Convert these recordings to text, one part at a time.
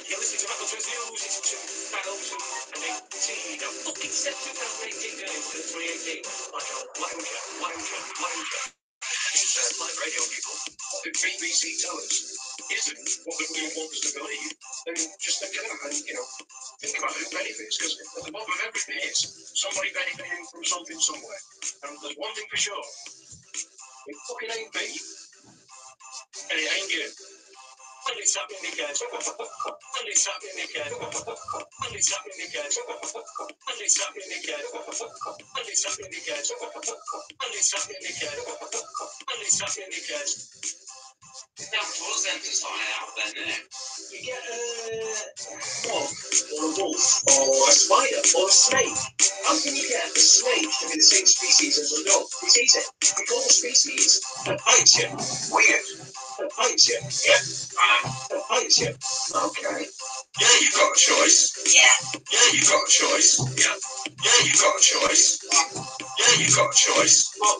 You're listening to Raconteurs News. It's 2018. No, fucking said 2018 instead of 2018. Lounge. This is live radio, people. What did BBC tell us isn't what the world wants us to believe. And just think of that and, think about who benefits. Because at the bottom of everything is somebody benefiting from something somewhere. And there's one thing for sure. It fucking ain't me. And it ain't you. And it's happening again. And it's happening again. And it's happening again. And it's happening again. And it's happening again. And it's happening again. And it's happening again. Now, what's them to sign out then, innit? You get a frog, or a wolf, or a spider, or a snake. How can you get a snake to be the same species as a dog? It's easy. We call the species that bites you. Weird. That bites you. Yeah. That bites you. Okay. Yeah, you've got a choice. Yeah. Yeah, you've got a choice. Yeah. Yeah, you've got a choice. Yeah, you've got a choice. Look.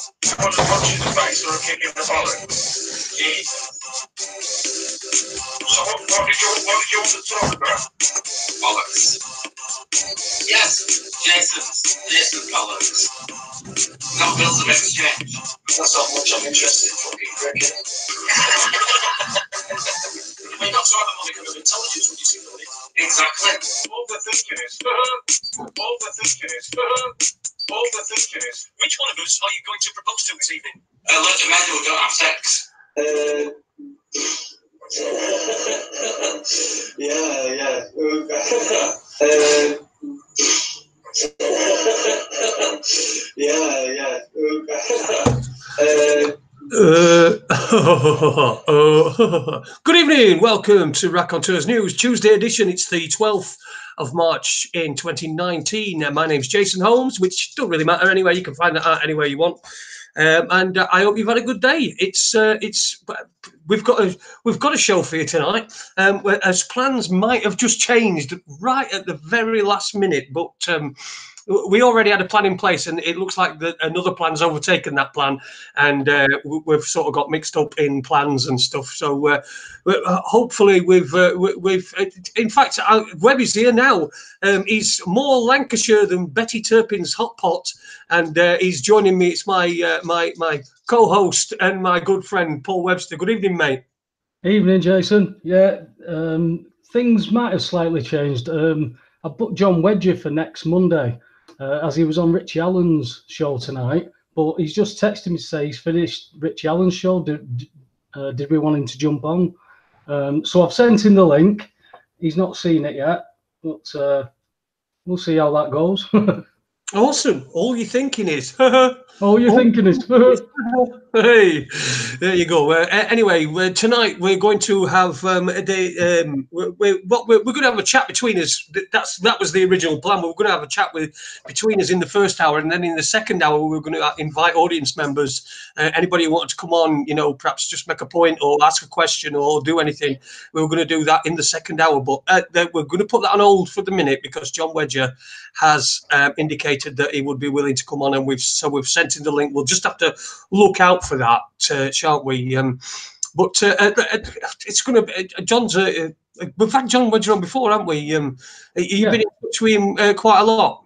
I want to punch you in the face or a kick in the bollocks. Jesus. So what did you want to talk about? Bollocks. Yes, Jason bollocks. No bills of exchange. That's not much I'm interested in fucking cricket. I mean, that's sort of a modicum of intelligence when you see money. Exactly. Overthinking it. Overthinking it. Which one of us are you going to propose to this evening? Look at men who don't have sex. Yeah. Good evening, welcome to Raconteurs News, Tuesday edition. It's the 12th of March in 2019. My name's Jason Holmes, which don't really matter anyway. You can find that out anywhere you want. And I hope you've had a good day. We've got a show for you tonight. As plans might have just changed right at the very last minute, but we already had a plan in place, and it looks like another plan's overtaken that plan, and we've sort of got mixed up in plans and stuff. So hopefully we've in fact, Webby's here now. He's more Lancashire than Betty Turpin's Hotpot, and he's joining me. It's my co-host and my good friend Paul Webster. Good evening, mate. Evening, Jason. Yeah, things might have slightly changed. I booked John Wedger for next Monday, as he was on Richie Allen's show tonight, but he's just texted me to say he's finished Richie Allen's show. Did we want him to jump on? So I've sent him the link. He's not seen it yet, but we'll see how that goes. Awesome. All you're thinking is... All you're thinking is... Hey, there you go. Anyway, tonight we're going to have we're going to have a chat between us. That was the original plan. We were going to have a chat between us in the first hour, and then in the second hour we were going to invite audience members. Anybody who wanted to come on, perhaps just make a point or ask a question or do anything. We were going to do that in the second hour, but we're going to put that on hold for the minute because John Wedger has indicated that he would be willing to come on, and we've sent him the link. We'll just have to look out for that, shan't we? But it's going to be John's. We've had John Wedger on before, haven't we? You've been in touch with him quite a lot.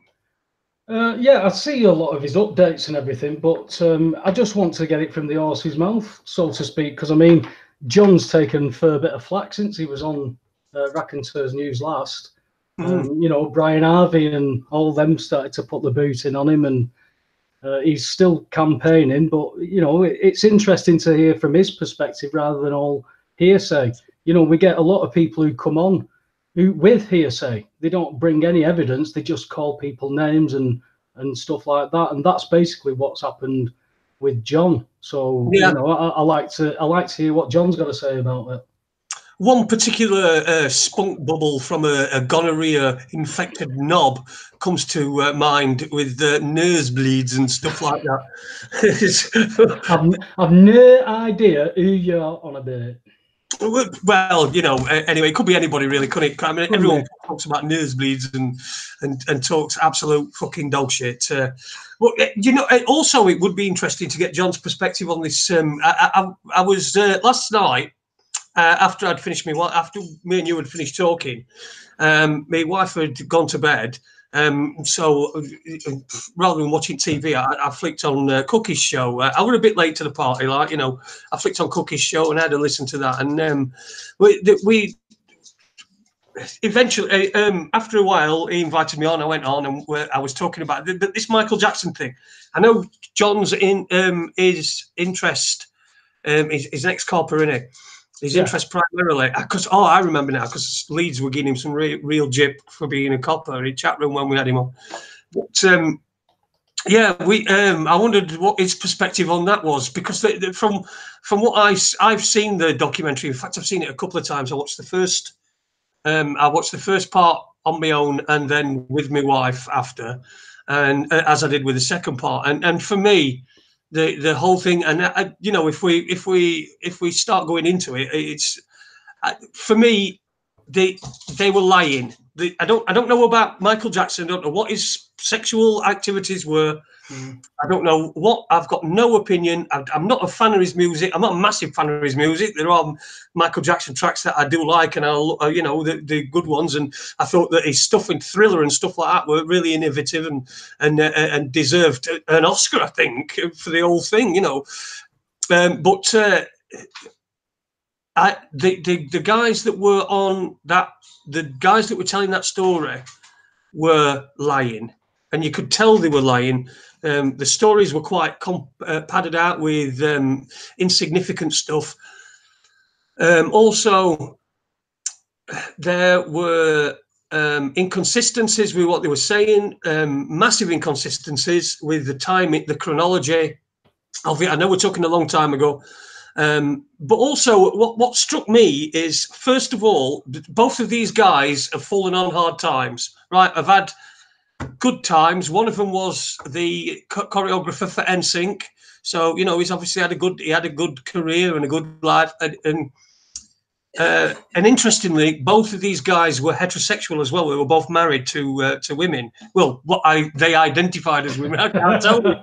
Yeah, I see a lot of his updates and everything, but I just want to get it from the horse's mouth, so to speak, because I mean, John's taken for a bit of flack since he was on Raconteurs News last. Brian Harvey and all them started to put the boot in on him, and he's still campaigning, but it's interesting to hear from his perspective rather than all hearsay. We get a lot of people who come on with hearsay. They don't bring any evidence. They just call people names and stuff like that, and that's basically what's happened with John. So I like to hear what John's got to say about it. One particular spunk bubble from a gonorrhea-infected knob comes to mind with nosebleeds and stuff like that. I've no idea who you're on about. Well, anyway, it could be anybody really, couldn't it? I mean, everyone talks about nosebleeds and talks absolute fucking dog shit. But, also it would be interesting to get John's perspective on this. I was last night. after I'd finished after me and you had finished talking, my wife had gone to bed. So rather than watching TV, I flicked on Cookie's show. I was a bit late to the party, like, you know. I flicked on Cookie's show and I had to listen to that. And we eventually, after a while, he invited me on. I went on and I was talking about this Michael Jackson thing. I know John's his interest, his ex-copper, in it. His interest primarily, because I remember now, because Leeds were giving him some real jip for being a copper in chat room when we had him on. But I wondered what his perspective on that was, because from what I've seen the documentary. In fact, I've seen it a couple of times. I watched the first part on my own, and then with my wife after, and as I did with the second part. And for me, the whole thing, and you know, if we start going into it, it's for me, they were lying. I don't know about Michael Jackson. I don't know what his sexual activities were. I don't know what. I've got no opinion. I'm not a fan of his music. I'm not a massive fan of his music. There are Michael Jackson tracks that I do like, and you know, the good ones. And I thought that his stuff in Thriller and stuff like that were really innovative and deserved an Oscar, I think, for the whole thing. You know, but the guys that were on that, the guys that were telling that story were lying, and you could tell they were lying. The stories were quite padded out with insignificant stuff. Also, there were inconsistencies with what they were saying, massive inconsistencies with the timing, the chronology of it. I know we're talking a long time ago. But also, what struck me is, first of all, both of these guys have fallen on hard times, right? I've had good times. One of them was the choreographer for NSYNC, so you know, he's obviously had a good career and a good life. And interestingly, both of these guys were heterosexual as well. They were both married to women. Well, they identified as women. I can't tell you.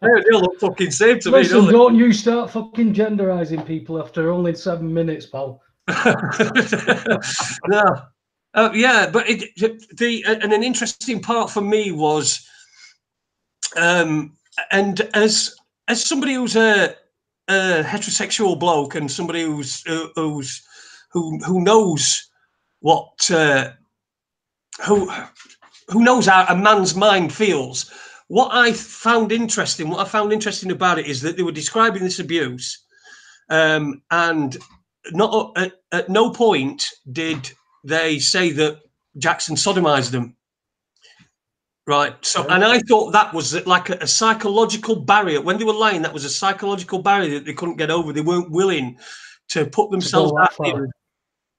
They look fucking same to me. Don't you start fucking genderizing people after only 7 minutes, pal. No. Yeah, but and an interesting part for me was, and as somebody who's a heterosexual bloke and somebody who knows what who knows how a man's mind feels. What I found interesting about it is that they were describing this abuse, and not at no point did they say that Jackson sodomized them. Right. So, and I thought that was like a psychological barrier. When they were lying, that was a psychological barrier that they couldn't get over. They weren't willing to put themselves out there.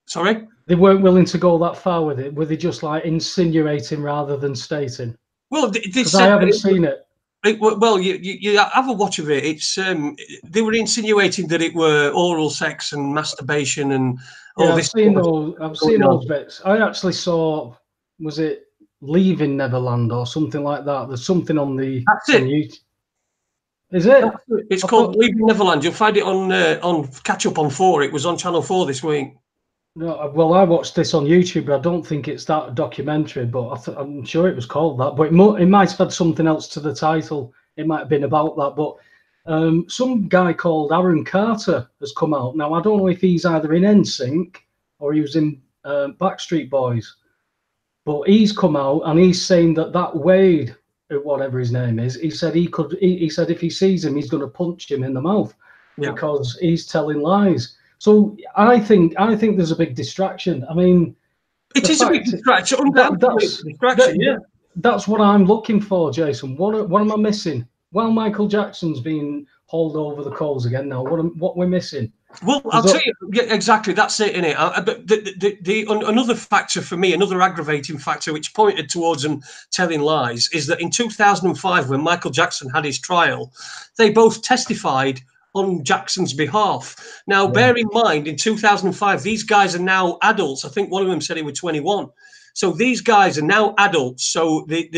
Sorry? They weren't willing to go that far with it. Were they just like insinuating rather than stating? Well, I haven't seen it. Well, you have a watch of it. It's they were insinuating that it were oral sex and masturbation and all this. I've seen those bits. I actually saw, was it Leaving Neverland or something like that? There's something on the. That's it. YouTube. Is it? It's called Leaving Neverland. You'll find it on Catch Up on 4. It was on Channel 4 this week. No, well, I watched this on YouTube, but I don't think it's that documentary. But I'm sure it was called that. But it might have had something else to the title. It might have been about that. But some guy called Aaron Carter has come out now. I don't know if he's either in NSYNC or he was in Backstreet Boys. But he's come out and he's saying that Wade, whatever his name is, he said he said if he sees him, he's going to punch him in the mouth because he's telling lies. So I think there's a big distraction. I mean, it is a big distraction. That's what I'm looking for, Jason. What am I missing? Well, Michael Jackson's being hauled over the coals again now. What we're missing? Well, I'll tell you exactly. That's it, innit? But another factor for me, another aggravating factor, which pointed towards them telling lies, is that in 2005, when Michael Jackson had his trial, they both testified on Jackson's behalf. Now, bear in mind, in 2005, these guys are now adults. I think one of them said he was 21. So these guys are now adults. So but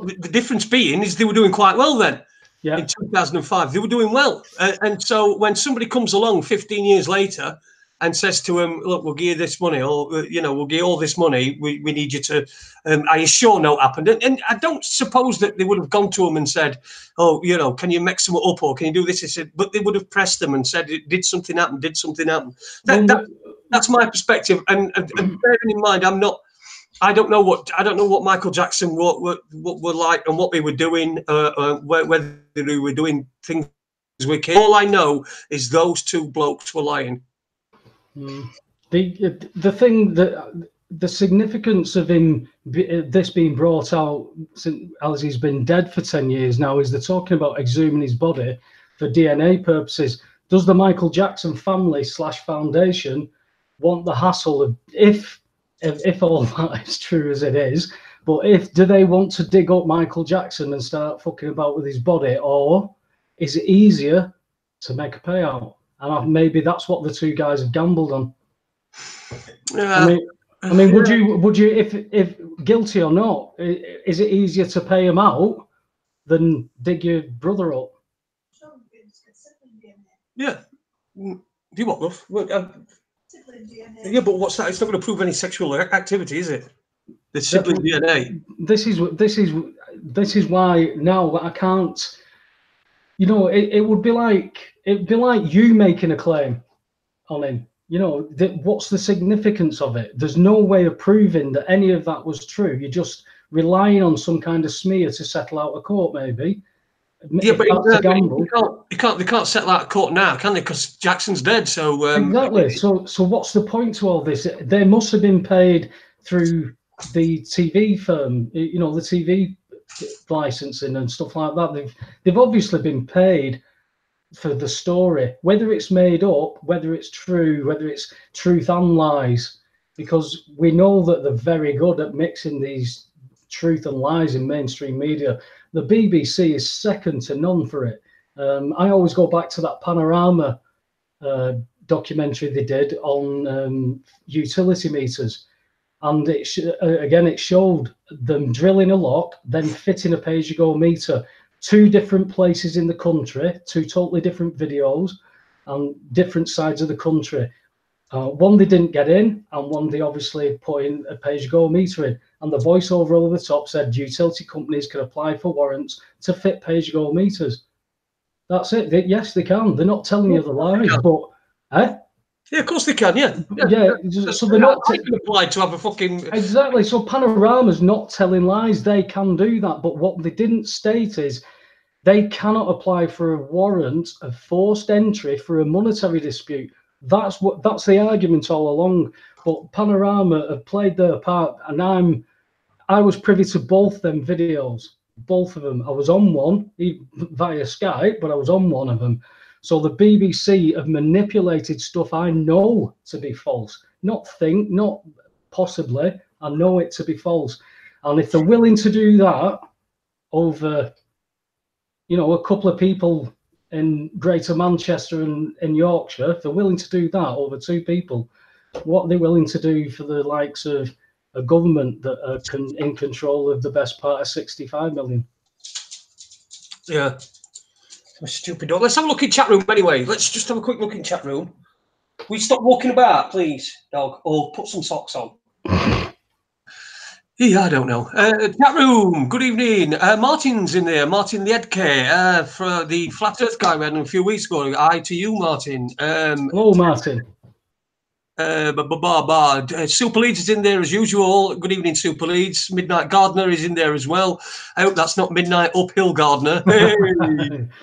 the difference being is they were doing quite well then. in 2005. They were doing well. And so when somebody comes along 15 years later and says to him, look, we'll give you this money, or, we'll give you all this money. We need you to, are you sure no happened? And I don't suppose that they would have gone to him and said, oh, can you mix them up, or can you do this? He said, but they would have pressed them and said, did something happen? That's my perspective. And bearing in mind, I don't know what Michael Jackson what were like and what they were doing, whether they were doing things wicked. All I know is those two blokes were lying. The thing that the significance of him this being brought out as he's been dead for 10 years now is they're talking about exhuming his body for DNA purposes. Does the Michael Jackson family / foundation want the hassle of if all that is true as it is, but do they want to dig up Michael Jackson and start fucking about with his body, or is it easier to make a payout? And maybe that's what the two guys have gambled on. I mean, would you, if guilty or not, is it easier to pay him out than dig your brother up? Yeah. Do you what, love? Yeah, but what's that? It's not going to prove any sexual activity, is it? The sibling DNA. This is why now I can't. It would be like you making a claim on him. What's the significance of it? There's no way of proving that any of that was true. You're just relying on some kind of smear to settle out a court, maybe. Yeah, but they can't settle out a court now, can they? Because Jackson's dead. So exactly. So what's the point to all this? They must have been paid through the TV firm, the TV licensing and stuff like that. They've obviously been paid for the story, whether it's made up, whether it's true, whether it's truth and lies, because we know that they're very good at mixing these truth and lies in mainstream media. The BBC is second to none for it. I always go back to that Panorama documentary they did on utility meters. And it showed them drilling a lock, then fitting a pay-as-you-go meter. 2 different places in the country, 2 totally different videos on different sides of the country. One they didn't get in, and one they obviously put in a pay-as-you-go meter in. And the voiceover over the top said utility companies can apply for warrants to fit pay-as-you-go meters. That's it. Yes, they can. They're not telling you the lies, but yeah, of course they can. Yeah. So they're not applied to have a fucking exactly. So Panorama's not telling lies. They can do that, but what they didn't state is they cannot apply for a warrant of forced entry for a monetary dispute. That's the argument all along. But Panorama have played their part, and I was privy to both them videos, both of them. I was on one via Skype, but I was on one of them. So the BBC have manipulated stuff I know to be false, not possibly. I know it to be false. And if they're willing to do that over, a couple of people in Greater Manchester and in Yorkshire, if they're willing to do that over 2 people, what are they willing to do for the likes of a government that are in control of the best part of 65 million? Yeah. Stupid dog. Let's have a look in chat room anyway. Let's just have a quick look in chat room. Will you stop walking about, please, dog, or put some socks on? Yeah, I don't know. Chat room, good evening. Martin's in there. Martin the Edke, for the Flat Earth guy we had a few weeks ago. Hi to you, Martin. Hello, Martin. Super Leeds is in there as usual. Good evening, Super Leeds. Midnight Gardener is in there as well. I hope that's not Midnight Uphill Gardener. Hey,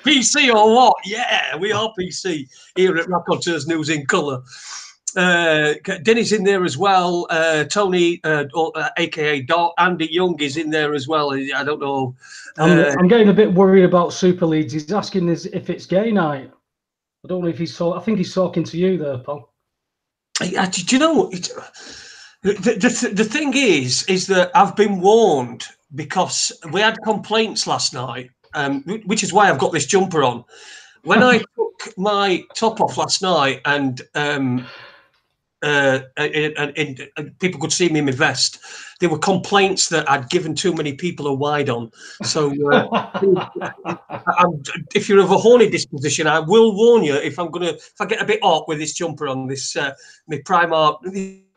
PC or what? Yeah, we are PC here at Raconteurs News in Colour. Denny's in there as well. Tony, aka Dot, Andy Young is in there as well. I don't know. I'm getting a bit worried about Super Leeds. He's asking us if it's gay night. I don't know if I think he's talking to you there, Paul. Do you know the thing is that I've been warned, because we had complaints last night, which is why I've got this jumper on. When I took my top off last night and people could see me in my vest. There were complaints that I'd given too many people a wide on. So if you're of a horny disposition, I will warn you if I get a bit hot with this jumper on, this my Primark.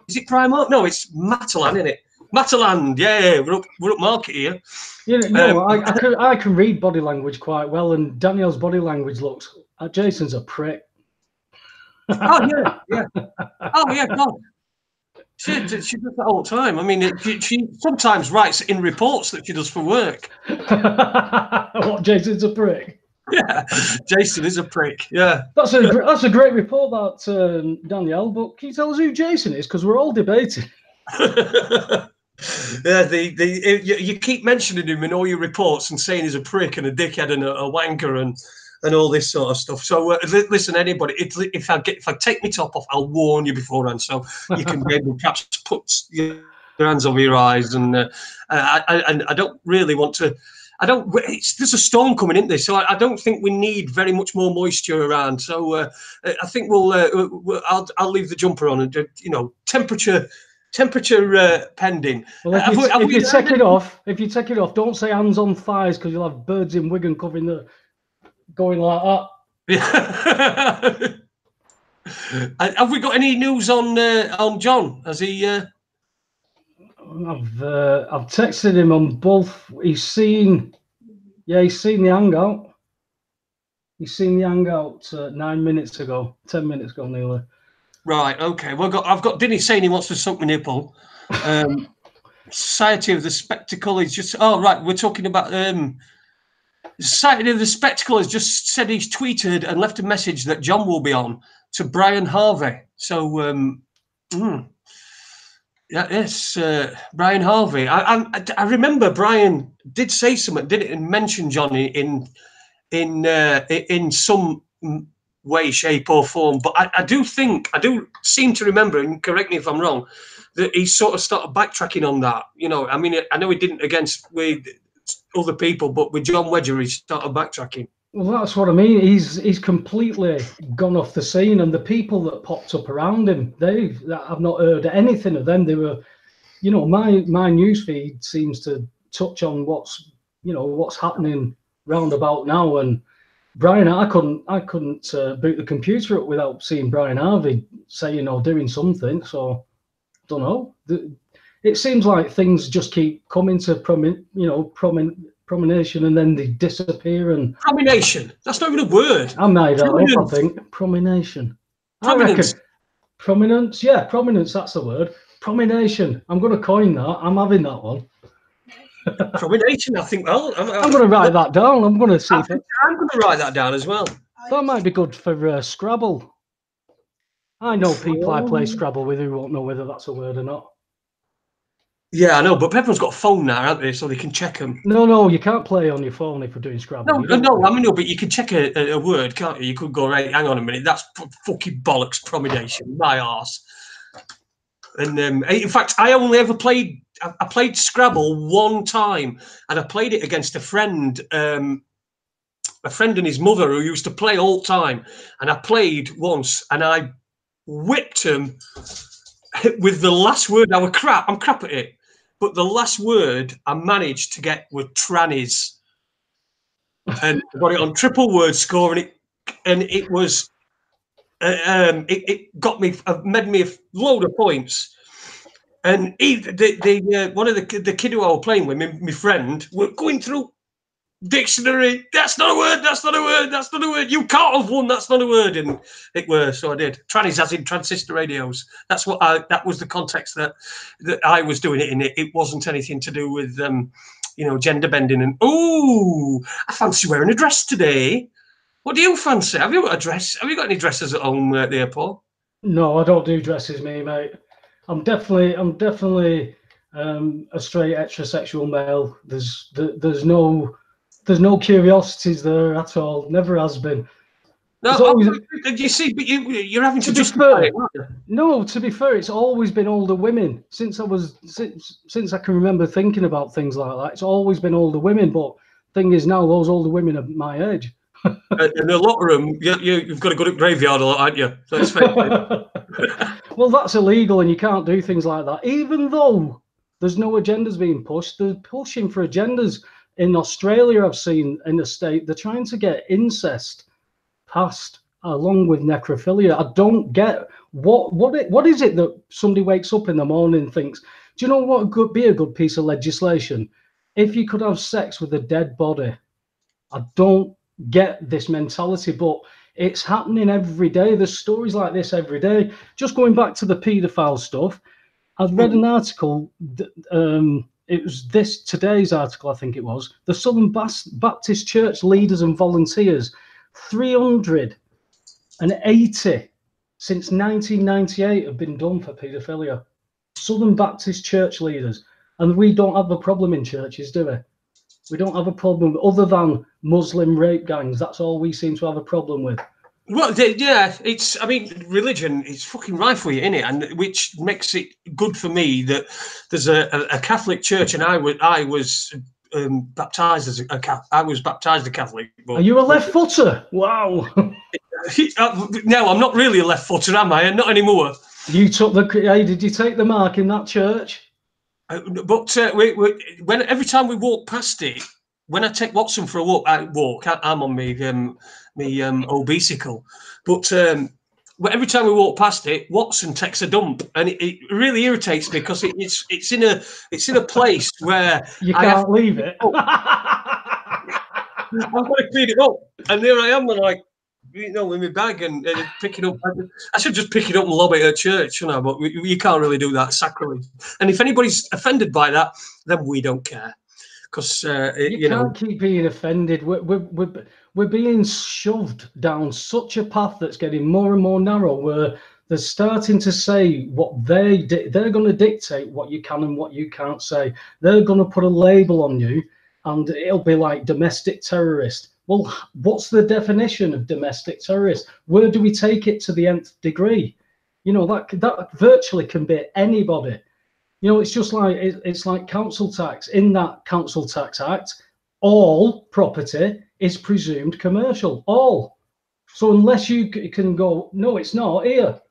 Is it Primark? No, it's Matalan, isn't it? Mataland, yeah, we're up market here. I can read body language quite well, and Danielle's body language looks. Jason's a prick. Oh yeah. Oh yeah, God. She does that all the time. I mean, she sometimes writes in reports that she does for work. What, Jason's a prick? Yeah, Jason is a prick. Yeah, that's a great report, that Danielle. But can you tell us who Jason is? Because we're all debating. Yeah, you keep mentioning him in all your reports and saying he's a prick and a dickhead and a wanker and all this sort of stuff. So listen, anybody, if I take my top off, I'll warn you beforehand, so you can maybe perhaps put your hands over your eyes. And I don't really want to. There's a storm coming in this, so I don't think we need very much more moisture around. So I think I'll leave the jumper on and temperature pending. Well, if you take it off, don't say hands on thighs, because you'll have birds in Wigan going like that. Yeah. Have we got any news on John? Has he? I've texted him on both. He's seen the hangout. He's seen the hangout 9 minutes ago, 10 minutes ago nearly. Right. Okay. Well, I've got Dinny saying he wants to suck my nipple. Society of the Spectacle is just. Oh, right. We're talking about. Society of the Spectacle has just said he's tweeted and left a message that John will be on to Brian Harvey. So, yes, Brian Harvey. I remember Brian did say something, did it, and mention John in some way, shape, or form. But I do seem to remember, and correct me if I'm wrong, that he sort of started backtracking on that. I mean, I know he didn't with other people, but with John Wedger, he started backtracking. Well, that's what I mean. He's completely gone off the scene, and the people that popped up around him, I've not heard anything of them. They were, my newsfeed seems to touch on what's happening round about now. And Brian, I couldn't boot the computer up without seeing Brian Harvey saying or doing something. So I don't know. It seems like things just keep coming to promination, and then they disappear. And promination, that's not even a word. I made that up, I think. Promination. Prominence. Prominence, yeah, prominence, that's the word. Promination. I'm going to coin that. I'm having that one. Promination, I think. Well, I'm going to write that down. I'm going to see. I'm going to write that down as well. That might be good for Scrabble. I know people I play Scrabble with who won't know whether that's a word or not. Yeah, I know, but everyone's got a phone now, haven't they? So they can check them. No, you can't play on your phone if you're doing Scrabble. No, but you can check a word, can't you? You could go, right, hang on a minute, that's fucking bollocks, promination, my arse. And in fact, I only ever played Scrabble one time, and I played it against a friend and his mother who used to play all the time. And I played once, and I whipped him with the last word. I'm crap at it. But the last word I managed to get were trannies, and I got it on triple word score, and it was it got me, made me a load of points. And one of the kid who I was playing with, my friend, were going through dictionary. That's not a word. That's not a word. That's not a word. You can't have won. That's not a word. And it were, so I did. Trannies, as in transistor radios. That's what that was the context that I was doing it in. It wasn't anything to do with gender bending. And I fancy wearing a dress today. What do you fancy? Have you got a dress? Have you got any dresses at home at the airport? No, I don't do dresses, mate. I'm definitely a straight heterosexual male. There's no curiosities there at all. Never has been. No, you see, but you're having to justify it. No, to be fair, it's always been older women since I can remember thinking about things like that. It's always been older women, but thing is now those older women are my age. And a lot of them, you've got to go to graveyard a lot, aren't you? So it's fake. Well, that's illegal, and you can't do things like that. Even though there's no agendas being pushed, they're pushing for agendas. In Australia, I've seen in the state, they're trying to get incest passed along with necrophilia. I don't get what is it that somebody wakes up in the morning and thinks, do you know what could be a good piece of legislation? If you could have sex with a dead body. I don't get this mentality, but it's happening every day. There's stories like this every day. Just going back to the paedophile stuff, I've read an article. It was today's article, I think it was. The Southern Baptist Church leaders and volunteers, 380 since 1998 have been done for paedophilia. Southern Baptist Church leaders. And we don't have a problem in churches, do we? We don't have a problem other than Muslim rape gangs. That's all we seem to have a problem with. Well, yeah, I mean, religion is fucking rife with it, isn't it? And which makes it good for me that there's a Catholic church, and I was baptized as I was baptized a Catholic. But, are you a left footer? Wow. No, I'm not really a left footer, am I? Not anymore. You took did you take the mark in that church? But every time we walk past it, when I take Watson for a walk, I'm on my obesicle. But every time we walk past it, Watson takes a dump, and it really irritates me because it's in a place where you can't leave it. I've got to clean it up, and there I am, and with my bag and picking up. I should just pick it up and lob it at church, but you can't really do that. Sacrilege. And if anybody's offended by that, then we don't care. Because you can't keep being offended. We're being shoved down such a path that's getting more and more narrow, where they're starting to say what they're going to dictate what you can and what you can't say. They're going to put a label on you, and it'll be like domestic terrorist. Well, what's the definition of domestic terrorist? Where do we take it to the nth degree? That virtually can be anybody. It's just like it's like council tax. In that Council Tax Act, all property is presumed commercial. All. So unless you can go, no, it's not here.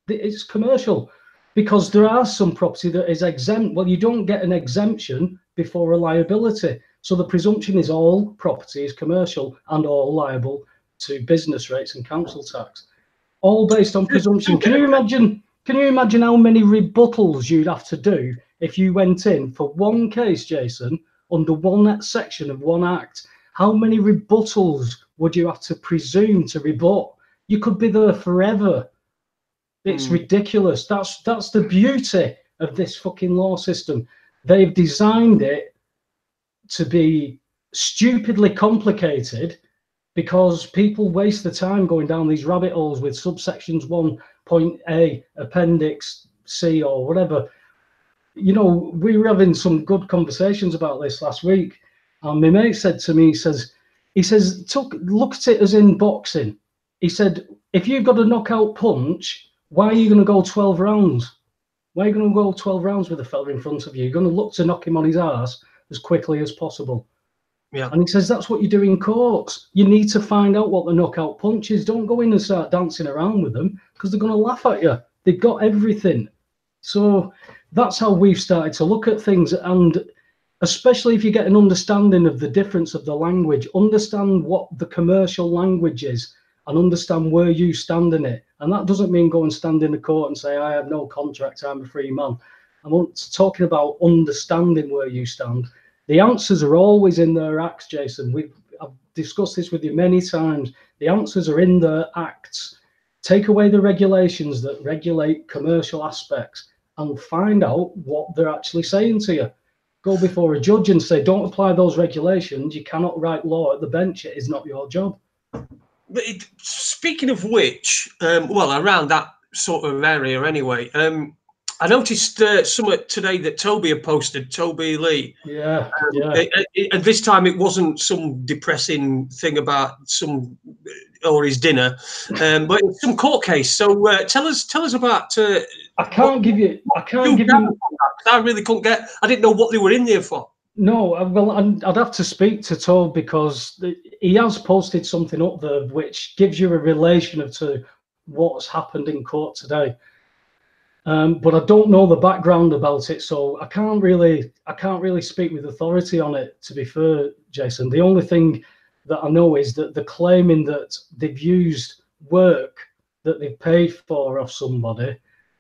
It's commercial, because there are some property that is exempt. Well, you don't get an exemption before a liability. So the presumption is all property is commercial and all liable to business rates and council tax, all based on presumption. Can you imagine how many rebuttals you'd have to do if you went in for one case, Jason, under one section of one act? How many rebuttals would you have to presume to rebut? You could be there forever. It's ridiculous. That's the beauty of this fucking law system. They've designed it to be stupidly complicated because people waste the time going down these rabbit holes with subsections 1.A, appendix C, or whatever. We were having some good conversations about this last week, and my mate said to me, he says, look at it as in boxing. He said, if you've got a knockout punch, why are you going to go 12 rounds? Why are you going to go 12 rounds with a fella in front of you? You're going to look to knock him on his arse as quickly as possible. Yeah. And he says that's what you do in courts. You need to find out what the knockout punch is. Don't go in and start dancing around with them, because they're going to laugh at you. They've got everything. So that's how we've started to look at things. And especially if you get an understanding of the difference of the language, understand what the commercial language is and understand where you stand in it. And that doesn't mean go and stand in the court and say, I have no contract, I'm a free man. I'm talking about understanding where you stand. The answers are always in their acts, Jason. I've discussed this with you many times. The answers are in their acts. Take away the regulations that regulate commercial aspects and find out what they're actually saying to you. Go before a judge and say, don't apply those regulations. You cannot write law at the bench. It is not your job. But speaking of which, around that sort of area anyway, I noticed something today that Toby had posted, Toby Lee. Yeah. And this time it wasn't some depressing thing about his dinner, but it's some court case. So tell us about. I can't give you. I really couldn't get. I didn't know what they were in there for. No, well, I'd have to speak to Toby because he has posted something up there which gives you a relation to what's happened in court today. But I don't know the background about it, so I can't really speak with authority on it, to be fair, Jason. The only thing that I know is that they're claiming that they've used work that they've paid for off somebody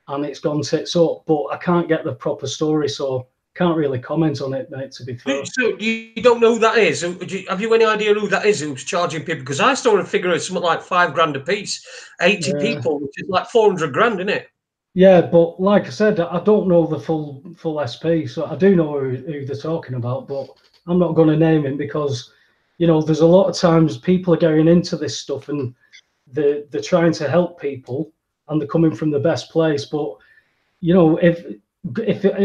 and it's gone tits up, but I can't get the proper story, so can't really comment on it, mate, to be fair. So you don't know who that is? Have you any idea who that is who's charging people? Because I saw a figure of something like £5 a piece, 80 people, which is like 400 grand, isn't it? Yeah, but like I said, I don't know the full SP, so I do know who they're talking about, but I'm not going to name him because, you know, there's a lot of times people are getting into this stuff and they're trying to help people and they're coming from the best place. But, you know, if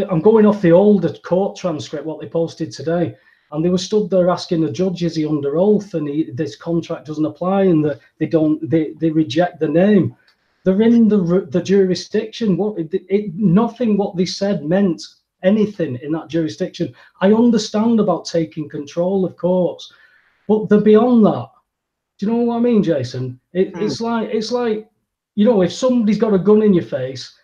I'm going off the older court transcript, what they posted today, and they were stood there asking the judge, is he under oath, and this contract doesn't apply, and they reject the name. They're in the jurisdiction. Nothing what they said meant anything in that jurisdiction. I understand about taking control of courts, but they're beyond that. Do you know what I mean, Jason? It's like, you know, if somebody's got a gun in your face,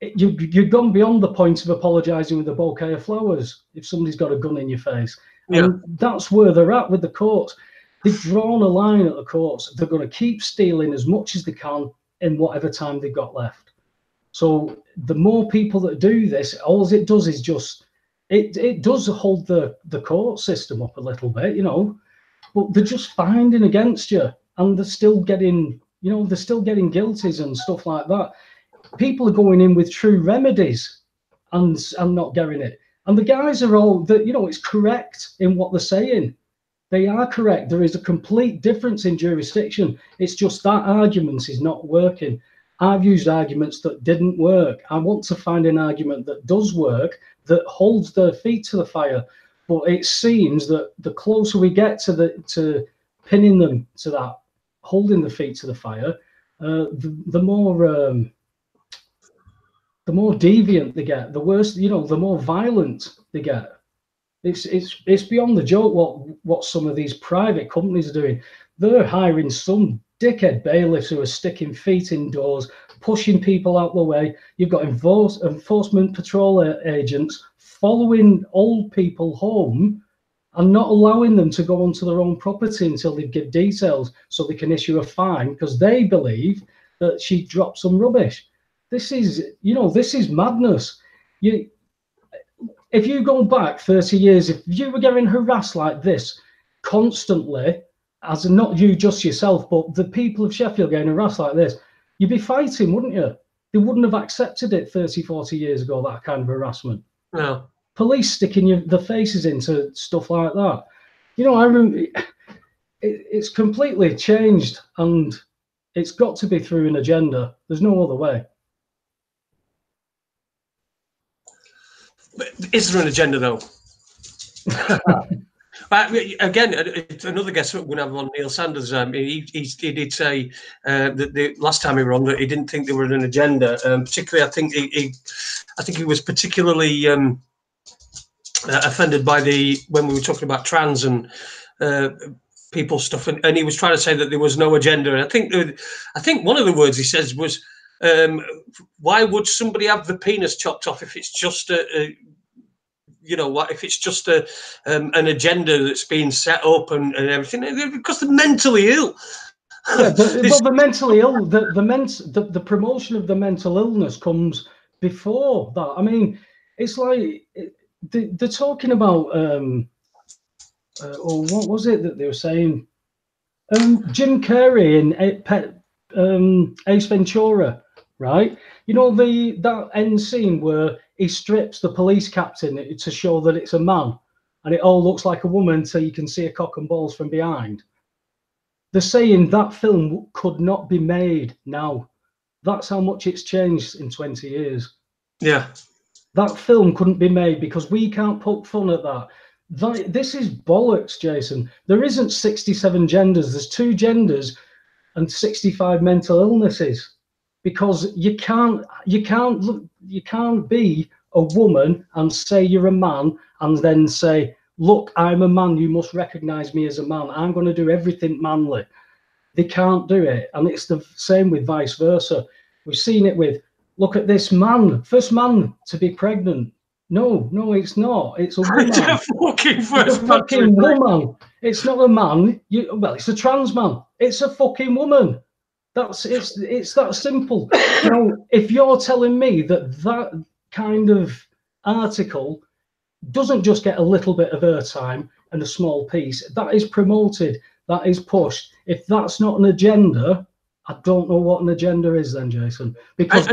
you've gone beyond the point of apologising with a bouquet of flowers if somebody's got a gun in your face. Yeah. And that's where they're at with the courts. They've drawn a line at the courts. They're going to keep stealing as much as they can in whatever time they've got left. So the more people that do this, all it does is just, it does hold the court system up a little bit, you know, but they're just finding against you and they're still getting, you know, they're still getting guilties and stuff like that. People are going in with true remedies and not getting it. And the guys are all, you know, it's correct in what they're saying. They are correct. There is a complete difference in jurisdiction. It's just that argument is not working. I've used arguments that didn't work. I want to find an argument that does work, that holds their feet to the fire. But it seems that the closer we get to pinning them to that, holding the feet to the fire, the more deviant they get, the worse, you know, the more violent they get. It's beyond the joke what some of these private companies are doing. They're hiring some dickhead bailiffs who are sticking feet indoors, pushing people out the way. You've got enforcement patrol agents following old people home and not allowing them to go onto their own property until they give details so they can issue a fine because they believe that she dropped some rubbish. This is, you know, this is madness. If you go back 30 years, if you were getting harassed like this constantly, as not you just yourself, but the people of Sheffield getting harassed like this, you'd be fighting, wouldn't you? They wouldn't have accepted it 30, 40 years ago, that kind of harassment. No. Police sticking the faces into stuff like that. You know, it's completely changed and it's got to be through an agenda. There's no other way. Is there an agenda, though? Again, another guest we're going to have on, Neil Sanders. He did say that the last time he were on that he didn't think there was an agenda. Particularly, I think he was particularly offended by when we were talking about trans and people stuff, and he was trying to say that there was no agenda. And I think one of the words he says was, why would somebody have the penis chopped off if it's just you know what? If it's just an agenda that's being set up and everything, because they're mentally ill. Yeah, but the mentally ill, the promotion of the mental illness comes before that. I mean, it's like they're talking about. What was it that they were saying? Jim Carrey in Ace Ventura, right? You know that end scene where he strips the police captain to show that it's a man, and it all looks like a woman until you can see a cock and balls from behind. They're saying that film could not be made now. That's how much it's changed in 20 years. Yeah. That film couldn't be made because we can't poke fun at that. This is bollocks, Jason. There isn't 67 genders. There's 2 genders and 65 mental illnesses. Because you can't be a woman and say you're a man and then say, look, I'm a man, you must recognize me as a man. I'm going to do everything manly. they can't do it. And it's the same with vice versa. We've seen it with, look at this man, first man to be pregnant. No, it's not. It's a woman. It's a fucking It's a fucking woman. It's not a man. Well, it's a trans man. It's a fucking woman. It's that simple. You know, if you're telling me that kind of article doesn't just get a little bit of airtime and a small piece, that is promoted, that is pushed. If that's not an agenda, I don't know what an agenda is then, Jason. Because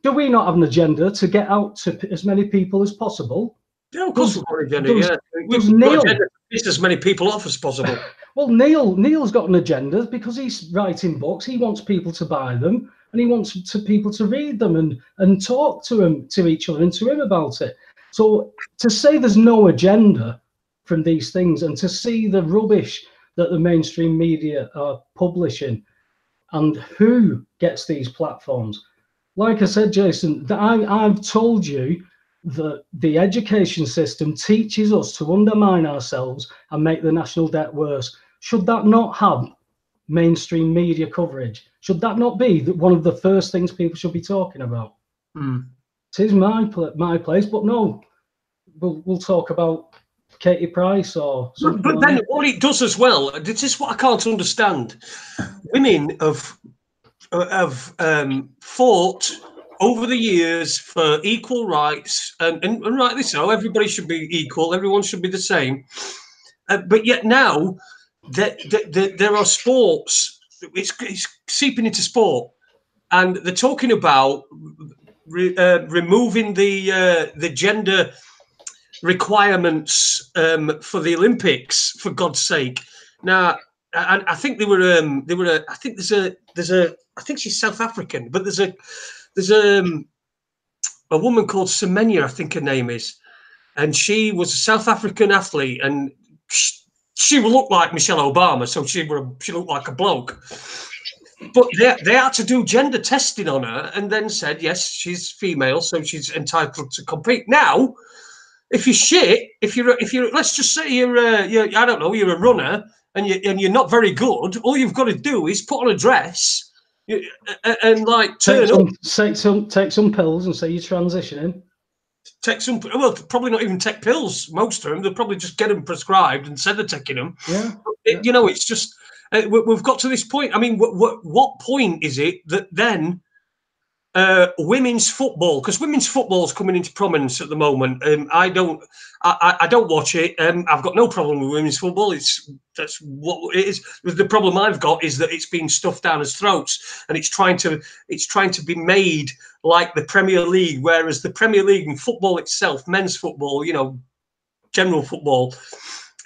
do we not have an agenda to get out to as many people as possible? Yeah, of course we've got an agenda, yeah. We've got an agenda to piss as many people off as possible. Well, Neil's got an agenda because he's writing books. He wants people to buy them, and he wants people to read them and talk to each other and to him about it. So to say there's no agenda from these things, and to see the rubbish that the mainstream media are publishing, and who gets these platforms. Like I said, Jason, I've told you that the education system teaches us to undermine ourselves and make the national debt worse. Should that not have mainstream media coverage? Should that not be one of the first things people should be talking about? It is my place, but no, we'll talk about Katie Price or something. But then what it does as well, this is what I can't understand. Women have fought over the years for equal rights, and rightly so. Everybody should be equal. Everyone should be the same. But yet now there are sports. It's seeping into sport, and they're talking about removing the gender requirements for the Olympics, for God's sake. Now, I think they were. I think there's a. I think she's South African, but there's a woman called Semenya, I think her name is, and she was a South African athlete, and she looked like Michelle Obama, so she looked like a bloke. But they had to do gender testing on her, and then said yes, she's female, so she's entitled to compete. Now, if you're shit, if you're let's just say you're I don't know, you're a runner and you're not very good, all you've got to do is put on a dress and like turn up, take some pills and say you're transitioning. Take some, well, probably not even take pills. Most of them, they'll probably just get them prescribed and say they're taking them. Yeah. You know, it's just we've got to this point. I mean, what point is it that then women's football, because women's football is coming into prominence at the moment. I don't watch it. I've got no problem with women's football. That's what it is. The problem I've got is that it's being stuffed down as throats, and it's trying to be made like the Premier League, whereas the Premier League and football itself, men's football, you know, general football,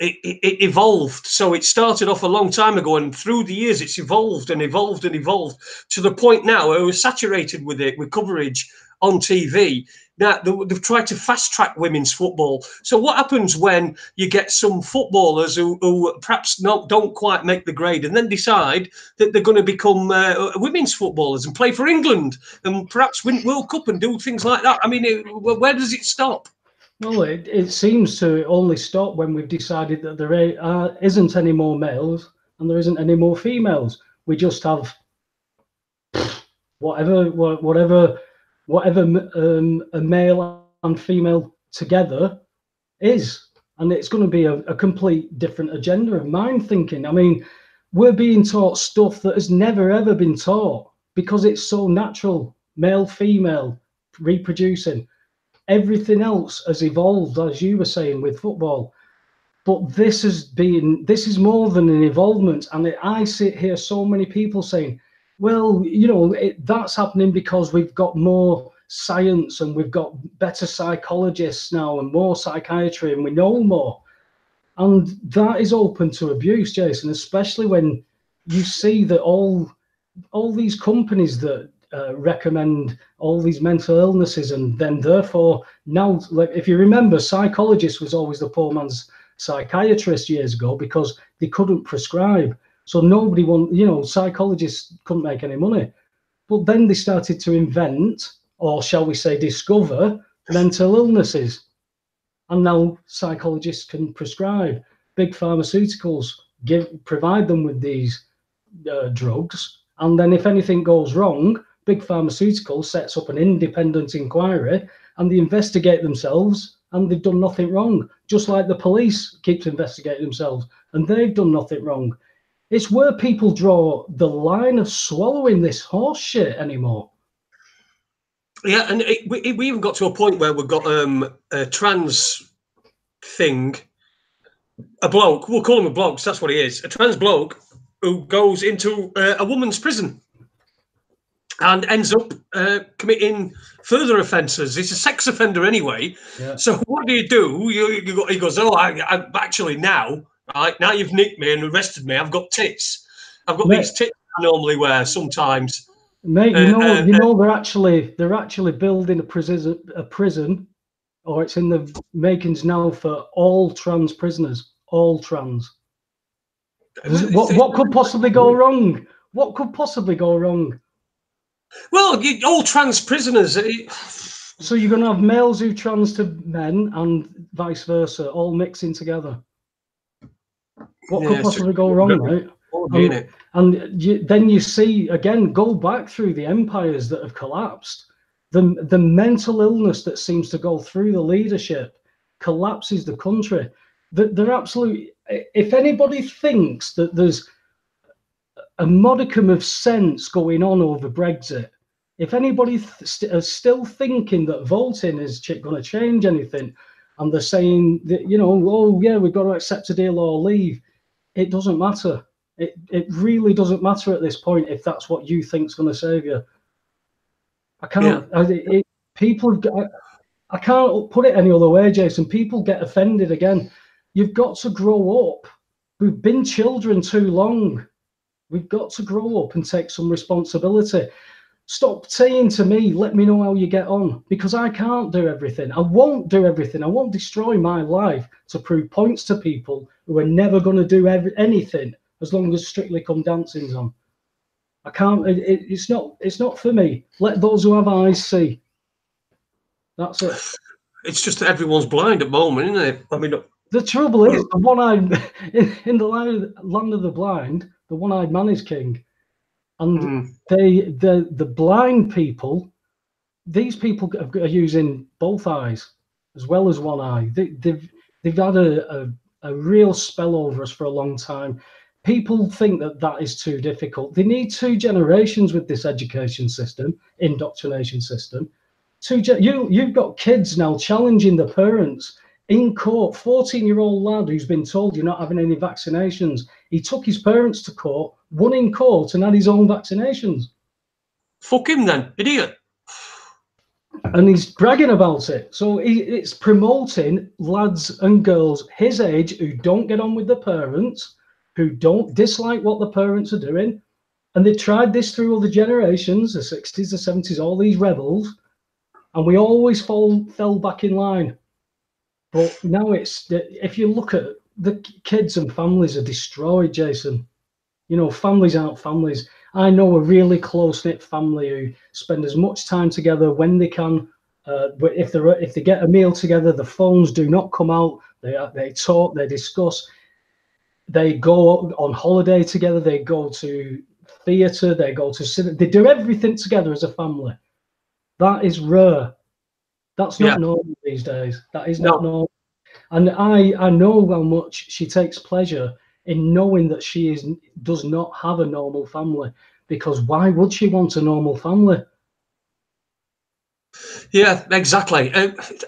it evolved. So it started off a long time ago, and through the years it's evolved and evolved and evolved to the point now where we're saturated with it, with coverage on TV. Now they've tried to fast track women's football. So what happens when you get some footballers who perhaps don't quite make the grade, and then decide that they're going to become women's footballers and play for England and perhaps win World Cup and do things like that? I mean, where does it stop? Well, it seems to only stop when we've decided that there isn't any more males and there isn't any more females. We just have whatever a male and female together is, and it's going to be a complete different agenda of mind thinking. I mean, we're being taught stuff that has never ever been taught because it's so natural, male, female, reproducing. Everything else has evolved, as you were saying, with football. But this is more than an evolvement. And I sit here, so many people saying, well, you know, that's happening because we've got more science and we've got better psychologists now and more psychiatry and we know more. And that is open to abuse, Jason, especially when you see that all these companies that recommend all these mental illnesses, and then therefore now, like, if you remember, psychologist was always the poor man's psychiatrist years ago because they couldn't prescribe, so nobody psychologists couldn't make any money. But then they started to invent, or shall we say discover, mental illnesses, and now psychologists can prescribe. Big pharmaceuticals provide them with these drugs, and then if anything goes wrong, big pharmaceutical sets up an independent inquiry and they investigate themselves, and they've done nothing wrong, just like the police keeps investigating themselves and they've done nothing wrong. It's where people draw the line of swallowing this horse shit anymore. Yeah, and we even got to a point where we've got a trans thing, a bloke, we'll call him a bloke, 'cause that's what he is, a trans bloke who goes into a woman's prison and ends up committing further offences. He's a sex offender anyway. Yeah. So what do? He goes, oh, I actually now, right, now you've nicked me and arrested me, I've got tits. I've got these tits I normally wear sometimes. Mate, you know they're actually building a prison, or it's in the makings now for all trans prisoners, all trans. What could possibly go wrong? What could possibly go wrong? Well, all trans prisoners. So you're going to have males who trans to men and vice versa, all mixing together. What could possibly go wrong, right? Then you see, again, go back through the empires that have collapsed. The mental illness that seems to go through the leadership collapses the country. They're absolute. If anybody thinks that there's a modicum of sense going on over Brexit, if anybody is still thinking that voting is going to change anything, and they're saying that, oh yeah, we've got to accept a deal or leave, it doesn't matter. It really doesn't matter at this point if that's what you think's going to save you. I can't. Yeah. I can't put it any other way, Jason. People get offended again. You've got to grow up. We've been children too long. We've got to grow up and take some responsibility. Stop saying to me, let me know how you get on, because I can't do everything. I won't do everything. I won't destroy my life to prove points to people who are never going to do anything as long as Strictly Come Dancing's on. I can't. It's not for me. Let those who have eyes see. That's it. It's just that everyone's blind at the moment, isn't it? I mean, the trouble is, the one-eyed in the land of the blind, the one-eyed man is king, and the blind people, these people are using both eyes as well as one eye. They've had a real spell over us for a long time. People think that is too difficult. They need 2 generations with this education system, indoctrination system. You've got kids now challenging the parents in court. 14-year-old lad who's been told you're not having any vaccinations. He took his parents to court, won in court, and had his own vaccinations. Fuck him then, idiot. And he's bragging about it. So it's promoting lads and girls his age who don't get on with the parents, who don't dislike what the parents are doing. And they tried this through all the generations, the 60s, the 70s, all these rebels. And we always fell back in line. But now if you look at the kids and families are destroyed, Jason. Families aren't families. I know a really close-knit family who spend as much time together when they can. But if they get a meal together, the phones do not come out. They talk, they discuss. They go on holiday together. They go to theatre. They go to cinema. They do everything together as a family. That is rare. That's not normal these days. That is not normal. And I know how much she takes pleasure in knowing that she does not have a normal family, because why would she want a normal family? Yeah, exactly.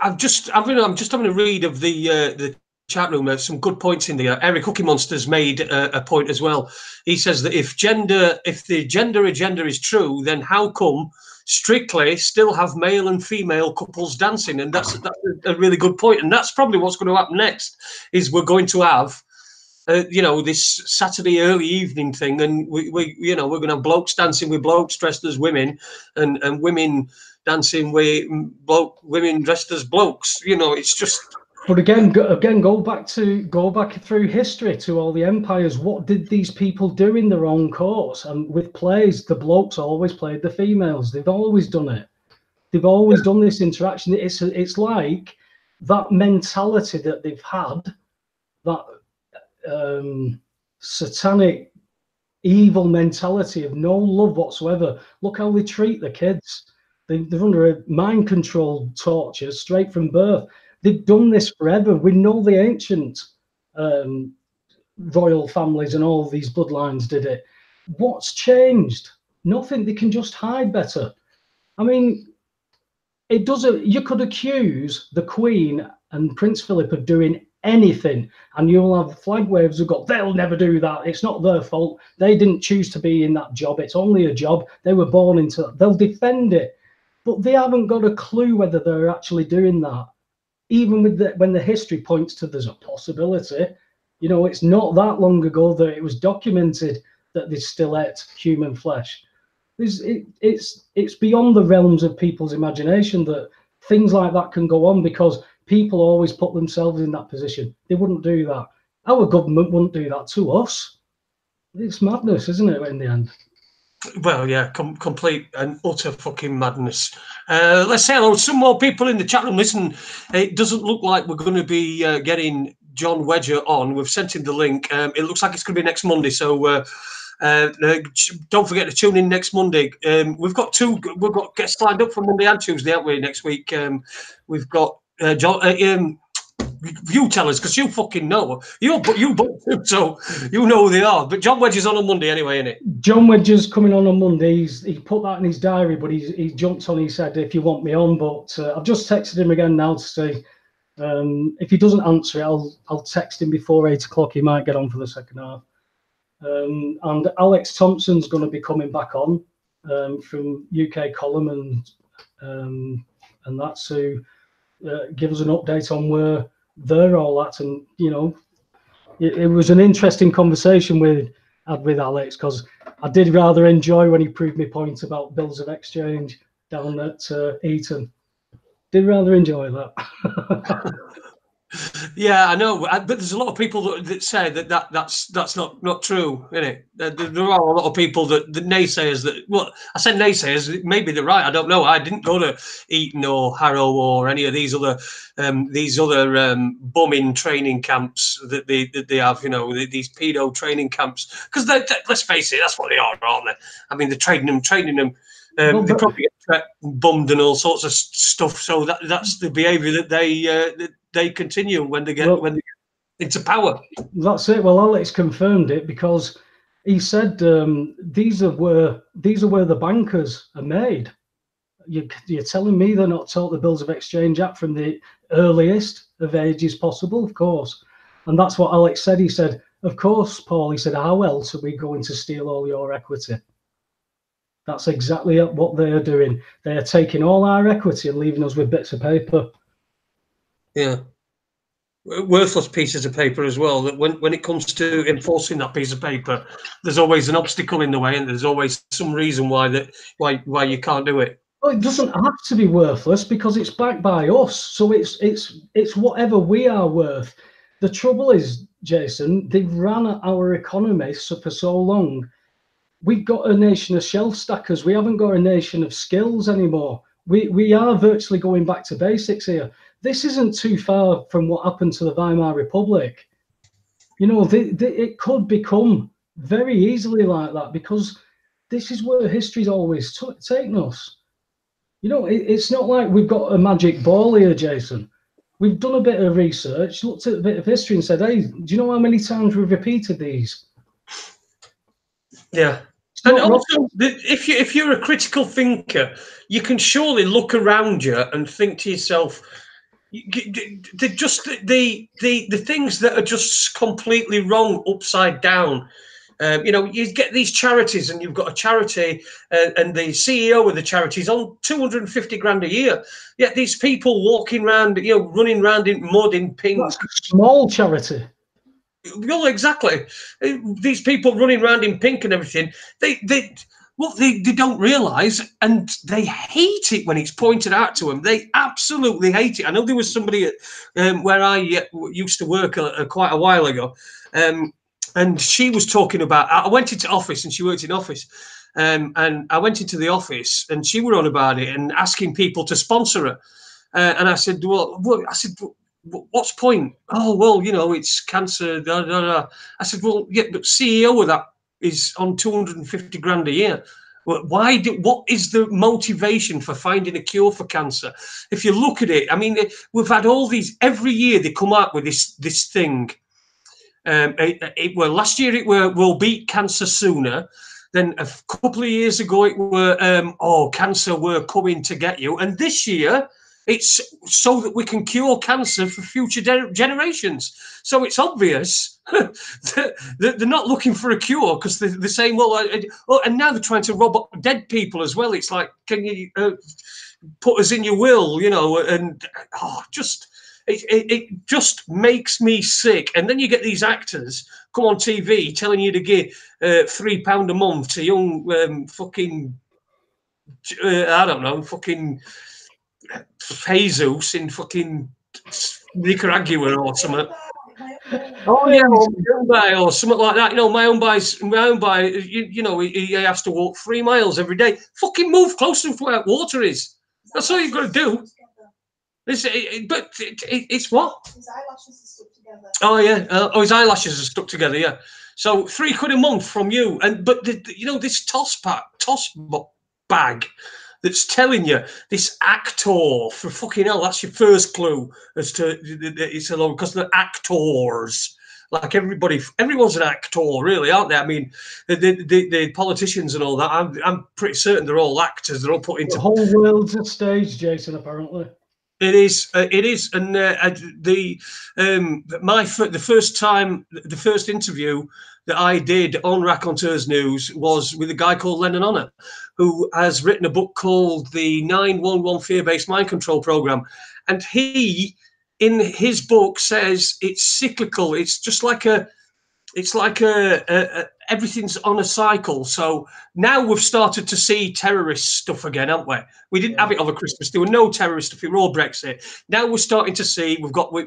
I'm just having a read of the chat room. There's some good points in there. Eric Cookie Monster's made a point as well. He says that if the gender agenda is true, then how come Strictly still have male and female couples dancing? And that's a really good point. And that's probably what's going to happen next. Is we're going to have this Saturday early evening thing, and we're going to have blokes dancing with blokes dressed as women, and women dancing with women dressed as blokes. It's just. But again, go back through history to all the empires. What did these people do in their own course? And with plays, the blokes always played the females. They've always done it. They've always done this interaction. It's like that mentality that they've had, that satanic evil mentality of no love whatsoever. Look how they treat the kids. They're under a mind-controlled torture straight from birth. They've done this forever. We know the ancient royal families and all these bloodlines did it. What's changed? Nothing. They can just hide better. I mean, it doesn't. You could accuse the Queen and Prince Philip of doing anything, and you'll have flag wavers who go, they'll never do that. It's not their fault. They didn't choose to be in that job. It's only a job. They were born into that. They'll defend it. But they haven't got a clue whether they're actually doing that. Even with when the history points to there's a possibility, you know, it's not that long ago that it was documented that they still ate human flesh. It's beyond the realms of people's imagination that things like that can go on, because people always put themselves in that position. They wouldn't do that. Our government wouldn't do that to us. It's madness, isn't it, in the end? Well, yeah, complete and utter fucking madness. Let's say hello to some more people in the chat room. Listen, it doesn't look like we're going to be getting John Wedger on. We've sent him the link. It looks like it's going to be next Monday, so don't forget to tune in next Monday. We've got guests lined up for Monday and Tuesday, haven't we? Next week, we've got John. You tell us, because you fucking know. You both do, so you know who they are. But John Wedger's on Monday anyway, isn't it? John Wedger's coming on Monday. He put that in his diary, but he jumped on. He said, if you want me on, but I've just texted him again now to say, if he doesn't answer it, I'll text him before 8 o'clock. He might get on for the second half. And Alex Thompson's going to be coming back on from UK Column, and that's to give us an update on where they're all at. And you know, it was an interesting conversation with Alex, because I did rather enjoy when he proved my point about bills of exchange down at Eton. Did rather enjoy that. Yeah, I know, but there's a lot of people that say that's not true, isn't it? There are a lot of people that naysayers that. Well, I said naysayers. Maybe they're right. I don't know. I didn't go to Eton or Harrow or any of these other bumming training camps that they have. You know, these pedo training camps, because let's face it, that's what they are, aren't they? I mean, they're training them. They probably get bummed and all sorts of stuff. So that's the behaviour that they continue when they get into power. That's it. Well, Alex confirmed it, because he said these are where the bankers are made. You're telling me they're not taught the Bills of Exchange Act from the earliest of ages possible? Of course. And that's what Alex said. He said, of course, Paul. He said, how else are we going to steal all your equity? That's exactly what they are doing. They are taking all our equity and leaving us with bits of paper. Yeah. Worthless pieces of paper as well. That when it comes to enforcing that piece of paper, there's always an obstacle in the way, and there's always some reason why you can't do it. Well, it doesn't have to be worthless, because it's backed by us. So it's whatever we are worth. The trouble is, Jason, they've ran our economy for so long. We've got a nation of shelf stackers. We haven't got a nation of skills anymore. We are virtually going back to basics here. This isn't too far from what happened to the Weimar Republic. You know, it could become very easily like that, because this is where history's always taken us. You know, it's not like we've got a magic ball here, Jason. We've done a bit of research, looked at a bit of history and said, hey, do you know how many times we've repeated these? Yeah. And also, if you're a critical thinker, you can surely look around you and think to yourself, the things that are just completely wrong, upside down. You know, you get these charities, and you've got a charity, and the CEO of the charity is on 250 grand a year. Yet these people walking around, you know, running around in mud in pink. That's a small charity. Well, exactly. These people running around in pink and everything, they don't realise, and they hate it when it's pointed out to them. They absolutely hate it. I know there was somebody at where I used to work quite a while ago, and she was talking about, I went into office, and she worked in office, and I went into the office, and she were on about it and asking people to sponsor her. And I said, what's point? Oh, well, you know, it's cancer. Da, da, da. I said, well, yeah, but CEO of that is on 250 grand a year. What is the motivation for finding a cure for cancer? If you look at it, I mean, we've had all these, every year they come out with this thing. Last year it were, we'll beat cancer sooner. Then a couple of years ago it were, cancer were coming to get you. And this year it's so that we can cure cancer for future generations. So it's obvious that they're not looking for a cure, because they're saying, and now they're trying to rob up dead people as well. It's like, can you put us in your will, you know? And it just makes me sick. And then you get these actors come on TV telling you to give £3 a month to young fucking, I don't know, fucking Jesus in fucking Nicaragua or something. Oh yeah, or something like that. You know, my own by. You know, he has to walk 3 miles every day. Fucking move closer to where water is. That's all you've got to do. It's what? His eyelashes are stuck together. Oh yeah. His eyelashes are stuck together. Yeah. So £3 a month from you, you know, this toss bag that's telling you, this actor, for fucking hell, that's your first clue as to it's a lot, because they're actors. Like everyone's an actor, really, aren't they? I mean, the politicians and all that. I'm pretty certain they're all actors. They're all put into the whole world's a stage, Jason. Apparently, it is. And the first interview that I did on Raconteurs News was with a guy called Lennon Honor, who has written a book called the 911 Fear-Based Mind Control Program, and he, in his book, says it's cyclical. It's just like everything's on a cycle. So now we've started to see terrorist stuff again, haven't we? We didn't have it over Christmas. There were no terrorist stuff. It were all Brexit. Now we're starting to see.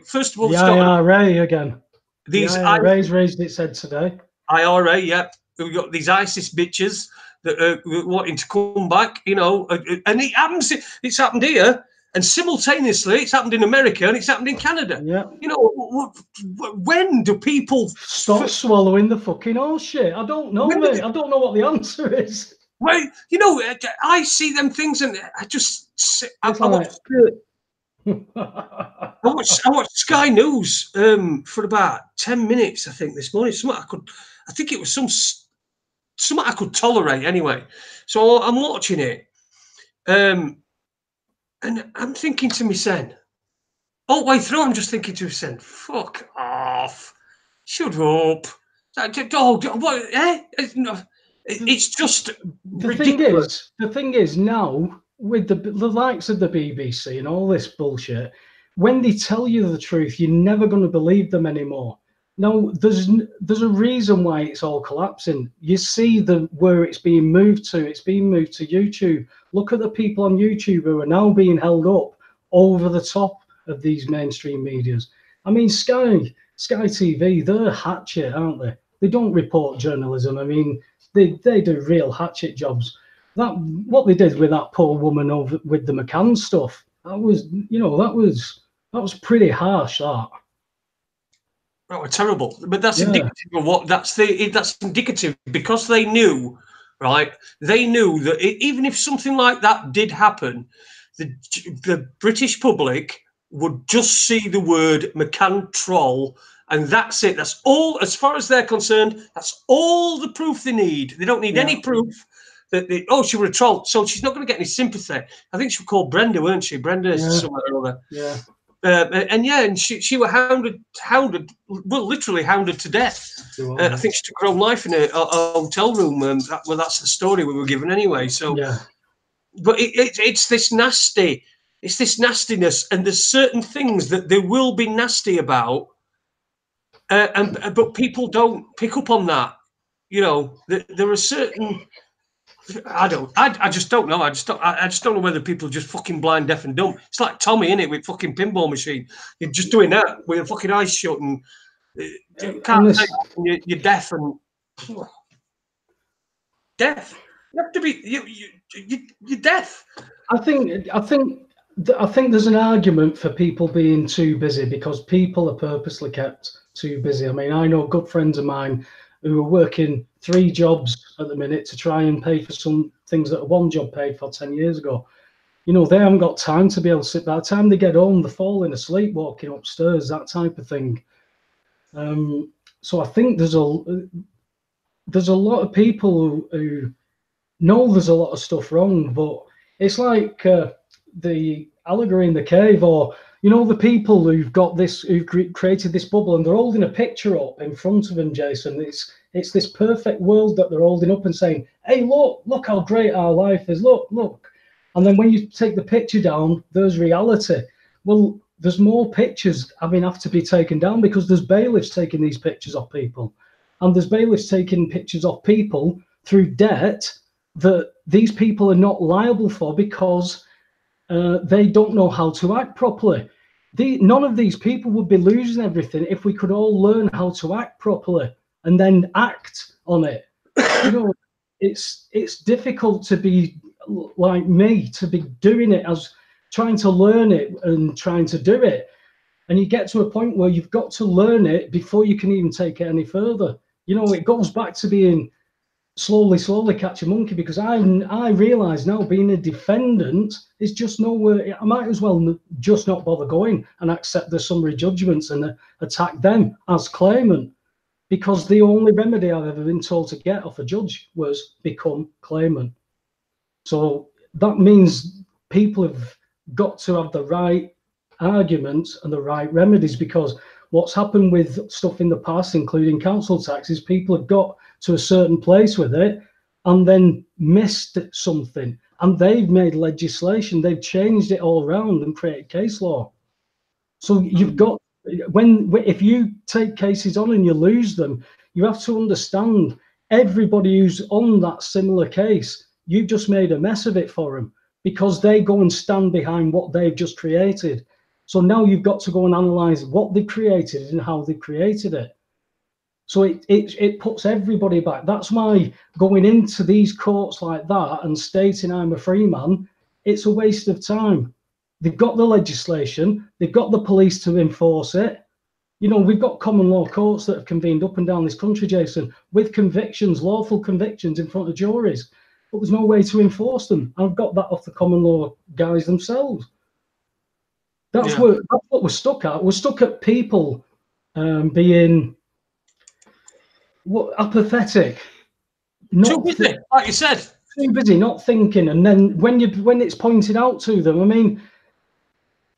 First of all, the IRA again. The IRA's raised its head today. IRA, yeah. We've got these ISIS bitches that are wanting to come back, you know, and it happens. It's happened here, and simultaneously, it's happened in America and it's happened in Canada. Yeah. You know, when do people stop swallowing the fucking horse shit? I don't know, mate. I don't know what the answer is. Well, you know, I see them things, and I just I watched Sky News for about 10 minutes, I think, this morning. I think it was something I could tolerate anyway. So I'm watching it, and I'm thinking to myself, all the way through, I'm just thinking to myself, fuck off, shut up. What? It's just ridiculous. The thing is now, with the likes of the BBC and all this bullshit, when they tell you the truth, you're never going to believe them anymore. No, there's a reason why it's all collapsing. You see where it's being moved to. It's being moved to YouTube. Look at the people on YouTube who are now being held up over the top of these mainstream medias. I mean, Sky TV, they're hatchet, aren't they? They don't report journalism. I mean, they do real hatchet jobs. What they did with that poor woman over with the McCann stuff, that was pretty harsh. Oh, terrible! But that's indicative of what that's indicative, because they knew, right? They knew that even if something like that did happen, the British public would just see the word McCann troll, and that's it. That's all, as far as they're concerned. That's all the proof they need. They don't need any proof that she was a troll, so she's not going to get any sympathy. I think she was called Brenda, weren't she? Brenda somewhere or other. Yeah. And she was hounded, well, literally hounded to death. I think she took her own life in a hotel room. That's the story we were given anyway. So, but it's this nastiness, and there's certain things that they will be nasty about, but people don't pick up on that. You know, there are certain. I just don't know. I just don't know whether people are just fucking blind, deaf, and dumb. It's like Tommy, innit, with fucking pinball machine. You're just doing that with your fucking eyes shut, and you can't say you're deaf and deaf. You have to be you're deaf. I think there's an argument for people being too busy, because people are purposely kept too busy. I mean, I know good friends of mine who are working 3 jobs at the minute to try and pay for some things that a 1 job paid for 10 years ago. You know, they haven't got time to be able to sit. By the time they get home, they're falling asleep walking upstairs, that type of thing. So I think there's a lot of people who know there's a lot of stuff wrong, but it's like the allegory in the cave, or you know, the people who've created this bubble and they're holding a picture up in front of them, Jason. It's this perfect world that they're holding up and saying, "Hey, look how great our life is. Look." And then when you take the picture down, there's reality. Well, there's more pictures have to be taken down because there's bailiffs taking these pictures off people, and there's bailiffs taking pictures off people through debt that these people are not liable for because they don't know how to act properly. None of these people would be losing everything if we could all learn how to act properly and then act on it. You know, it's difficult to be like me, to be doing it, as trying to learn it and trying to do it. And you get to a point where you've got to learn it before you can even take it any further. You know, it goes back to being slowly catch a monkey, because I realise now being a defendant is just nowhere. I might as well just not bother going and accept the summary judgments and attack them as claimant, because the only remedy I've ever been told to get off a judge was become claimant. So that means people have got to have the right arguments and the right remedies, because what's happened with stuff in the past, including council tax, is people have got to a certain place with it and then missed something, and they've made legislation, they've changed it all around and created case law. So you've got, if you take cases on and you lose them, you have to understand everybody who's on that similar case, you've just made a mess of it for them, because they go and stand behind what they've just created. So now you've got to go and analyse what they've created and how they've created it. So it puts everybody back. That's why going into these courts like that and stating I'm a free man, it's a waste of time. They've got the legislation, they've got the police to enforce it. You know, we've got common law courts that have convened up and down this country, Jason, with convictions, lawful convictions in front of juries, but there's no way to enforce them. I've got that off the common law guys themselves. That's what we're stuck at. We're stuck at people being apathetic, too busy, like you said, too busy, not thinking. And then when it's pointed out to them, I mean,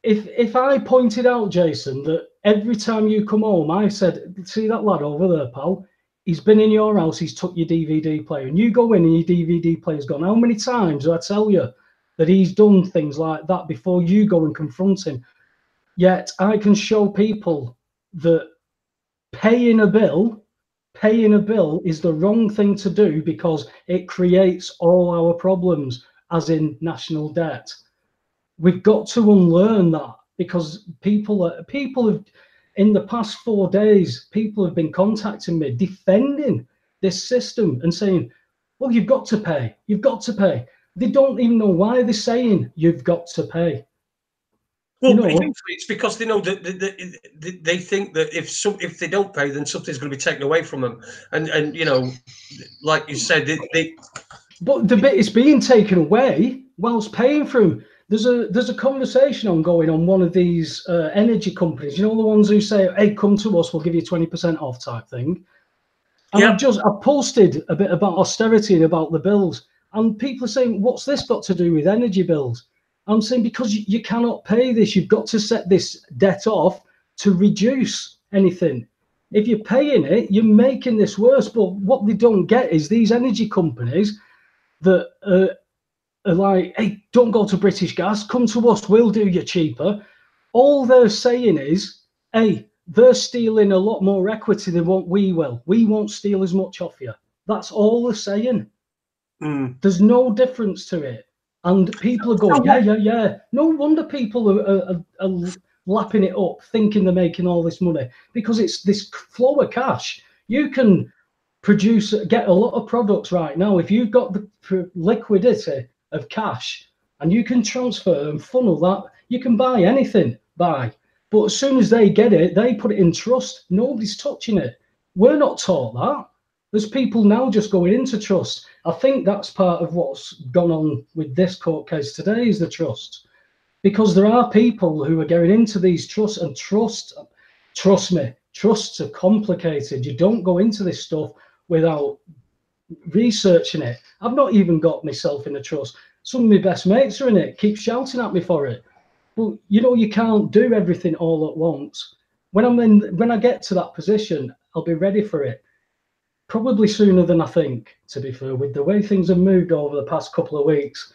if I pointed out, Jason, that every time you come home, I said, "See that lad over there, pal? He's been in your house. He's took your DVD player, and you go in and your DVD player's gone." How many times do I tell you that he's done things like that before you go and confront him? Yet I can show people that paying a bill is the wrong thing to do, because it creates all our problems, as in national debt. We've got to unlearn that, because people have, in the past 4 days, people have been contacting me defending this system and saying, "Well, you've got to pay. You've got to pay." They don't even know why they're saying you've got to pay. Well, it's because they know that they think that if they don't pay, then something's going to be taken away from them, and you know, like you said, But the bit is being taken away whilst paying for them. There's a conversation ongoing on one of these energy companies. You know, the ones who say, "Hey, come to us, we'll give you 20% off," type thing. And I've posted a bit about austerity and about the bills, and people are saying, "What's this got to do with energy bills?" I'm saying, because you cannot pay this. You've got to set this debt off to reduce anything. If you're paying it, you're making this worse. But what they don't get is these energy companies that are like, "Hey, don't go to British Gas, come to us, we'll do you cheaper." All they're saying is, hey, they're stealing a lot more equity than what we will. We won't steal as much off you. That's all they're saying. There's no difference to it. And people are going, yeah. No wonder people are lapping it up, thinking they're making all this money, because it's this flow of cash. You can get a lot of products right now. If you've got the liquidity of cash and you can transfer and funnel that, you can buy anything, But as soon as they get it, they put it in trust. Nobody's touching it. We're not taught that. There's people now just going into trust. I think that's part of what's gone on with this court case today is the trust. Because there are people who are going into these trusts, and trust me, trusts are complicated. You don't go into this stuff without researching it. I've not even got myself in a trust. Some of my best mates are in it, keep shouting at me for it. But you know, you can't do everything all at once. When I get to that position, I'll be ready for it. Probably sooner than I think, to be fair, with the way things have moved over the past couple of weeks,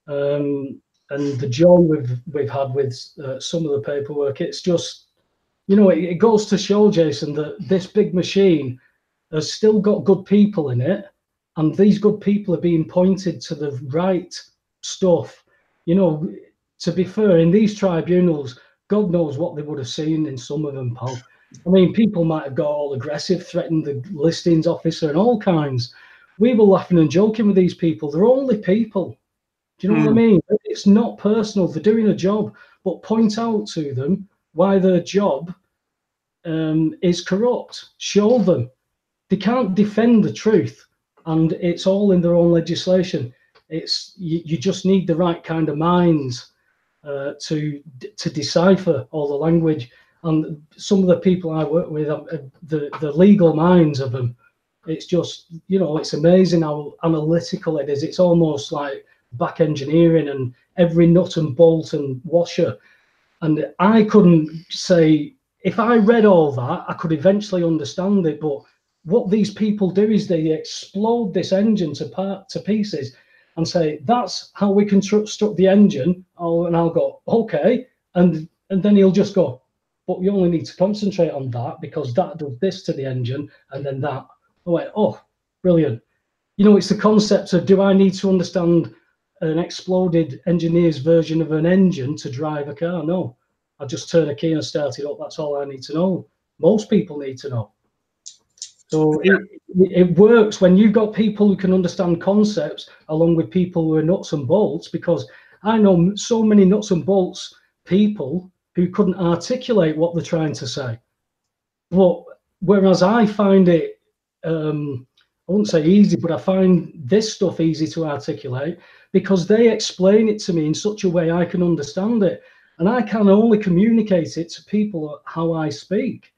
and the joy we've had with some of the paperwork. It's just, you know, it goes to show, Jason, that this big machine has still got good people in it, and these good people are being pointed to the right stuff. You know, to be fair, in these tribunals, God knows what they would have seen in some of them, pal. I mean, people might have got all aggressive, threatened the listings officer and all kinds. We were laughing and joking with these people. They're only people. Do you know what I mean? It's not personal. They're doing a job, but point out to them why their job is corrupt. Show them. They can't defend the truth, and it's all in their own legislation. It's you just need the right kind of minds to decipher all the language. And some of the people I work with, the legal minds of them, it's just, you know, it's amazing how analytical it is. It's almost like back engineering and every nut and bolt and washer. And I couldn't say, if I read all that, I could eventually understand it. But what these people do is they explode this engine to pieces and say, that's how we construct the engine. And I'll go, okay. And then he'll just go, but we only need to concentrate on that because that does this to the engine and then that. I went, oh, brilliant. You know, it's the concept of, do I need to understand an exploded engineer's version of an engine to drive a car? No, I just turn a key and start it up. That's all I need to know. Most people need to know. So it works when you've got people who can understand concepts along with people who are nuts and bolts, because I know so many nuts and bolts people who couldn't articulate what they're trying to say. But whereas I find it, I wouldn't say easy, but I find this stuff easy to articulate because they explain it to me in such a way I can understand it. And I can only communicate it to people how I speak.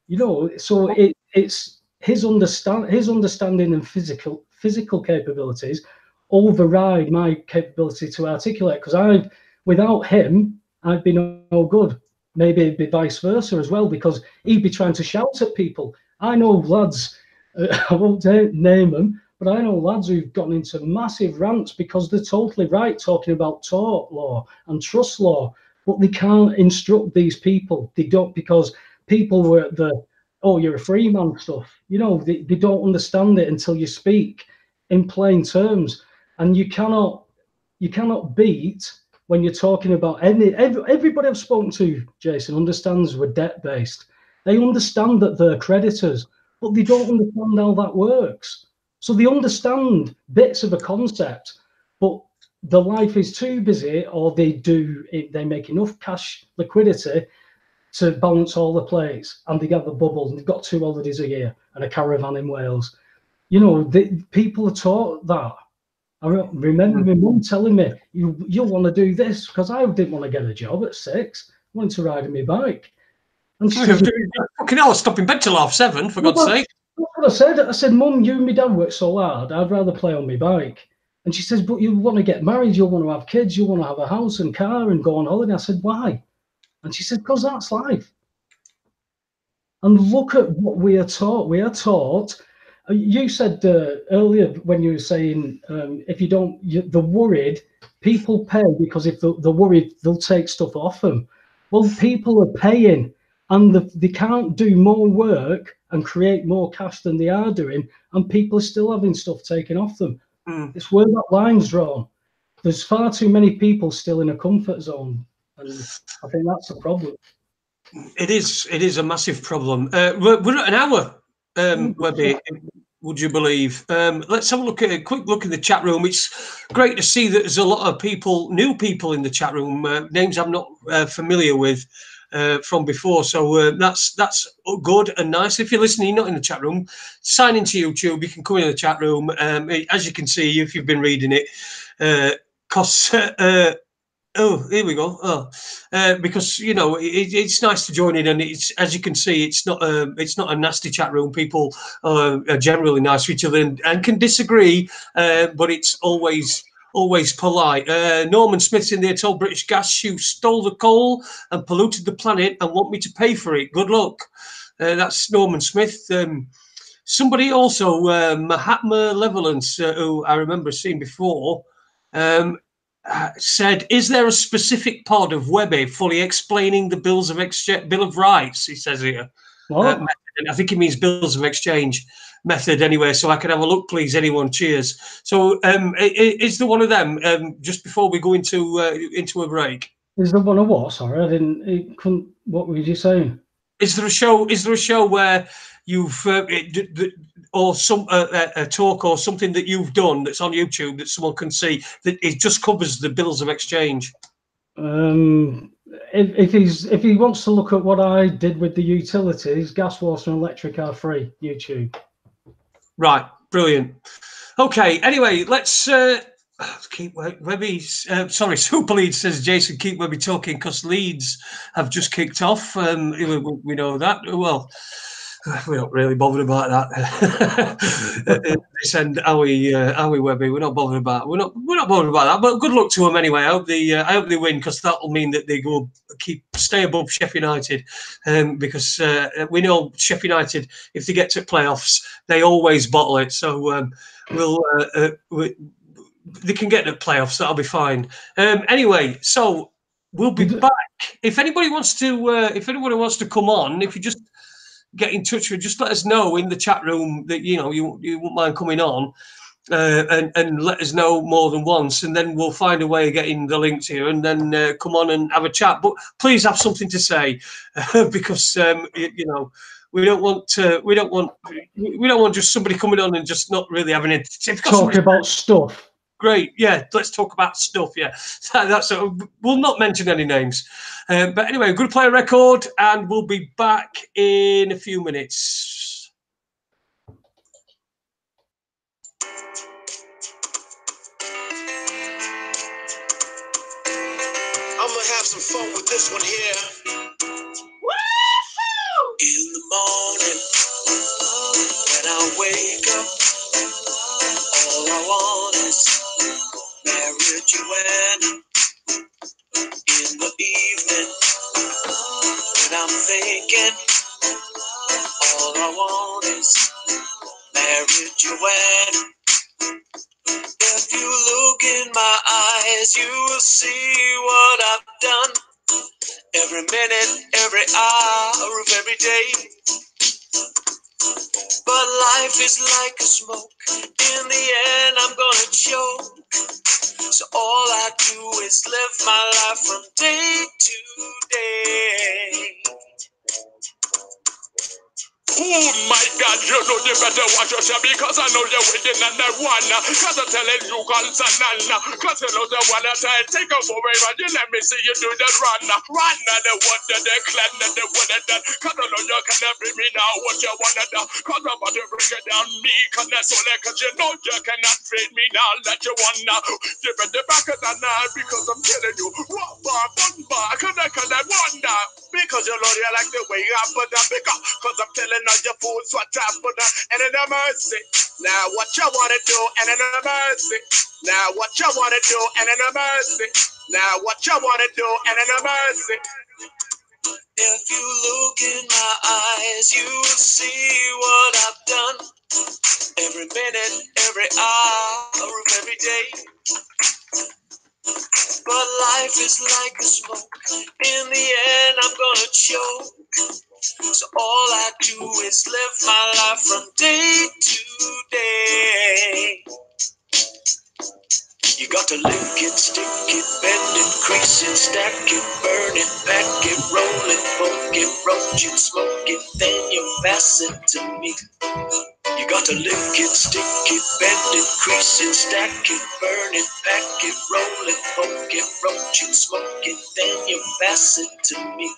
You know, so it's his understanding and physical capabilities override my capability to articulate, because without him, I'd be no good. Maybe it'd be vice versa as well, because he'd be trying to shout at people. I know lads, I won't name them, but I know lads who've gotten into massive rants because they're totally right talking about tort law and trust law, but they can't instruct these people. They don't, because people were at the, oh, you're a Freeman stuff. You know, they don't understand it until you speak in plain terms. And you cannot beat when you're talking about everybody I've spoken to, Jason, understands we're debt-based. They understand that they're creditors, but they don't understand how that works. So they understand bits of a concept, but the life is too busy, or they make enough cash liquidity to balance all the plates, and they get the bubble, and they've got 2 holidays a year and a caravan in Wales. You know, people are taught that. I remember my mum telling me, you'll want to do this, because I didn't want to get a job at 6. I wanted to ride on my bike. And she said, fucking hell, stop in bed till 7:30, for God's sake. That's what I said. I said, Mum, you and my dad work so hard, I'd rather play on my bike. And she says, but you want to get married, you'll want to have kids, you'll want to have a house and car and go on holiday. I said, why? And she said, because that's life. And look at what we are taught. We are taught. You said earlier when you were saying, if you don't, the worried, people pay because if they're worried, they'll take stuff off them. Well, people are paying, and they can't do more work and create more cash than they are doing, and people are still having stuff taken off them. It's where that line's drawn. There's far too many people still in a comfort zone, and I think that's a problem. It is a massive problem. We're at an hour, Webby, would you believe? Let's have a quick look in the chat room. It's great to see that there's a lot of new people in the chat room, names I'm not familiar with. from before. So that's good and nice. If you're listening, you're not in the chat room, sign into YouTube. You can come in the chat room. As you can see, if you've been reading it, costs. Oh, here we go. Oh, because you know it's nice to join in, and it's, as you can see, it's not a nasty chat room. People are generally nice to each other and can disagree, but it's always polite. Norman Smith's in there. Told British Gas you stole the coal and polluted the planet and want me to pay for it. Good luck. That's Norman Smith. Somebody also, Mahatma Levolance, who I remember seeing before. Said, is there a specific pod of Webby fully explaining the Bill of Rights? He says here. I think he means bills of exchange method anyway. So I can have a look, please, anyone. Cheers. So is there one of them? Just before we go into a break. Is there one of what? Sorry, I didn't. What were you saying? Is there a show? Is there a show where you've or some a talk or something that you've done that's on YouTube that someone can see that it just covers the bills of exchange? If he wants to look at what I did with the utilities, gas, water, and electric are free. YouTube. Right, brilliant. Okay. Anyway, let's keep Webby. Sorry, Super Leeds says Jason, keep Webby talking because Leeds have just kicked off. We know that well. We're not really bothered about that. This end, are we, Webby? We're not bothered about. We're not bothered about that. But good luck to them anyway. I hope they win because that will mean that they stay above Sheffield United. Because we know Sheffield United, if they get to playoffs, they always bottle it. So they can get to playoffs. That'll be fine. Anyway, so we'll be back. If anybody wants to come on, if you just get in touch with, just let us know in the chat room that you won't mind coming on, and let us know more than once, and then we'll find a way of getting the links here, and then come on and have a chat. But please have something to say, because we don't want just somebody coming on and just not really having it. Talk about stuff. Great, yeah. Let's talk about stuff. Yeah, we'll not mention any names, but anyway, I'm going to play a record, and we'll be back in a few minutes. I'm gonna have some fun with this one here. Woo-hoo! In the morning, when I wake up, all I want is Mary Joanna. In the evening, when I'm thinking, all I want is Mary Joanna. If you look in my eyes, you will see what I've done. Every minute, every hour of every day. But life is like a smoke. In the end, I'm gonna choke. So all I do is live my life from day to day. Oh my God, you know you better watch yourself because I know you're waiting on that one. Cause I'm telling you, cause you know the one that I take over and you let me see you do that run. Run the one that they clan and the one that cause I know you cannot bring me now what you wanna do. Cause I'm about to bring it down me, cause that's all cause you know you cannot trade me now. Let you wanna give it the back of the night because I'm telling you, what bar, cause I cannot wonder. Because you know you like the way I put that big up. Cause I'm telling all your fools what I put up. And in the mercy. Now what you wanna do? And in the mercy. Now what you wanna do? And in the mercy. Now what you wanna do? And in the mercy. If you look in my eyes, you will see what I've done. Every minute, every hour of every day. But life is like a smoke. In the end, I'm gonna choke. So all I do is live my life from day to day. You got to lick it, stick it, bend it, crease it, stack it, burn it, pack it, roll it, poke it, roach it, smoke it, then you pass it to me. You got to lick it, stick it, bend it, crease it, stack it, burn it, pack it, roll it, poke it, roach it, smoke it, then you pass it to me.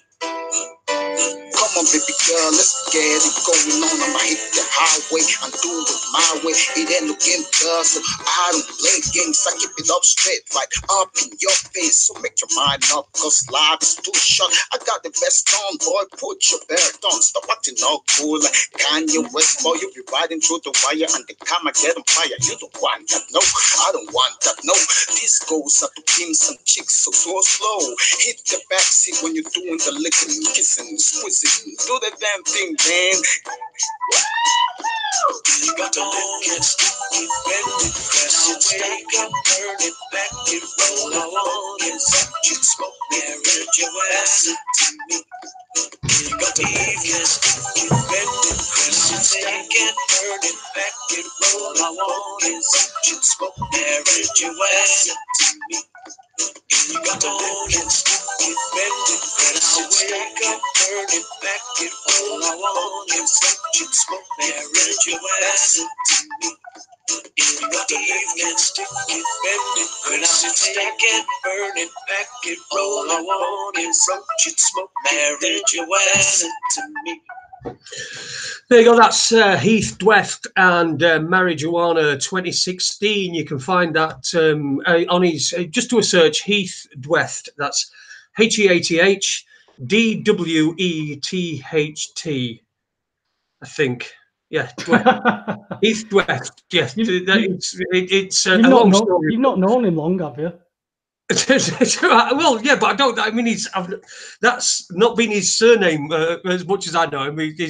Come on, baby girl, let's get it going on. I'ma hit the highway, I'm doing it my way. It ain't looking good, so I don't play games. I keep it up straight, right up in your face. So make your mind up, cause life is too short. I got the best on, boy, put your belt on. Stop acting all cool like Kanye West, boy. You be riding through the wire and the camera get on fire. You don't want that, no, I don't want that, no. This goes up to pimps and chicks, so slow. Hit the backseat when you're doing the licking, kissing, squeezing. Do the damn thing, man. You got to lick it, sticky, bend it, press it, stack up, turn it back, and roll on and such it, smoke, marriage, your ass to me. You got to leave it, sticky, bend it, press it, stack it, turn it back, and roll on and such it, smoke, marriage, your ass to me. You got to lick it, sticky, bend it, press it, stack up, turn it back, and roll on and such it, smoke, marriage, your ass to me. You got to leave it, sticky, bend it, press it, stack it, burn it back, and roll on and such it, smoke, marriage, your ass to me. There you go. That's Heath Dweft and Marijuana 2016. You can find that on his, just do a search, Heath Dweft. That's HeathDwetht, I think. Yeah, Dweft. Heath Dweft. Yes, it's a long story. You've not known him long, have you? Well, yeah, but I don't. I mean, that's not been his surname as much as I know. I mean, he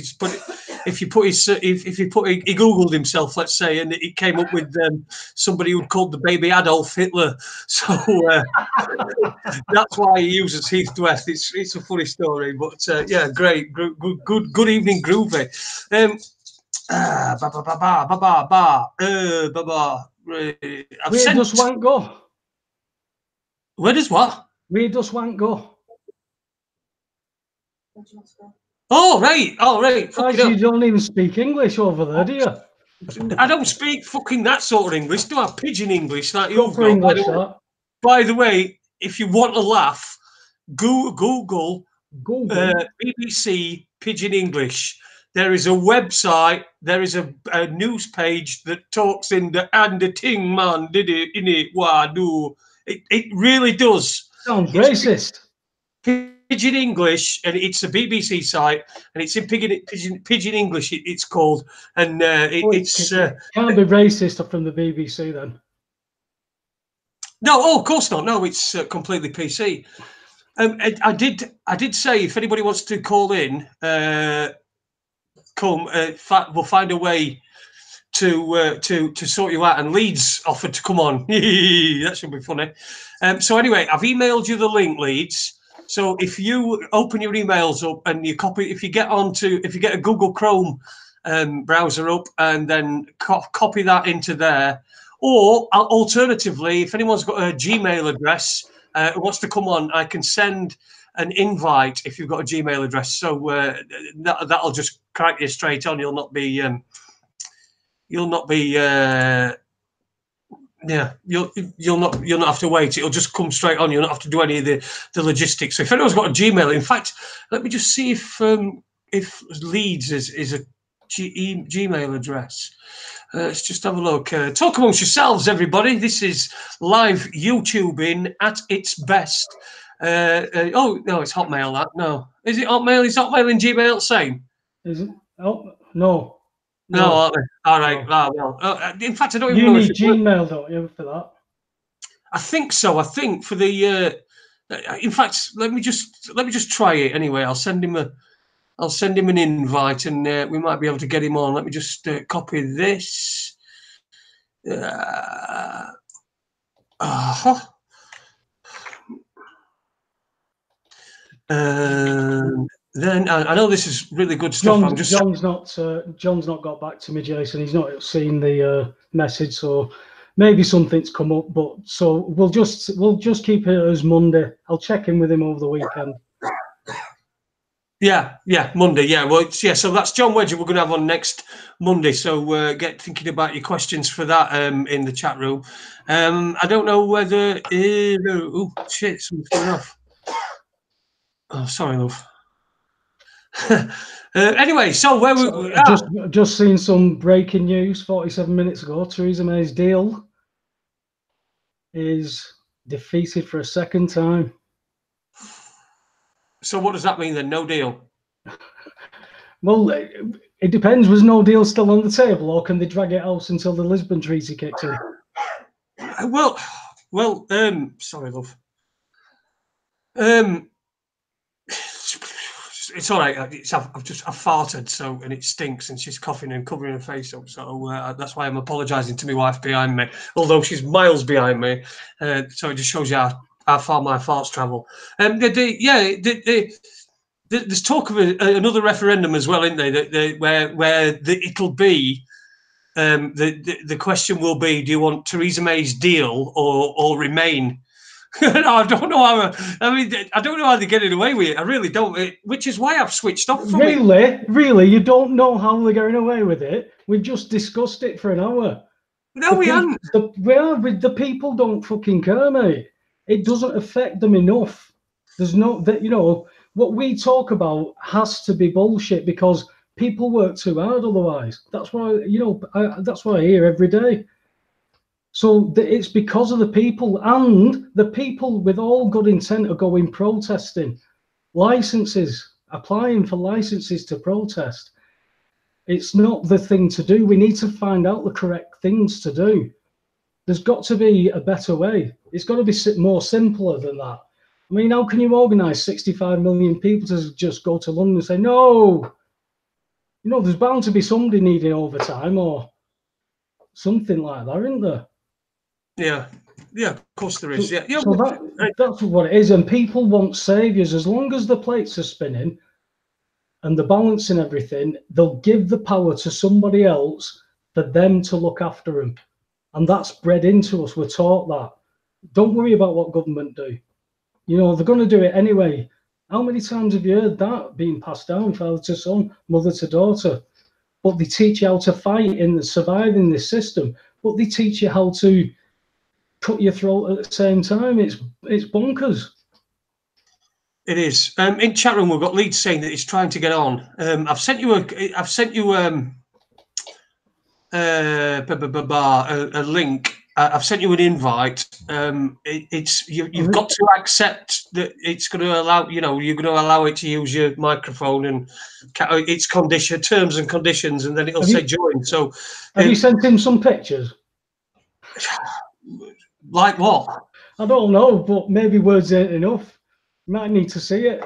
googled himself, let's say, and it came up with somebody who'd called the baby Adolf Hitler. So that's why he uses Heath Dweft. It's a funny story, but yeah, great, good evening, groovy. Where does Wank go? Where does what? Where does Wank go? Oh, right. You don't even speak English over there, do you? I don't speak fucking that sort of English. Do I pidgin English like you've got? English, by the way, if you want to laugh, Google. BBC Pidgin English. There is a website, there is a news page that talks in the and the ting man did it in it. Why do it really does. Sounds racist. Pidgin English, and it's a BBC site, and it's in Pidgin English. It's called, and it's can't be racist from the BBC then. No, of course not. No, it's completely PC. I did say if anybody wants to call in, come. We'll find a way to sort you out. And Leeds offered to come on. That should be funny. So anyway, I've emailed you the link, Leeds. So if you open your emails up and you copy, if you get a Google Chrome browser up and then copy that into there, or alternatively, if anyone's got a Gmail address who wants to come on, I can send an invite if you've got a Gmail address. So that'll just crack you straight on. You'll not have to wait. It'll just come straight on. You'll not have to do any of the logistics. So if anyone's got a Gmail, in fact, let me just see if Leeds is a Gmail address. Let's just have a look. Talk amongst yourselves, everybody. This is live YouTubing at its best. Oh no, it's Hotmail. That no, is it Hotmail? Is Hotmail and Gmail the same? Is it? Oh no. No, aren't they? All right. No. Well, in fact, I don't even know. You need Gmail, don't you, for that? I think so. I think for the. In fact, let me just try it anyway. I'll send him an invite, and we might be able to get him on. Let me just copy this. Then I know this is really good stuff. John's not got back to me, Jason. He's not seen the message, so maybe something's come up. But so we'll just keep it as Monday. I'll check in with him over the weekend. Yeah, Monday. Yeah, well, so that's John Wedger we're going to have on next Monday. So get thinking about your questions for that in the chat room. I don't know whether. Oh shit! Something's going off. Oh, sorry, love. Anyway, so where we just seen some breaking news 47 minutes ago. Theresa May's deal is defeated for a second time. So what does that mean then? No deal? Well, it depends. Was no deal still on the table, or can they drag it out until the Lisbon Treaty kicks in? Well, sorry, love. It's all right. I've farted, so, and it stinks, and she's coughing and covering her face up. So that's why I'm apologising to my wife behind me, although she's miles behind me. So it just shows you how far my farts travel. There's talk of another referendum as well, isn't there? Where it'll be. The question will be: do you want Theresa May's deal or Remain? I don't know how. I don't know how they're getting away with it. I really don't. Which is why I've switched off from it. Really, you don't know how they're getting away with it. We've just discussed it for an hour. No, we haven't. The people don't fucking care, mate. It doesn't affect them enough. There's no what we talk about has to be bullshit because people work too hard otherwise. That's why that's what I hear every day. So it's because of the people, and the people with all good intent are going protesting. Applying for licenses to protest. It's not the thing to do. We need to find out the correct things to do. There's got to be a better way. It's got to be more simpler than that. I mean, how can you organise 65 million people to just go to London and say, no? There's bound to be somebody needing overtime or something like that, isn't there? Yeah, of course there is. Yeah. So that's what it is. And people want saviours. As long as the plates are spinning and the balance and everything, they'll give the power to somebody else for them to look after them. And that's bred into us. We're taught that. Don't worry about what government do. They're going to do it anyway. How many times have you heard that being passed down, father to son, mother to daughter? But they teach you how to fight and survive in this system. But they teach you how to cut your throat at the same time. It's bonkers. It is. In chat room, we've got Leeds saying that he's trying to get on. I've sent you a link. I've sent you an invite. You've got to accept that it's going to allow. You're going to allow it to use your microphone and its terms and conditions, and then it'll say join. So, have you sent him some pictures? Like what? I don't know, but maybe words ain't enough. You might need to see it.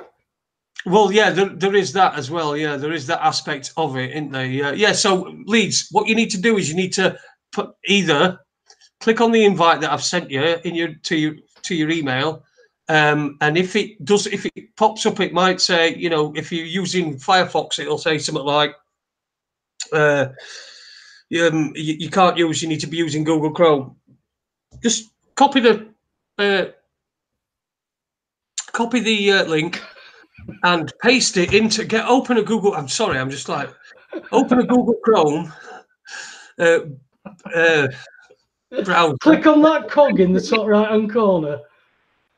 Well, yeah, there is that as well. Yeah, there is that aspect of it, isn't there? Yeah. So, Leeds, what you need to do is you need to either click on the invite that I've sent you to your email, and if it pops up, it might say, if you're using Firefox, it'll say something like, you can't use. You need to be using Google Chrome. Just copy the link and paste it into open a Google. I'm sorry, I'm just like open a Google Chrome browser. Click on that cog in the top right hand corner.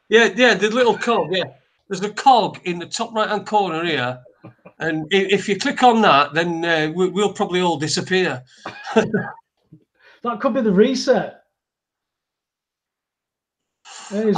Yeah, the little cog. Yeah, there's a cog in the top right hand corner here, and if you click on that, then we'll probably all disappear. That could be the reset. Is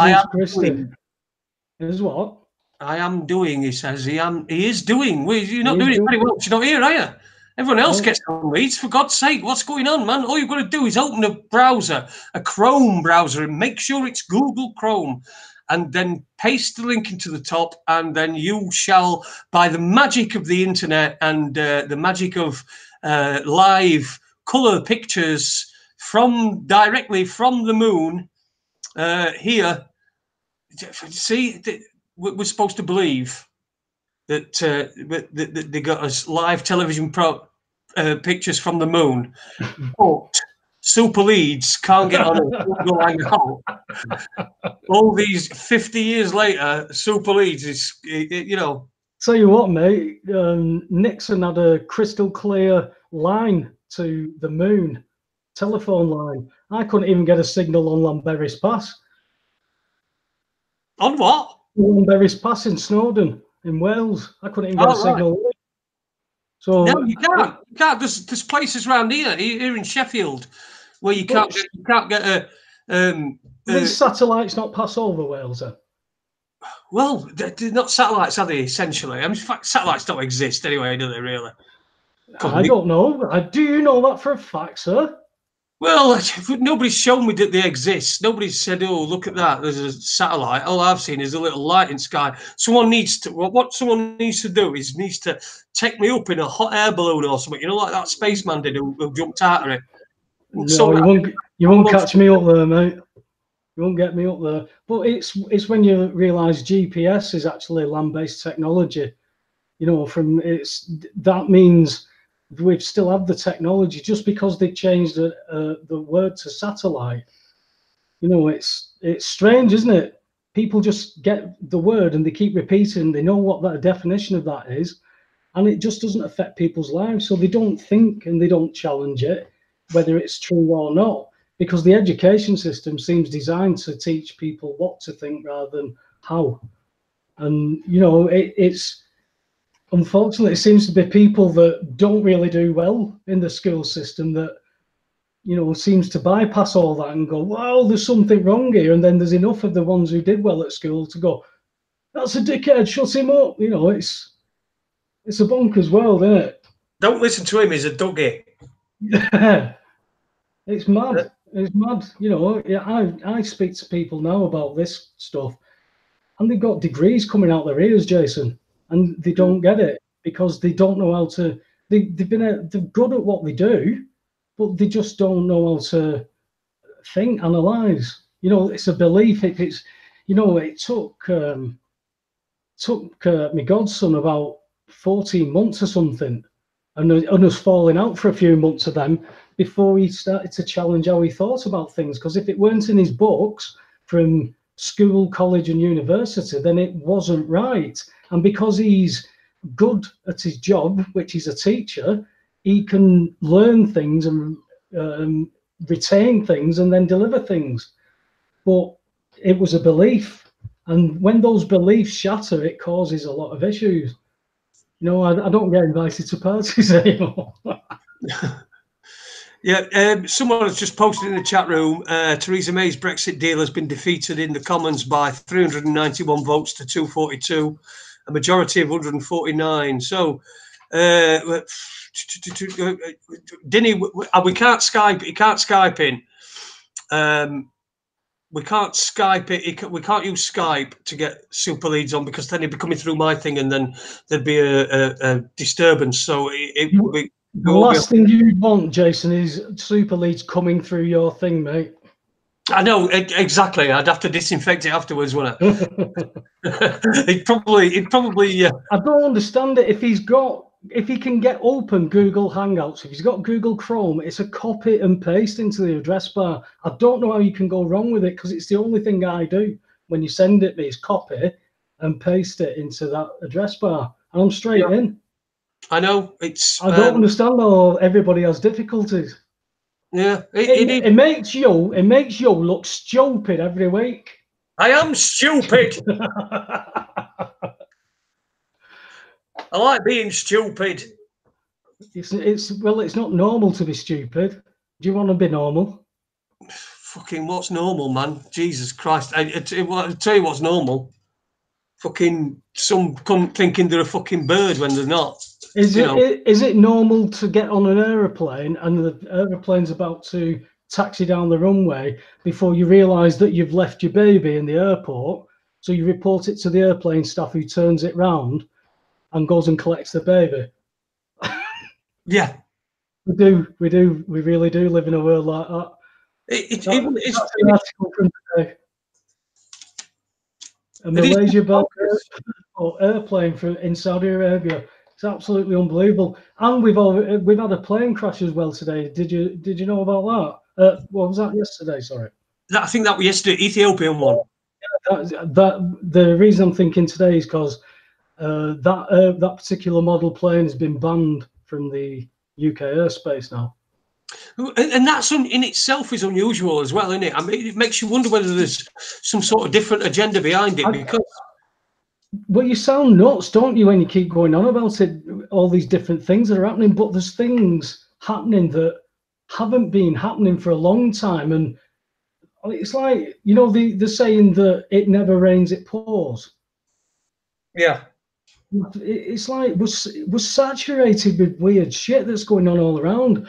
what? I am doing, he says. He is doing. You're not doing it very well. You're not here, are you? Everyone else gets on Leeds. For God's sake, what's going on, man? All you've got to do is open a browser, a Chrome browser, and make sure it's Google Chrome, and then paste the link into the top, and then you shall, by the magic of the internet and the magic of live colour pictures directly from the moon, here, see, we're supposed to believe that they got us live television pictures from the moon, but Super Leeds can't get on a Google Hangout. All these 50 years later, Super Leeds is, Tell you what, mate, Nixon had a crystal clear line to the moon, telephone line. I couldn't even get a signal on Llanberis Pass. On what? Llanberis Pass in Snowdon. in Wales. I couldn't even get a Right. signal. So no, you can't. You can't. There's places around here in Sheffield, where you can't get a. These satellites not pass over Wales, then? Well, they're not satellites, are they? Essentially, I mean, in fact, satellites don't exist anyway, do they? Really? I don't know. Do you know that for a fact, sir? Well, nobody's shown me that they exist. Nobody's said, "Oh, look at that! There's a satellite." All I've seen is a little light in the sky. Someone needs to. What someone needs to do is needs to take me up in a hot air balloon or something. You know, like that spaceman did who jumped out of it. No, so you won't catch me up there, mate. You won't get me up there. But it's when you realise GPS is actually land-based technology. You know, that means we still have the technology just because they changed the word to satellite. You know, it's strange, isn't it? People just get the word and they keep repeating. They know what the definition of that is, and it just doesn't affect people's lives. So they don't think and they don't challenge it, whether it's true or not, because the education system seems designed to teach people what to think rather than how. And, you know, it's unfortunately, it seems to be people that don't really do well in the school system that, you know, seems to bypass all that and go, well, there's something wrong here. And then there's enough of the ones who did well at school to go, that's a dickhead, shut him up. You know, it's a bonkers world, isn't it? Don't listen to him, he's a duggy. It's mad. It's mad. You know, I speak to people now about this stuff and they've got degrees coming out their ears, Jason. And they don't get it because they don't know how to. They're good at what they do, but they just don't know how to think, analyze. You know, it's a belief. It's, you know, it took my godson about 14 months or something, and us falling out for a few months of them before he started to challenge how he thought about things. Because if it weren't in his books from school, college, and university, then it wasn't right. And because he's good at his job, which is a teacher, he can learn things and retain things and then deliver things. But it was a belief. And when those beliefs shatter, it causes a lot of issues. You know, I don't get invited to parties anymore. Yeah, someone has just posted in the chat room, Theresa May's Brexit deal has been defeated in the Commons by 391 votes to 242. A majority of 149. So, Dinny, we can't Skype. He can't Skype in. We can't Skype it. We can't use Skype to get Super Leads on because then he'd be coming through my thing, and then there'd be a disturbance. So the last thing you want, Jason, is Super Leads coming through your thing, mate. I know exactly. I'd have to disinfect it afterwards, wouldn't I? He'd probably. I don't understand it. If he can get open Google Hangouts, if he's got Google Chrome, it's a copy and paste into the address bar. I don't know how you can go wrong with it because it's the only thing I do when you send it me is copy and paste it into that address bar, and I'm straight in. I know I don't understand how everybody has difficulties. Yeah, it makes you look stupid every week. I am stupid. I like being stupid. It's not normal to be stupid. Do you want to be normal? Fucking what's normal, man? Jesus Christ! I tell you what's normal. Fucking some cunt thinking they're a fucking bird when they're not. Is it normal to get on an aeroplane and the aeroplane's about to taxi down the runway before you realise that you've left your baby in the airport? So you report it to the airplane staff who turns it round and goes and collects the baby. Yeah, we really do live in a world like that. It's an article from today. A Malaysia or airplane in Saudi Arabia. It's absolutely unbelievable. And we've had a plane crash as well today. Did you know about that? What was that yesterday? Sorry. I think that was yesterday, Ethiopian one. That the reason I'm thinking today is because that particular model plane has been banned from the UK airspace now. And that's in itself is unusual as well, isn't it? I mean, it makes you wonder whether there's some sort of different agenda behind it. Well, you sound nuts, don't you, when you keep going on about it, all these different things that are happening, but there's things happening that haven't been happening for a long time. And it's like, you know, the saying that it never rains, it pours. Yeah. It's like we're saturated with weird shit that's going on all around.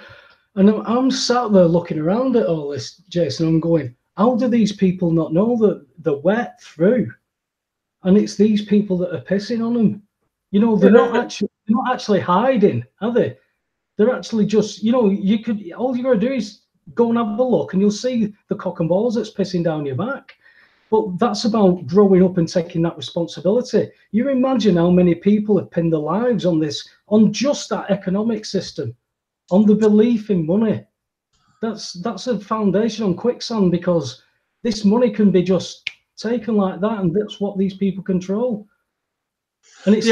And I'm sat there looking around at all this, Jason. I'm going, how do these people not know that they're wet through? And it's these people that are pissing on them. You know, they're not actually hiding, are they? They're actually just, you know, all you got to do is go and have a look, and you'll see the cock and balls that's pissing down your back. But that's about growing up and taking that responsibility. You imagine how many people have pinned their lives on this, on just that economic system, on the belief in money. That's a foundation on quicksand, because this money can be just taken like that, and that's what these people control. And it's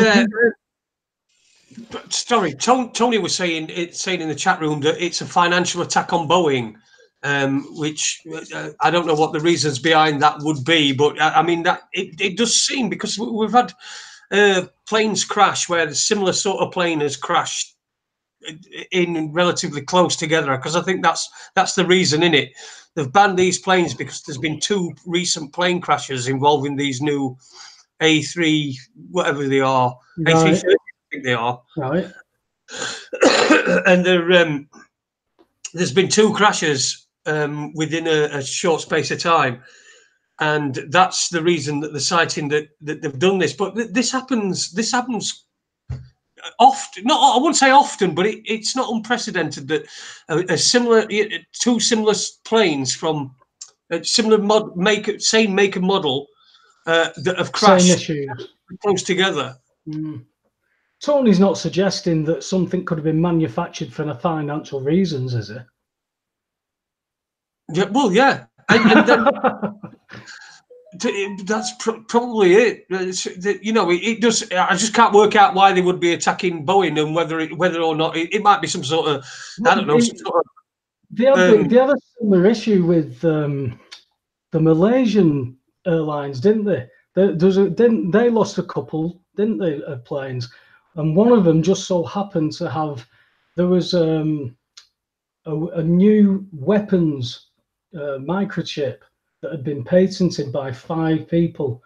sorry, Tony was saying in the chat room that it's a financial attack on Boeing, which I don't know what the reasons behind that would be, but I mean that it does seem, because we've had planes crash where the similar sort of plane has crashed in relatively close together, because I think that's the reason in it. They've banned these planes because there's been 2 recent plane crashes involving these new A3, whatever they are, right. A330, I think they are. Right. And there's been 2 crashes within a short space of time, and that's the reason that they're citing that they've done this. But this happens often. Not, I wouldn't say often, but it's not unprecedented that a similar 2 similar planes from a similar same make and model that have crashed close together. Tony's not suggesting that something could have been manufactured for financial reasons, is it? Yeah, well, yeah, and then, that's probably it. You know, it does. I just can't work out why they would be attacking Boeing, and whether or not it might be some sort of, I don't know, some sort of. They had a similar issue with the Malaysian airlines, didn't they? They lost a couple, didn't they, of planes? And one of them just so happened to have, there was a new weapons microchip that had been patented by 5 people.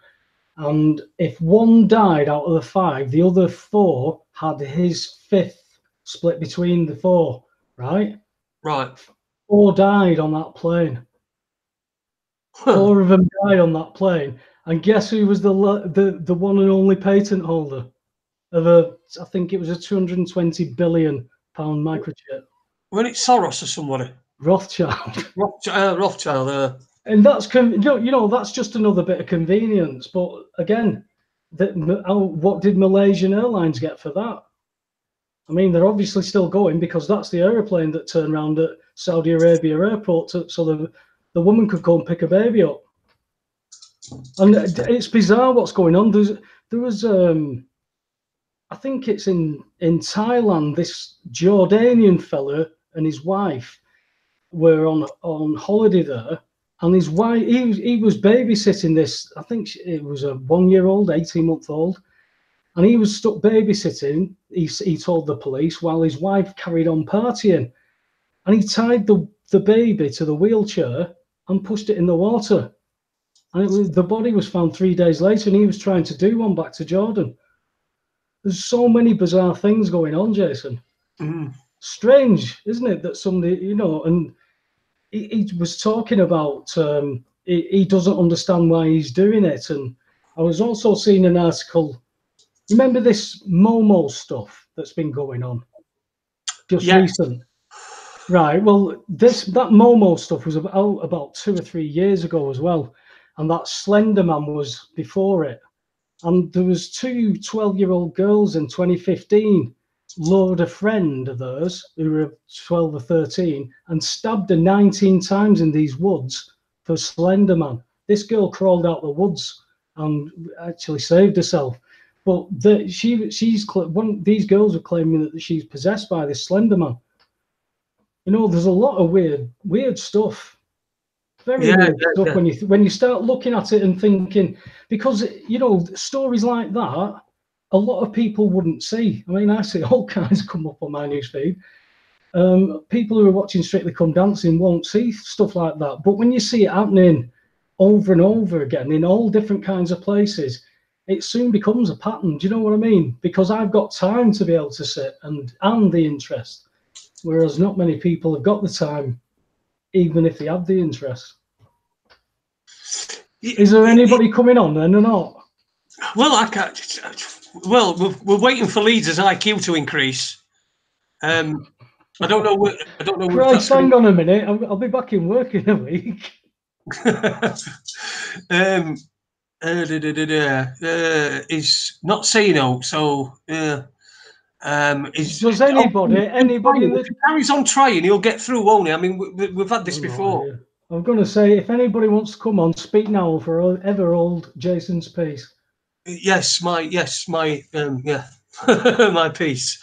And if one died out of the 5, the other 4 had his 5th split between the 4, right? Right. 4 died on that plane. 4 of them died on that plane. And guess who was the one and only patent holder of I think it was a £220 billion microchip. When it's Soros or somebody? Rothschild. Rothschild. And that's that's just another bit of convenience. But again, what did Malaysian Airlines get for that? I mean, they're obviously still going, because that's the aeroplane that turned around at Saudi Arabia airport so the woman could go and pick a baby up. And it's bizarre what's going on. There was I think it's in Thailand, this Jordanian fella and his wife were on holiday there, and his wife, he was babysitting this, I think it was a 1-year-old, 18-month-old, and he was stuck babysitting, he told the police, while his wife carried on partying. And he tied the baby to the wheelchair and pushed it in the water. And the body was found 3 days later, and he was trying to do one back to Jordan. There's so many bizarre things going on, Jason. Strange, isn't it, that somebody, and he was talking about he doesn't understand why he's doing it. And I was also seeing an article. Remember this Momo stuff that's been going on just recent? Right. Well, that Momo stuff was about 2 or 3 years ago as well, and that Slender Man was before it. And there was 2 12-year-old girls in 2015 lured a friend of theirs who were 12 or 13 and stabbed her 19 times in these woods for Slender Man. This girl crawled out the woods and actually saved herself. But these girls are claiming that she's possessed by this Slender Man. There's a lot of weird stuff. Very weird stuff when you start looking at it and thinking, because stories like that, a lot of people wouldn't see. I mean, I see all kinds come up on my newsfeed. People who are watching Strictly Come Dancing won't see stuff like that. But when you see it happening over and over again in all different kinds of places, it soon becomes a pattern. Do you know what I mean? Because I've got time to be able to sit and the interest, whereas not many people have got the time, even if they have the interest. Is there anybody coming on then or not? Well, I can't. Well, we're waiting for Leeds' IQ to increase. I don't know. I don't know. Christ, hang on a minute. I'll be back in work in a week. He's not saying no. So, does anybody if he carries on trying, he'll get through, won't he? I mean, we've had this before. Yeah. I'm going to say, if anybody wants to come on, speak now for ever old Jason's piece. Yes, my my piece.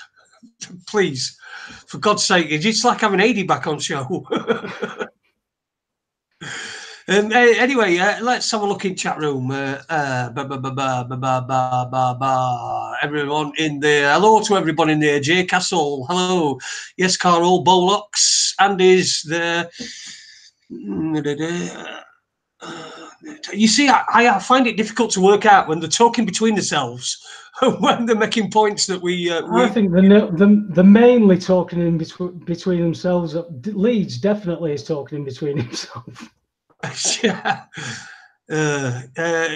Please, for God's sake, it's like having Adi back on show. Anyway, let's have a look in chat room. Everyone in there. Hello to everyone in there. J Castle, hello. Yes, Carl Bolocks. Andy's there. You see, I find it difficult to work out when they're talking between themselves, when they're making points that I think they're mainly talking in between themselves. Leeds definitely is talking in between himself. Yeah.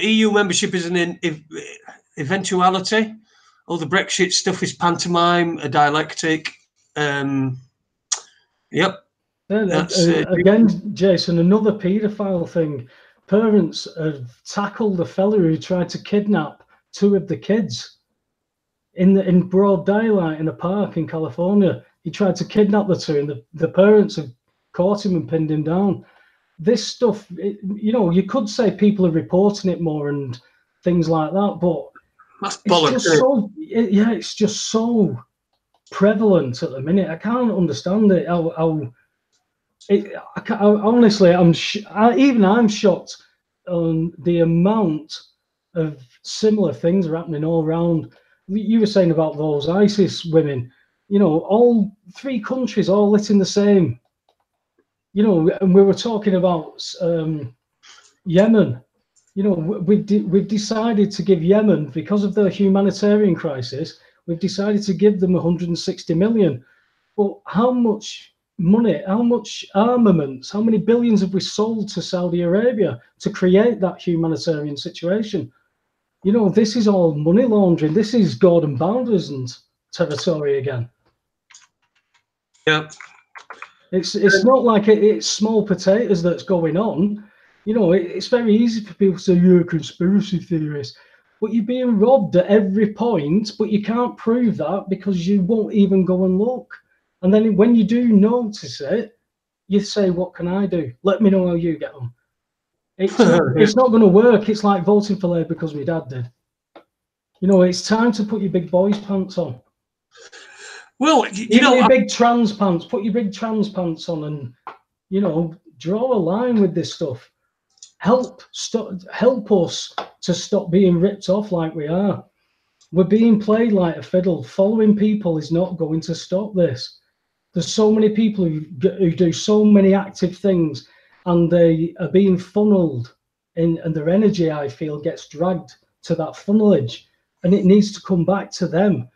EU membership is an eventuality. All the Brexit stuff is pantomime, a dialectic. Yep. Again, Jason, another paedophile thing. Parents have tackled a fella who tried to kidnap 2 of the kids in broad daylight in a park in California. He tried to kidnap the 2, and the parents have caught him and pinned him down. This stuff, you could say people are reporting it more and things like that, but that's bollocks. It's just so prevalent at the minute. I can't understand it. Honestly, I'm shocked on the amount of similar things are happening all around. You were saying about those ISIS women, all 3 countries all lit in the same. And we were talking about Yemen. We've decided to give Yemen, because of the humanitarian crisis, we've decided to give them 160 million. Well, how much money, how much armaments, how many billions have we sold to Saudi Arabia to create that humanitarian situation? This is all money laundering. This is Gordon Bounderson's territory again. Yeah. It's not like it's small potatoes that's going on. It's very easy for people to say you're a conspiracy theorist, but you're being robbed at every point, but you can't prove that because you won't even go and look. And then when you do notice it, you say, what can I do? Let me know how you get on. It's not going to work. It's like voting for Labour because my dad did. It's time to put your big boys pants on. Well, your big trans pants. Put your big trans pants on, and draw a line with this stuff. Help us to stop being ripped off like we are. We're being played like a fiddle. Following people is not going to stop this. There's so many people who do so many active things, and they are being funneled in, and their energy, I feel, gets dragged to that funnelage, and it needs to come back to them.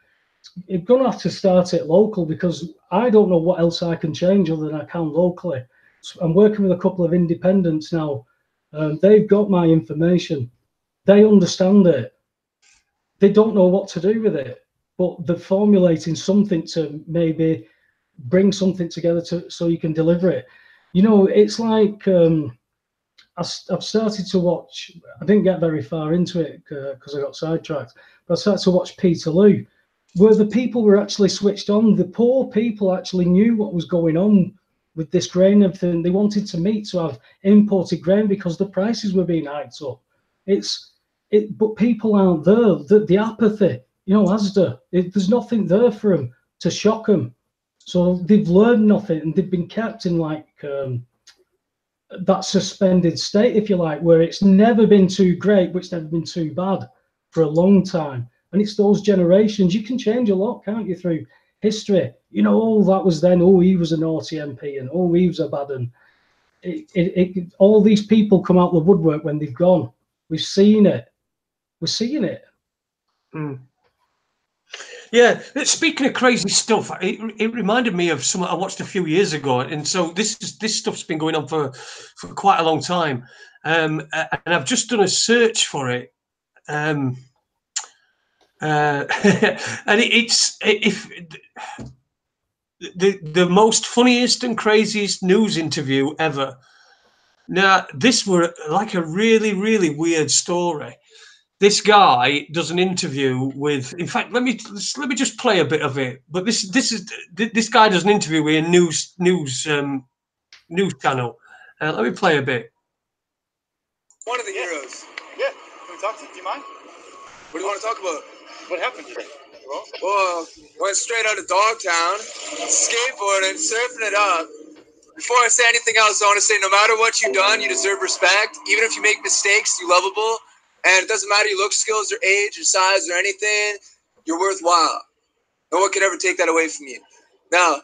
You're going to have to start it local, because I don't know what else I can change other than I can locally. So I'm working with a couple of independents now. They've got my information. They understand it. They don't know what to do with it, but they're formulating something to maybe bring something together so you can deliver it. It's like I've started to watch. I didn't get very far into it because I got sidetracked, but I started to watch Peterloo, where the people were actually switched on. The poor people actually knew what was going on with this grain and everything. They wanted to have imported grain because the prices were being hiked up. But people aren't there. The apathy, Asda, there's nothing there for them to shock them. So they've learned nothing, and they've been kept in like that suspended state, if you like, where it's never been too great, but it's never been too bad for a long time. And it's those generations. You can change a lot, can't you, through history? You know, oh, that was then, oh, he was a naughty MP, and oh, he was a bad one. All these people come out the woodwork when they've gone. We've seen it. We're seeing it. Mm. Yeah, speaking of crazy stuff, it reminded me of something I watched a few years ago, and so this stuff's been going on for quite a long time, and I've just done a search for it, and it's the most funniest and craziest news interview ever. Now, this were like a really, really weird story. This guy does an interview with. In fact, let me just play a bit of it. But this guy does an interview with a news channel. Let me play a bit. One of the heroes. Yeah. Can we talk to you? Do you mind? What do you want to talk about? What happened today? Well, went straight out of Dogtown, skateboarding, surfing it up. Before I say anything else, I want to say no matter what you've done, you deserve respect. Even if you make mistakes, you're lovable. And it doesn't matter your look, skills, or age, or size, or anything. You're worthwhile. No one can ever take that away from you. Now,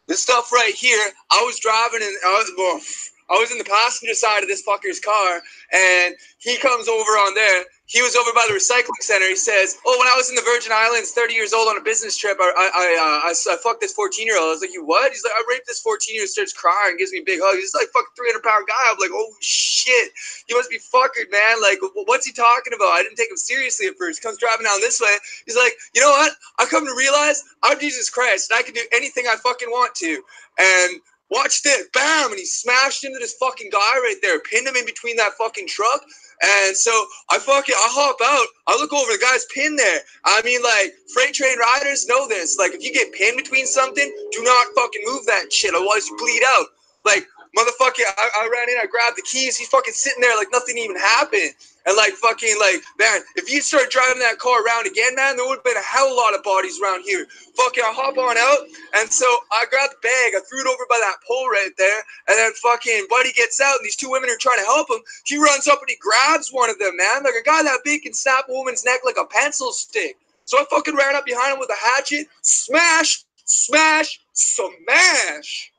this stuff right here, I was driving and I was in the passenger side of this fucker's car, and he comes over on there. He was over by the recycling center. He says, "Oh, when I was in the Virgin Islands, 30 years old on a business trip, I fucked this 14-year-old." I was like, "You what?" He's like, "I raped this 14-year-old." Starts crying, gives me a big hug. He's like fucking 300-pound guy. I'm like, "Oh shit, he must be fuckered, man. Like, what's he talking about?" I didn't take him seriously at first. He comes driving down this way. He's like, "You know what? I come to realize I'm Jesus Christ, and I can do anything I fucking want to." And watch this, bam, and he smashed into this fucking guy right there, pinned him in between that fucking truck. And so I hop out. I look over, the guy's pinned there. I mean, like, freight train riders know this. Like, if you get pinned between something, do not fucking move that shit, otherwise you bleed out. Like, motherfucker, I ran in, I grabbed the keys. He's fucking sitting there like nothing even happened. And like, fucking, like, man, if you start driving that car around again, man, there would have been a hell of a lot of bodies around here. Fucking, I hop on out, and so I grabbed the bag, I threw it over by that pole right there, and then fucking buddy gets out, and these two women are trying to help him. He runs up and he grabs one of them, man. Like, a guy that big can snap a woman's neck like a pencil stick. So I fucking ran up behind him with a hatchet, smash, smash, smash.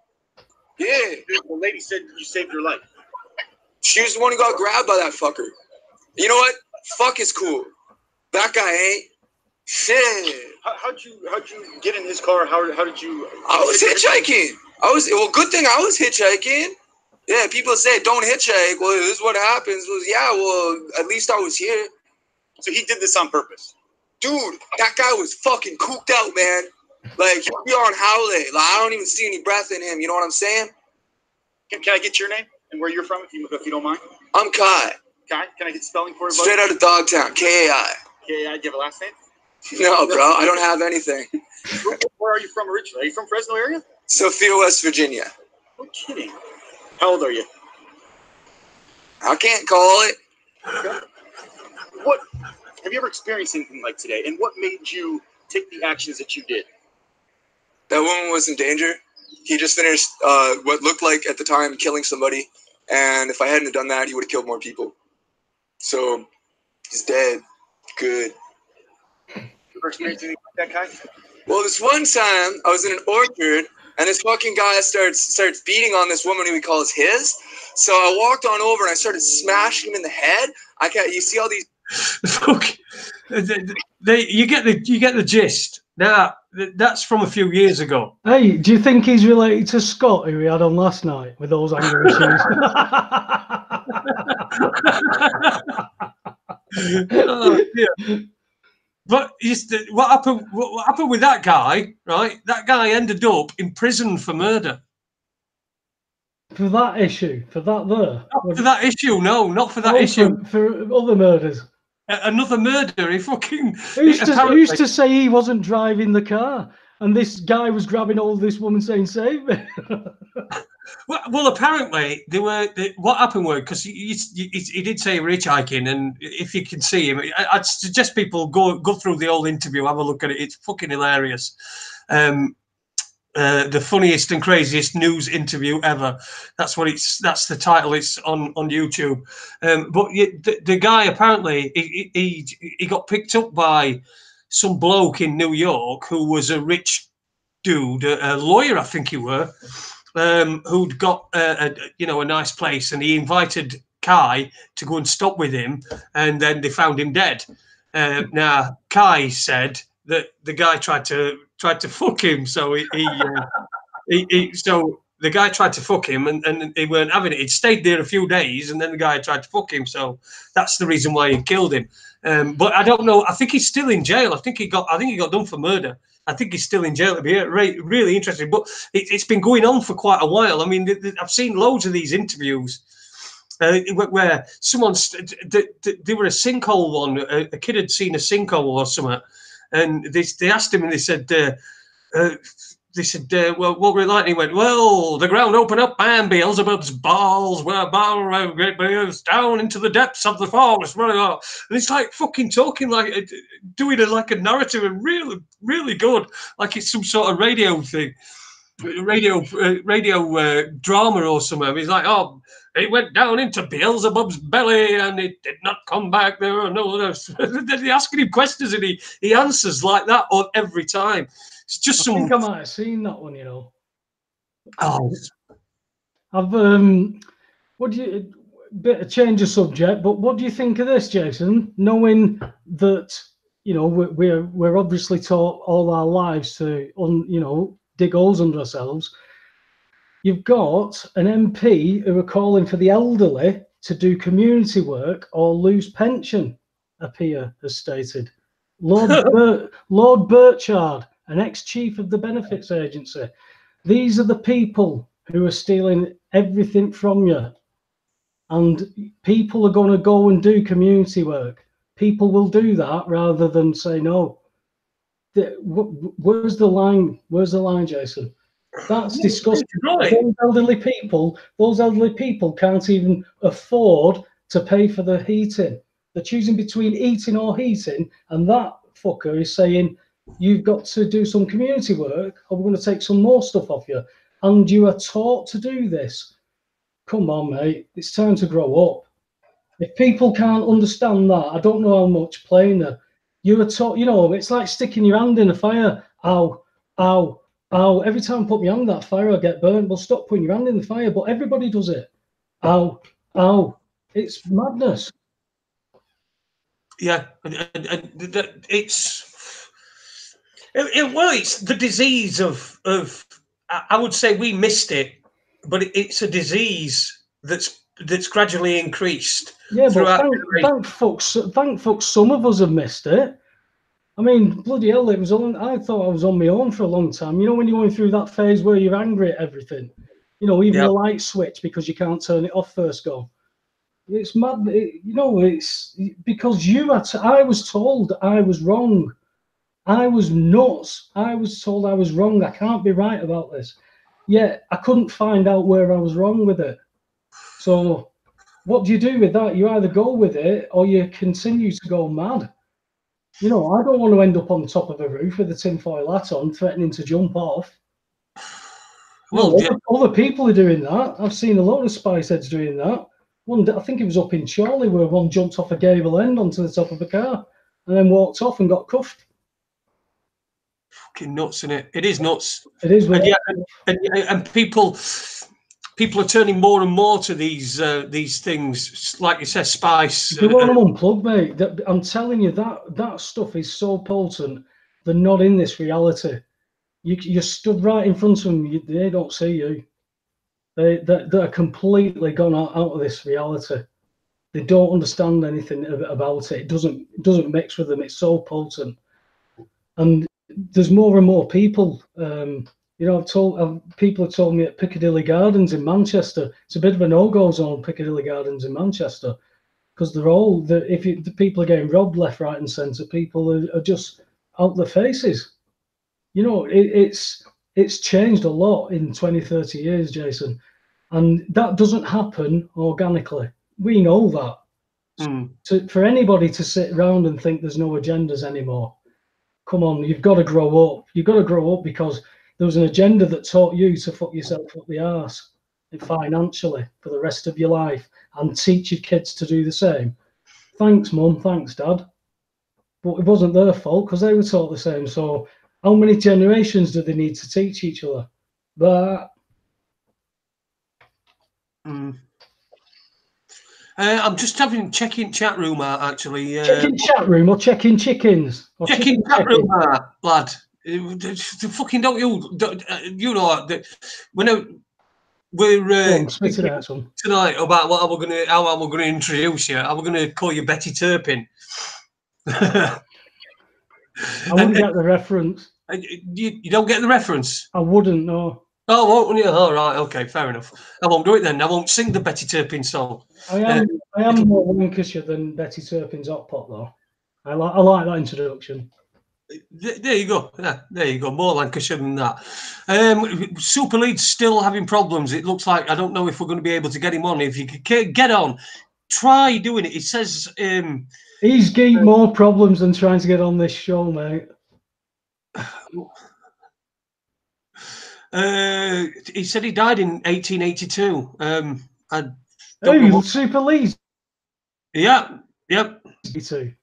Yeah. The lady said you saved her life. She was the one who got grabbed by that fucker. You know what? Fuck is cool. That guy ain't. Shit. How'd you get in his car? How did you? I was hitchhiking. Good thing I was hitchhiking. Yeah, people say don't hitchhike. Well, this is what happens. At least I was here. So he did this on purpose. Dude, that guy was fucking cooked out, man. Like, he'd be on howley. Like, I don't even see any breath in him. You know what I'm saying? Can I get your name and where you're from, if you don't mind? I'm Kai. Kai? Can I get spelling for you? Straight out of Dogtown. K-A-I. K-A-I. Do you have a last name? No, bro. I don't have anything. Where are you from originally? Are you from Fresno area? Sophia, West Virginia. No kidding. How old are you? I can't call it. Okay. What have you ever experienced anything like today? And what made you take the actions that you did? That woman was in danger. He just finished what looked like at the time killing somebody. And if I hadn't done that, he would have killed more people. So he's dead. Good. You ever experienced anything like that, Kai? Well, this one time I was in an orchard and this fucking guy starts beating on this woman who he calls his. So I walked on over and I started smashing him in the head. You see all these. Look, you get the gist. Now that's from a few years ago. Hey, do you think he's related to Scott, who we had on last night with those anger issues? Oh, yeah. But what happened with that guy? Right, that guy ended up in prison for murder. For that issue, for that there. Not for that issue, no, not for that issue. For other murders. Another murder. He fucking. Who's to say he wasn't driving the car, and this guy was grabbing hold of this woman saying, "Save me." Well, apparently what happened was, because he did say hitchhiking, and if you can see him, I'd suggest people go through the old interview, have a look at it. It's fucking hilarious. The funniest and craziest news interview ever. That's what it's. That's the title. It's on YouTube. But the guy apparently he got picked up by some bloke in New York who was a rich dude, a lawyer, I think he were, who'd got a nice place, and he invited Kai to go and stop with him, and then they found him dead. Now Kai said that the guy tried to fuck him, so so the guy tried to fuck him, and he weren't having it. He'd stayed there a few days, and then the guy tried to fuck him, so that's the reason why he killed him. But I don't know. I think he's still in jail. I think he got done for murder. I think he's still in jail. It'd be really interesting. But it's been going on for quite a while. I mean, I've seen loads of these interviews where someone's they were a sinkhole one. A kid had seen a sinkhole or something, and they asked him, and they said, well, what were it like? And he went, well, the ground opened up, and Beelzebub's balls were down into the depths of the forest. And it's like fucking talking like, doing like a narrative, and really good, like it's some sort of radio thing, radio drama or something. He's like, oh, it went down into Beelzebub's belly, and it did not come back. There are no. They're asking him questions, and he answers like that on every time. It's just I think I might have seen that one, you know. Oh, I've what do you bit of change of subject, but what do you think of this, Jason? Knowing that, you know, we're obviously taught all our lives to dig holes under ourselves. You've got an MP who are calling for the elderly to do community work or lose pension, Appear has stated. Lord Burchard, an ex-chief of the benefits agency. These are the people who are stealing everything from you. And people are going to go and do community work. People will do that rather than say no. Where's the line? Where's the line, Jason? That's disgusting. Right. Those elderly people can't even afford to pay for the heating. They're choosing between eating or heating, and that fucker is saying, you've got to do some community work, or we're going to take some more stuff off you. And you are taught to do this. Come on, mate. It's time to grow up. If people can't understand that, I don't know how much playing there. You are taught, it's like sticking your hand in a fire. Ow, ow, ow. Every time I put my hand in that fire, I get burnt. Well, stop putting your hand in the fire, but everybody does it. Ow, ow. It's madness. Yeah, and it's the disease of I would say we missed it, but it's a disease that's gradually increased. Yeah, but thank fuck some of us have missed it. I mean, bloody hell, it was on. I thought I was on my own for a long time. You know, when you're going through that phase where you're angry at everything, even the light switch because you can't turn it off first go. It's mad. It's because I was told I was wrong. I was nuts. I was told I was wrong. I can't be right about this. Yet I couldn't find out where I was wrong with it. So what do you do with that? You either go with it or you continue to go mad. I don't want to end up on the top of a roof with a tinfoil hat on, threatening to jump off. Well, other people are doing that. I've seen a lot of spice heads doing that. I think it was up in Chorley where one jumped off a gable end onto the top of a car and then walked off and got cuffed. Fucking nuts, isn't it? It is nuts. It is. And people are turning more and more to these things, like you said, spice. If you want them unplugged, mate, I'm telling you that stuff is so potent. They're not in this reality. You're stood right in front of them. They don't see you. They're completely gone out of this reality. They don't understand anything about it. It doesn't mix with them. It's so potent. And there's more and more people. People have told me at Piccadilly Gardens in Manchester, it's a bit of a no-go zone. Piccadilly Gardens in Manchester, because the people are getting robbed left, right, and centre. People are just out their faces. It's changed a lot in 20, 30 years, Jason, and that doesn't happen organically. We know that. For anybody to sit around and think there's no agendas anymore, come on, you've got to grow up. You've got to grow up because There was an agenda that taught you to fuck yourself up the arse financially for the rest of your life and teach your kids to do the same. Thanks, Mum. Thanks, Dad. But it wasn't their fault because they were taught the same. So how many generations do they need to teach each other? But I'm just checking chat room out, actually. checking chat room or checking chickens? Or checking chat room out, lad. Fucking you know that we're spit it out, son. tonight about how we're gonna introduce you. How we're gonna call you Betty Turpin. I wouldn't get the reference. You don't get the reference? I wouldn't, no. Oh, won't you? Oh, right, okay, fair enough. I won't do it then. I won't sing the Betty Turpin song. I am more Lancashire than Betty Turpin's Hotpot, though. I like that introduction. There you go. Yeah, there you go. More Lancashire than that. Super League's still having problems. It looks like I don't know if we're going to be able to get him on. If you could get on, try doing it. It says he's got more problems than trying to get on this show, mate. He said he died in 1882. Super League. Yeah, yep. Me too.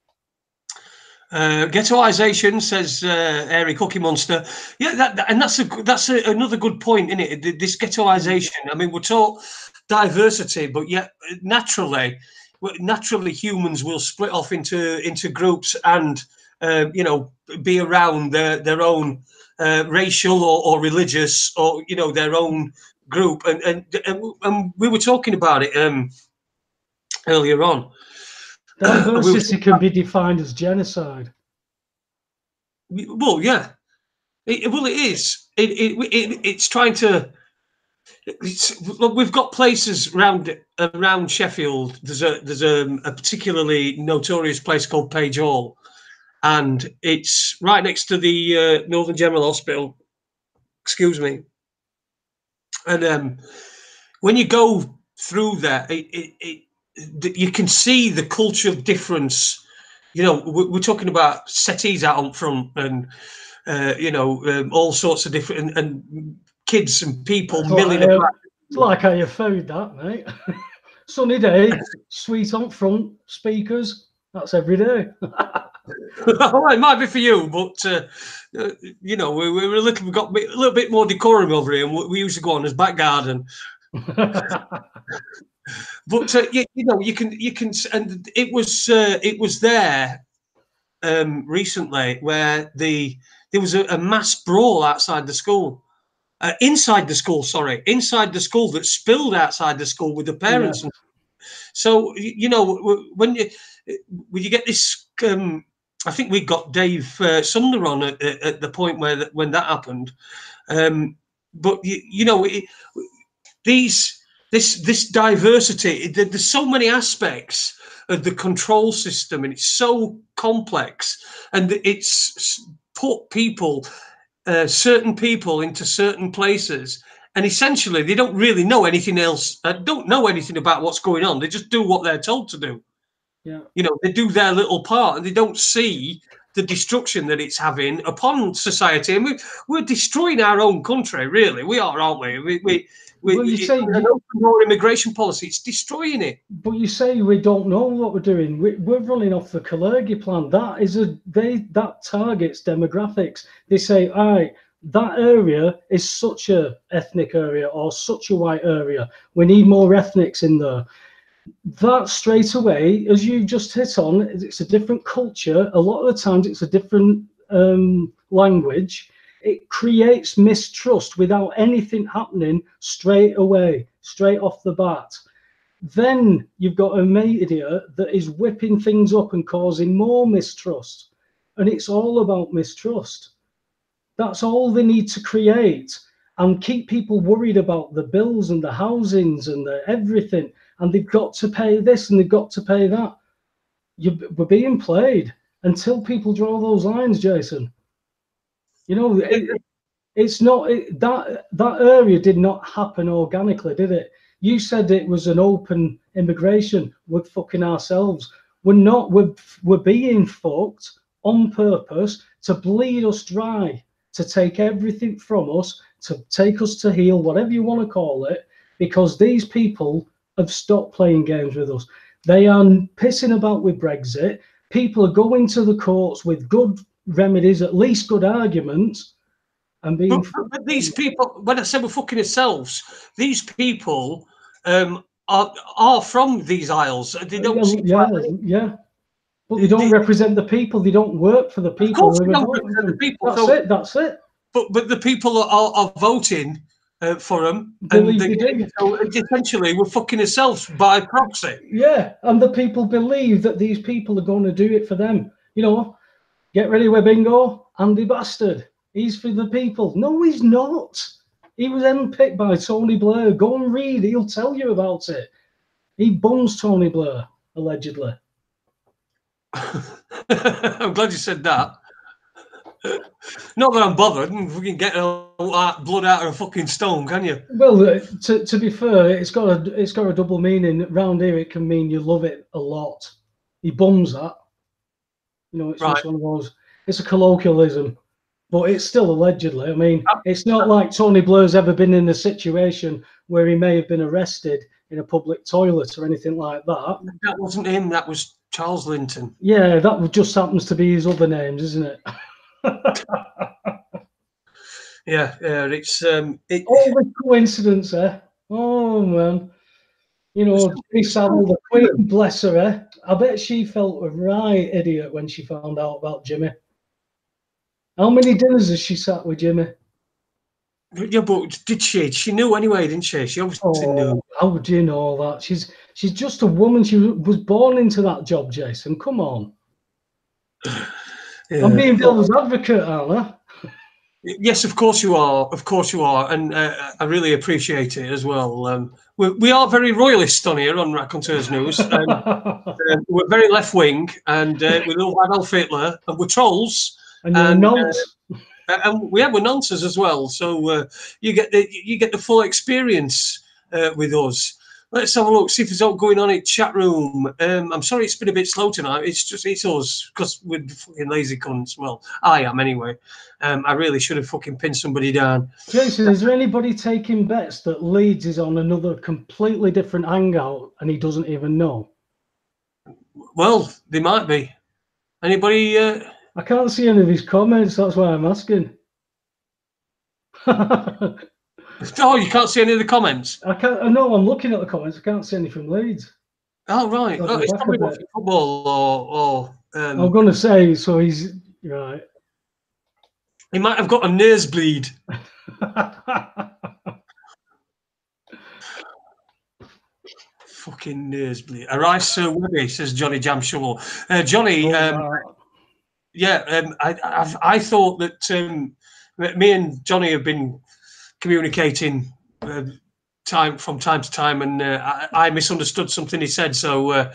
Ghettoisation, says Airy Cookie Munster. Yeah, that's another good point, isn't it? This ghettoisation. I mean, we're taught diversity, but yet naturally humans will split off into groups and you know, be around their own racial or religious or, you know, their own group, and we were talking about it earlier on. Diversity can be defined as genocide. Well, yeah. It is. It's trying to. Look, we've got places around Sheffield. There's a particularly notorious place called Page Hall, and it's right next to the Northern General Hospital. Excuse me. And when you go through there, you can see the cultural difference. You know, we're talking about settees out on front, and you know, all sorts of different and kids and people milling about. It's like how you food that, mate. Sunny day, sweet on front, speakers. That's every day. Well, it might be for you, but you know, we've got a little bit more decorum over here, and we usually go on as back garden. But you know, you can, and it was there recently where there was a mass brawl outside the school, inside the school that spilled outside the school with the parents. Yeah. So you know, when you get this, I think we got Dave Sumner on at the point when that happened. But you know, this diversity, there's so many aspects of the control system, and it's so complex, and it's put people, certain people, into certain places, and essentially they don't really know anything else. Don't know anything about what's going on. They just do what they're told to do. Yeah, you know, they do their little part, and they don't see the destruction that it's having upon society. And we're destroying our own country, really. We are, aren't we? Well, you say an open door immigration policy, it's destroying it. But you say we don't know what we're doing. We're running off the Kalergi plan. That targets demographics. They say, all right, that area is such a ethnic area or such a white area. We need more ethnics in there. That straight away, as you just hit on, it's a different culture. A lot of the times it's a different language. It creates mistrust without anything happening straight away, straight off the bat. Then you've got a media that is whipping things up and causing more mistrust. And it's all about mistrust. That's all they need to create and keep people worried about the bills and the housings and the everything. And they've got to pay this and they've got to pay that. We're being played until people draw those lines, Jason. You know, it's not that area did not happen organically, did it? You said it was an open immigration. We're fucking ourselves. We're not. We're being fucked on purpose to bleed us dry, to take everything from us, to take us to heel, whatever you want to call it, because these people have stopped playing games with us. They are pissing about with Brexit. People are going to the courts with good remedies, at least good arguments, and being. But these people, when I say we're fucking ourselves, these people are from these isles. They don't. Yeah. But they don't represent the people. They don't work for the people. Of course, they don't represent the people. That's it. But the people are voting for them, Believe they do. So essentially, we're fucking ourselves by proxy. Yeah, and the people believe that these people are going to do it for them. You know, get ready with bingo, Andy Bastard. He's for the people. No, he's not. He was handpicked by Tony Blair. Go and read. He'll tell you about it. He bums Tony Blair, allegedly. I'm glad you said that. Not that I'm bothered. We can get blood out of a fucking stone, can you? Well, to be fair, it's got a double meaning. Round here, it can mean you love it a lot. He bums that. You know, it's just one of those. It's a colloquialism, but it's still allegedly. I mean, it's not like Tony Blair's ever been in a situation where he may have been arrested in a public toilet or anything like that. That wasn't him. That was Charles Linton. Yeah, that just happens to be his other names, isn't it? Yeah, it's all the coincidence, eh? Oh man, you know, the Queen, bless her, eh? I bet she felt a right idiot when she found out about Jimmy. How many dinners has she sat with Jimmy? Yeah, but did she? She knew anyway, didn't she? She obviously knew. How would you know that? She's just a woman. She was born into that job, Jason. Come on. Yeah. I'm being devil's advocate, aren't I? Yes, of course you are. Of course you are, and I really appreciate it as well. We are very royalist on here on Raconteurs News. We're very left wing, and we love Adolf Hitler, and we're trolls. And nonce. And we're nonces as well. So you get the full experience with us. Let's have a look, see if there's all going on in chat room. I'm sorry it's been a bit slow tonight. It's us because we're fucking lazy cunts. Well, I am anyway. I really should have fucking pinned somebody down. Jason, is there anybody taking bets that Leeds is on another completely different hangout and he doesn't even know? Well, they might be. Anybody? I can't see any of his comments. That's why I'm asking. Oh, you can't see any of the comments? I can't. No, I'm looking at the comments. I can't see any from Leeds. Oh, right. Oh, it's probably watching football or I'm going to say, so he's right. He might have got a nosebleed. Fucking nosebleed. Arise, Sir Webby, says Johnny Jam Shovel. Johnny, I thought that me and Johnny have been communicating from time to time, and I misunderstood something he said. So, but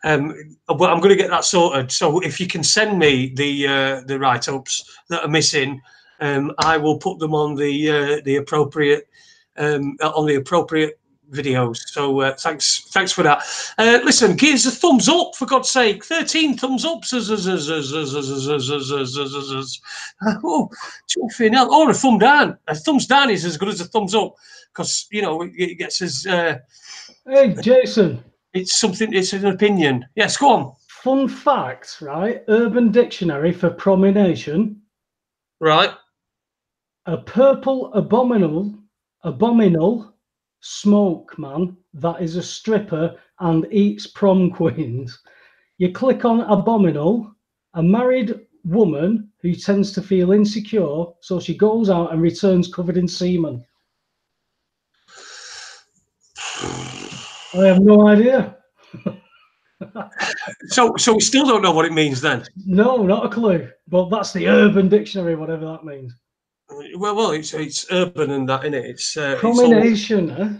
I'm going to get that sorted. So, if you can send me the write-ups that are missing, I will put them on the appropriate videos. So thanks for that. Listen, give us a thumbs up, for God's sake. 13 thumbs up. Oh, or a thumb down. A thumbs down is as good as a thumbs up, because you know it gets us. Hey, Jason. It's something. It's an opinion. Yes, go on. Fun fact, right? Urban Dictionary for promination. Right. A purple abominable smoke man that is a stripper and eats prom queens. You click on abominable, a married woman who tends to feel insecure, so she goes out and returns covered in semen. I have no idea. So we still don't know what it means then? No, not a clue. But that's the Urban Dictionary, whatever that means. Well, it's urban and that, innit? It's promination, eh?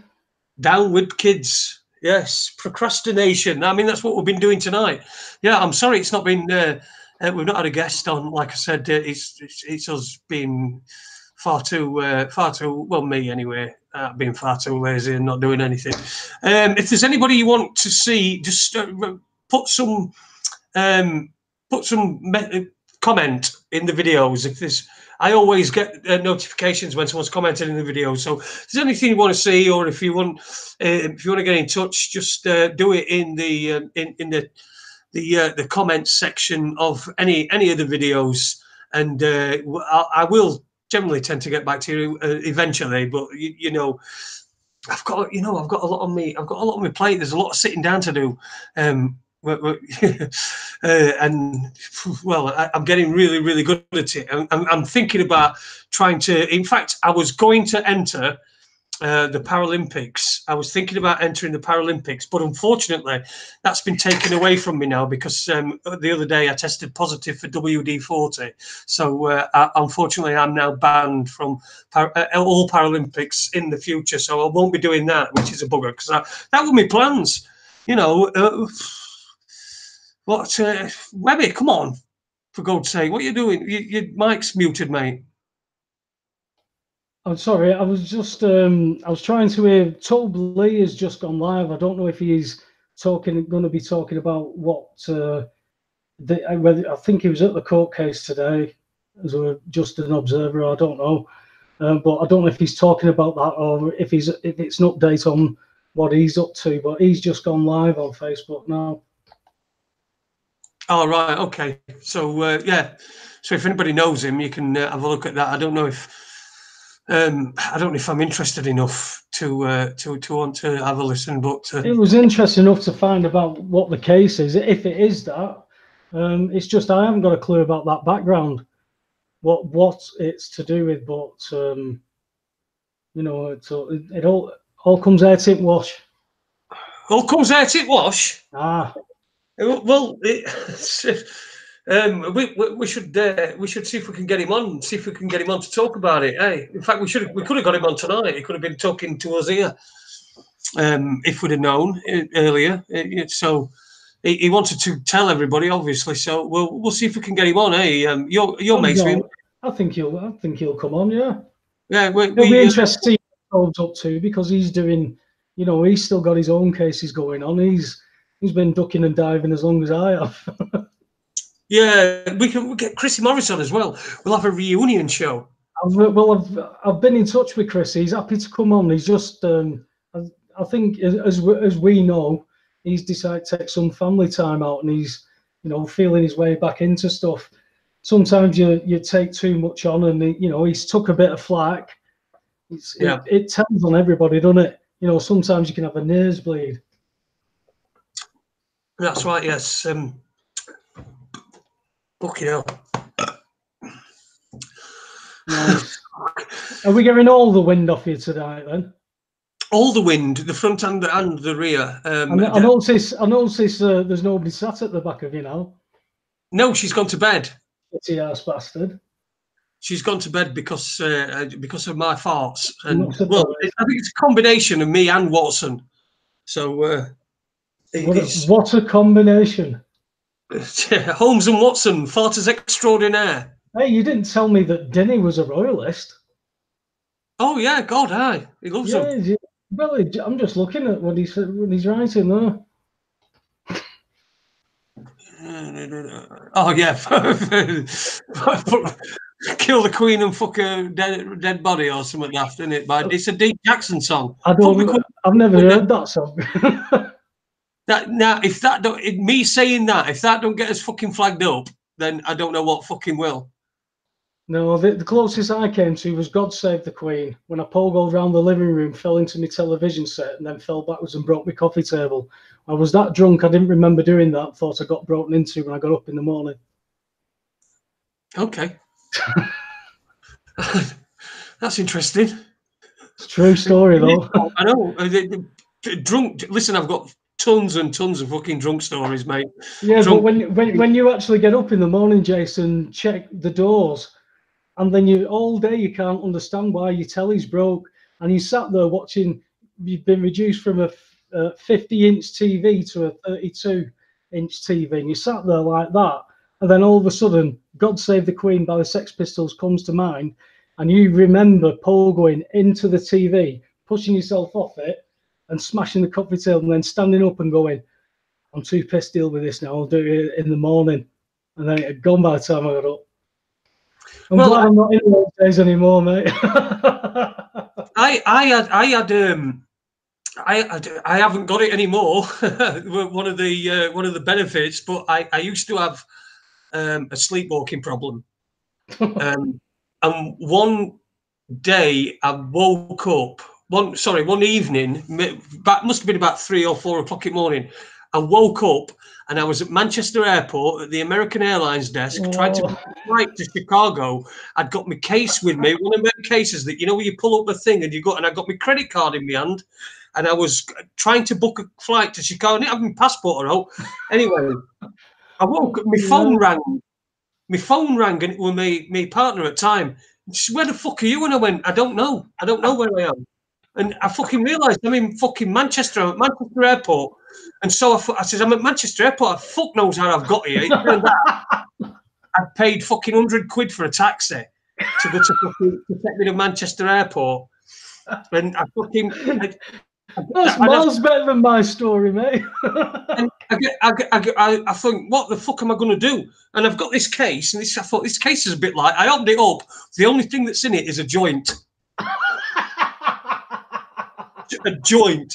Down with kids. Yes, procrastination. I mean, that's what we've been doing tonight. Yeah, I'm sorry it's not been. We've not had a guest on. Like I said, it's us being far too well, me anyway, being far too lazy and not doing anything. If there's anybody you want to comment comment in the videos. If there's, I always get notifications when someone's commented in the video. So if there's anything you want to see, or if you want to get in touch, just do it in the comments section of any of the videos, and I will generally tend to get back to you eventually. But you know, I've got a lot on me. I've got a lot on my plate. There's a lot of sitting down to do. And well, I'm getting really, really good at it. I'm thinking about trying to. In fact, I was going to enter the Paralympics. I was thinking about entering the Paralympics, but unfortunately, that's been taken away from me now because the other day I tested positive for WD-40. So unfortunately, I'm now banned from all Paralympics in the future. So I won't be doing that, which is a bugger because that were my plans. You know, Webby, come on, for God's sake, what are you doing? Your mic's muted, mate. I'm sorry, I was just I was trying to hear. Tob Lee has just gone live. I don't know if he's going to be talking about what whether, I think he was at the court case today as just an observer. I don't know, but I don't know if he's talking about that or if it's an update on what he's up to. But he's just gone live on Facebook now. Oh right, okay. So yeah, so if anybody knows him, you can have a look at that. I don't know if I'm interested enough to want to have a listen, but it was interesting enough to find about what the case is, if it is that. It's just I haven't got a clue about that background, what it's to do with, but you know, it all comes out in wash. All comes out in wash. Ah. Well, we should see if we can get him on. See if we can get him on to talk about it. Hey, in fact, we could have got him on tonight. He could have been talking to us here, if we'd have known earlier. So he wanted to tell everybody, obviously. So we'll see if we can get him on. Hey, your mates. I think he'll come on. Yeah. Yeah. It'll be interesting to see what he's up to because he's doing. You know, he's still got his own cases going on. He's been ducking and diving as long as I have. Yeah, we'll get Chrissy Morris on as well. We'll have a reunion show. I've been in touch with Chris. He's happy to come on. He's just, I think, as we know, he's decided to take some family time out, and he's, you know, feeling his way back into stuff. Sometimes you take too much on, and you know, he's took a bit of flack. It tells on everybody, doesn't it? You know, sometimes you can have a nosebleed. That's right. Yes. Fucking hell. Nice. Are we getting all the wind off you tonight then? All the wind, the front and the rear. I notice there's nobody sat at the back of you now. No, she's gone to bed. Dirty ass bastard. She's gone to bed because of my farts. And well, I think it's a combination of me and Watson. So what a combination. Holmes and Watson, farters extraordinaire. Hey, you didn't tell me that Denny was a royalist. Oh yeah, God, aye, he loves them. Yeah, well, I'm just looking at what he's writing there. Oh yeah, kill the Queen and fuck a dead body or something like that, isn't it? But it's a Dean Jackson song. I've never heard that song. Now, if that don't, me saying that, if that don't get us fucking flagged up, then I don't know what fucking will. No, the closest I came to was God Save the Queen, when I pogoed round the living room, fell into my television set, and then fell backwards and broke my coffee table. I was that drunk, I didn't remember doing that. Thought I got broken into when I got up in the morning. Okay. That's interesting. It's a true story, though. I know. Drunk. Listen, I've got tons and tons of fucking drunk stories, mate. Yeah, but when you actually get up in the morning, Jason, check the doors, and then all day you can't understand why your telly's broke, and you sat there watching. You've been reduced from a 50-inch TV to a 32-inch TV, and you sat there like that, and then all of a sudden, "God Save the Queen" by the Sex Pistols comes to mind, and you remember going into the TV, pushing yourself off it, and smashing the coffee table, and then standing up and going, "I'm too pissed to deal with this now. I'll do it in the morning." and then it had gone by the time I got up. I'm Well, glad I'm not in those days anymore, mate. I haven't got it anymore. one of the benefits, but I used to have a sleepwalking problem. And one day I woke up. One evening, must have been about 3 or 4 o'clock in the morning. I woke up and I was at Manchester Airport at the American Airlines desk trying to book a flight to Chicago. I'd got my case with me, one of them cases that, you know, where you pull up the thing and I got my credit card in my hand, and I was trying to book a flight to Chicago. I didn't have my passport out. Anyway, I woke up, my phone rang. My phone rang and it was my partner at the time. She said, "Where the fuck are you?" And I went, I don't know where I am. And I fucking realised I'm in fucking Manchester. I'm at Manchester Airport. And so I said, I'm at Manchester Airport. Fuck knows how I've got here. It turned out I paid fucking 100 quid for a taxi to go to take me to Manchester Airport. And I fucking... That's miles better than my story, mate. And I think, what the fuck am I going to do? And I've got this case, and I thought, this case is a bit like, I opened it up. The only thing that's in it is a joint. A joint.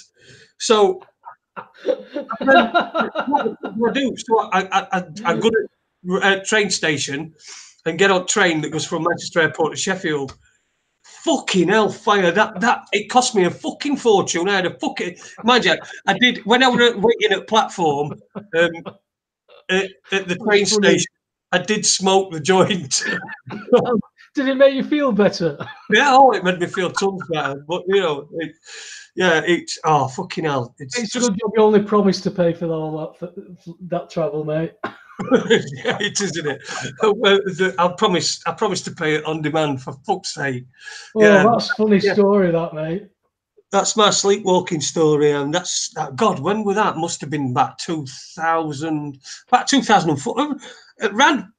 So what do I do? So I go to a train station and get on a train that goes from Manchester Airport to Sheffield. Fucking hellfire! That it cost me a fucking fortune. I had a fucking, mind you, I did when I was waiting at platform at the train station. I did smoke the joint. Did it make you feel better? Yeah, it made me feel tons better. But you know, oh fucking hell! It's just good job you only promised to pay for all that travel, mate. Yeah, it is, isn't it? I promised to pay it on demand, for fuck's sake. Oh, yeah, that's a funny story, that, mate. That's my sleepwalking story, and that's God. When was that? Must have been about 2000, about 2004.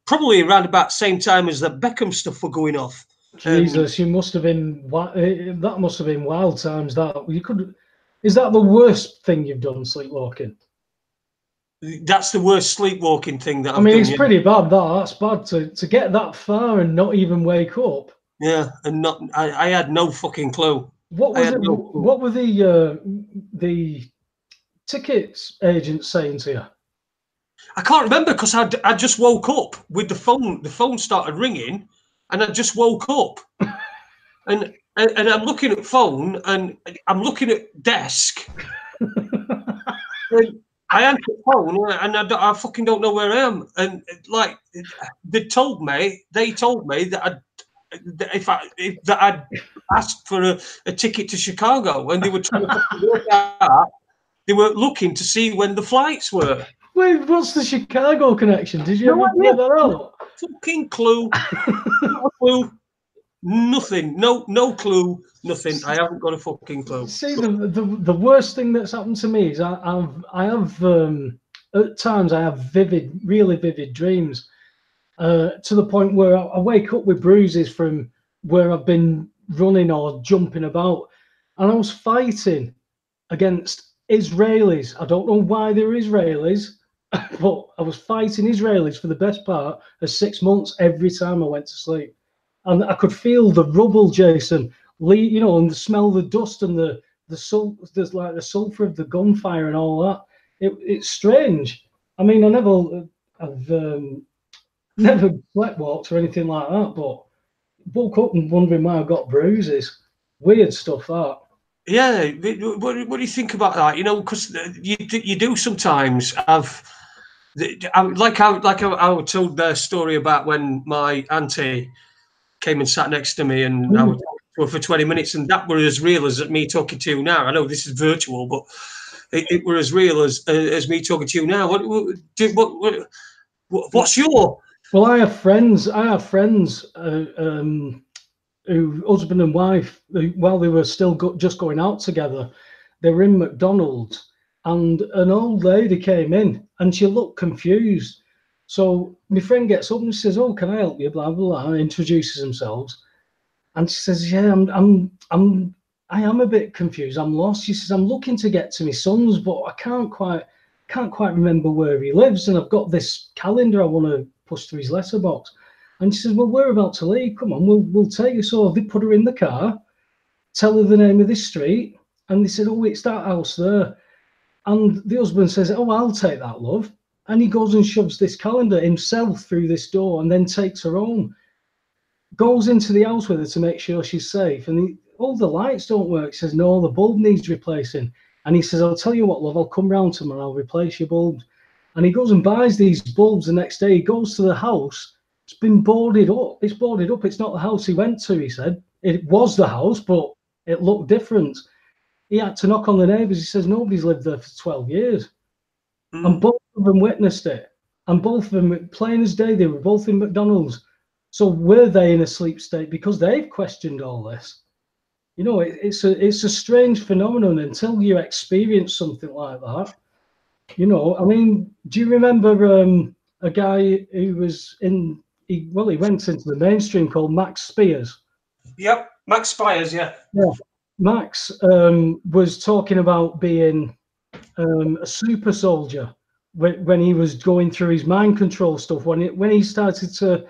Probably around about the same time as the Beckham stuff were going off. Jesus, you must have been. That must have been wild times. That you could. Is that the worst thing you've done, sleepwalking? That's the worst sleepwalking thing that I've done. I mean, it's pretty bad. That's bad to get that far and not even wake up. Yeah, and I had no fucking clue. What was it? What were the tickets agents saying to you? I can't remember, because I just woke up with the phone. The phone started ringing, and I just woke up, and I'm looking at phone, and I'm looking at desk. And I answered the phone, and I fucking don't know where I am. And like they told me that I'd asked for a ticket to Chicago, and they were trying to work out. They were looking to see when the flights were. Wait, what's the Chicago connection? Did you ever figure that out? Fucking clue. No clue. Nothing. No clue. Nothing. I haven't got a fucking clue. See, the worst thing that's happened to me is I have at times I have really vivid dreams, to the point where I wake up with bruises from where I've been running or jumping about, and I was fighting against Israelis. I don't know why they're Israelis, but I was fighting Israelis for the best part of 6 months every time I went to sleep. And I could feel the rubble, Jason, you know, and smell the dust and the there's like the sulfur of the gunfire and all that. It's strange. I mean, I've never sweatwalked or anything like that, but woke up and wondering why I've got bruises. Weird stuff, that. Yeah, what do you think about that? You know, because you do sometimes have, like I told the story about when my auntie came and sat next to me, and I was talking to her for 20 minutes, and that were as real as me talking to you now. I know this is virtual, but it were as real as me talking to you now. What's your? Well, I have friends. Who husband and wife, while they were still just going out together, they were in McDonald's, and an old lady came in, and she looked confused. So my friend gets up and says, "Oh, can I help you?" Blah blah blah. And introduces themselves, and she says, "Yeah, I am a bit confused. I'm lost." She says, "I'm looking to get to my son's, but I can't quite remember where he lives, and I've got this calendar I want to pushed through his letterbox. And she says, well, we're about to leave. Come on, we'll take you. So they put her in the car, tell her the name of this street. And they said, oh, it's that house there. And the husband says, oh, I'll take that, love. And he goes and shoves this calendar himself through this door and then takes her home. Goes into the house with her to make sure she's safe. And all the lights don't work. He says, no, the bulb needs replacing. And he says, I'll tell you what, love, I'll come round tomorrow, I'll replace your bulbs. And he goes and buys these bulbs the next day. He goes to the house. It's been boarded up. It's boarded up. It's not the house he went to, he said. It was the house, but it looked different. He had to knock on the neighbours. He says, nobody's lived there for 12 years. And both of them witnessed it. And both of them, plain as day, they were both in McDonald's. So were they in a sleep state? Because they've questioned all this. You know, it's a strange phenomenon until you experience something like that. You know, I mean, do you remember a guy who was he went into the mainstream called Max Spears? Yep, Max Spires, yeah. Yeah, Max was talking about being a super soldier when he was going through his mind control stuff. When he started to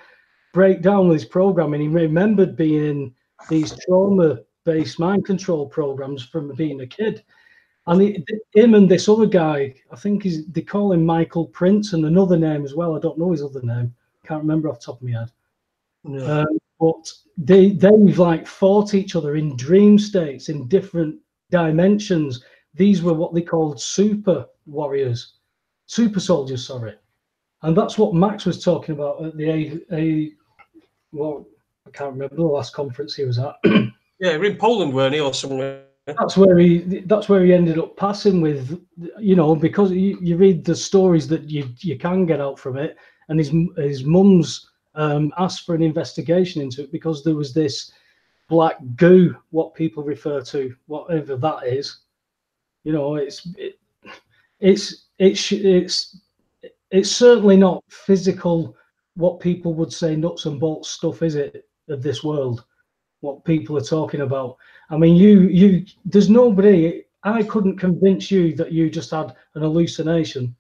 break down with his programming, he remembered being in these trauma-based mind control programs from being a kid. And him and this other guy, I think they call him Michael Prince, and another name as well. I don't know his other name. Can't remember off the top of my head. No. But they've like fought each other in dream states in different dimensions. These were what they called super warriors, super soldiers, sorry. And that's what Max was talking about at the well, I can't remember the last conference he was at. Yeah, we're in Poland, weren't he, or somewhere? That's where he ended up passing with, you know, because you read the stories that you can get out from it, and his mum's asked for an investigation into it because there was this black goo, what people refer to, whatever that is. You know, it's certainly not physical, what people would say nuts and bolts stuff, is it, of this world? What people are talking about. I mean, there's nobody, I couldn't convince you that you just had an hallucination.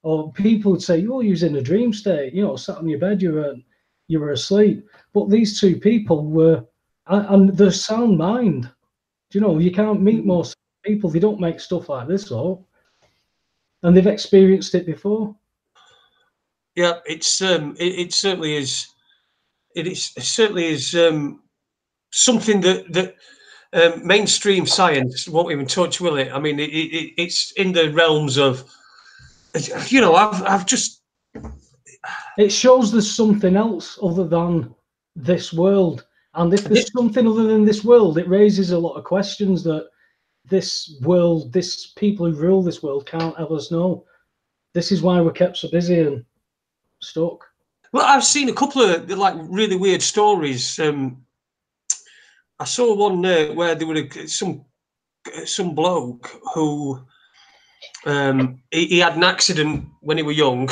Or people would say, oh, you was in a dream state, you know, sat on your bed, you were asleep. But these two people were, and they're sound mind. You know, you can't meet most people, they don't make stuff like this up. And they've experienced it before. Yeah, it certainly is. It certainly is something that mainstream science won't even touch, will it? I mean, it's in the realms of, you know, I've just. It shows there's something else other than this world, and if there's something other than this world, it raises a lot of questions that this world, this people who rule this world can't have us know. This is why we're kept so busy and stuck. Well, I've seen a couple of like really weird stories. I saw one where there were some bloke who he had an accident when he was young,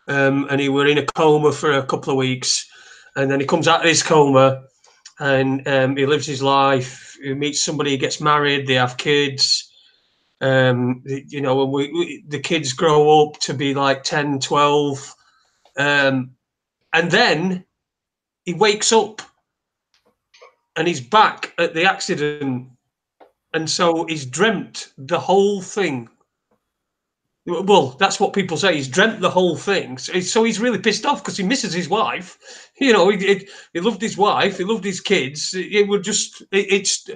and he were in a coma for a couple of weeks, and then he comes out of his coma, and he lives his life. He meets somebody, he gets married, they have kids. You know, and the kids grow up to be like 10, 12, and then he wakes up and he's back at the accident, and so he's dreamt the whole thing. Well, that's what people say. He's dreamt the whole thing, so he's really pissed off because he misses his wife. You know, he loved his wife, he loved his kids. It would just, it's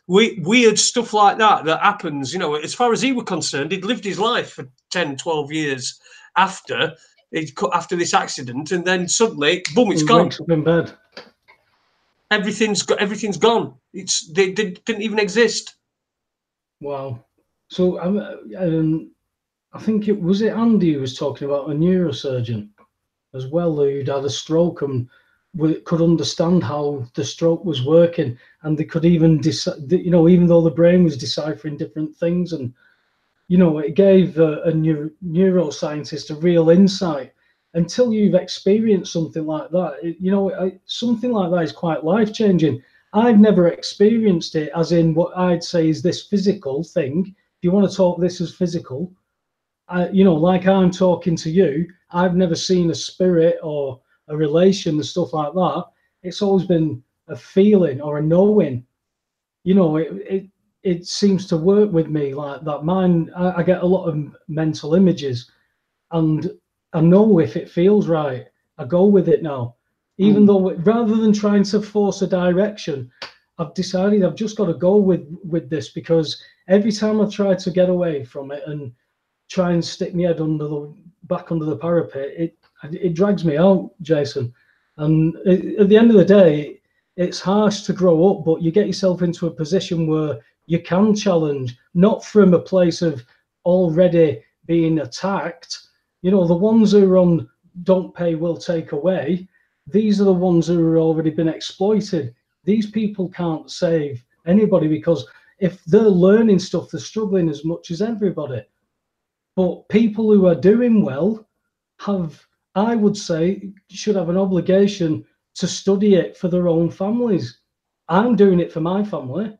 weird stuff like that happens. You know, as far as he was concerned, he'd lived his life for 10, 12 years after this accident, and then suddenly, boom, it's gone. Wakes up in bed. Everything's gone. They didn't even exist. Wow. So I think it was Andy who was talking about a neurosurgeon as well, who'd had a stroke and could understand how the stroke was working, and they could even you know, even though the brain was deciphering different things, and you know, it gave a neuroscientist a real insight. Until you've experienced something like that, you know, something like that is quite life-changing. I've never experienced it as in what I'd say is this physical thing. If you want to talk this as physical, you know, like I'm talking to you, I've never seen a spirit or a relation and stuff like that. It's always been a feeling or a knowing. You know, it seems to work with me like that. Mine, I get a lot of mental images, and I know if it feels right, I go with it now. Even though, rather than trying to force a direction, I've decided I've just got to go with this, because every time I try to get away from it and try and stick my head back under the parapet, it drags me out, Jason. And at the end of the day, it's harsh to grow up, but you get yourself into a position where you can challenge, not from a place of already being attacked. You know, the ones who are on don't pay, will take away, these are the ones who have already been exploited. These people can't save anybody, because if they're learning stuff, they're struggling as much as everybody. But people who are doing well have, I would say, should have an obligation to study it for their own families. I'm doing it for my family,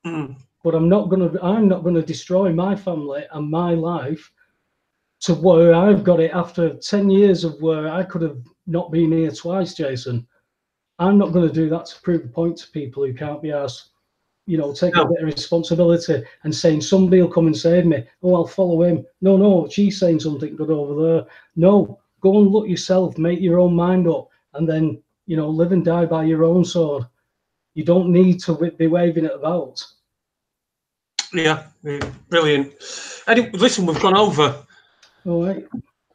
but I'm not gonna destroy my family and my life to where I've got it after 10 years of where I could have not been here twice, Jason. I'm not going to do that to prove a point to people who can't be asked, you know, take a bit of responsibility and saying somebody will come and save me. Oh, I'll follow him. No, she's saying something good over there. No, go and look yourself, make your own mind up, and then, you know, live and die by your own sword. You don't need to be waving it about. Yeah, brilliant. Anyway, listen, we've gone over. All right.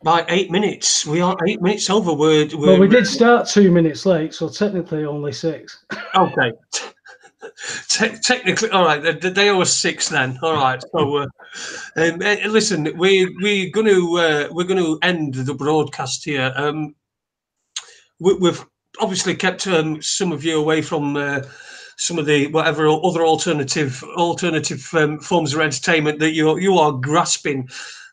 By 8 minutes. We are 8 minutes over. Well, we did start 2 minutes late, so technically only 6. Okay. Technically, all right. They owe us 6 then. All right. So, listen, we're going to end the broadcast here. We've obviously kept some of you away from some of the whatever other alternative forms of entertainment that you are grasping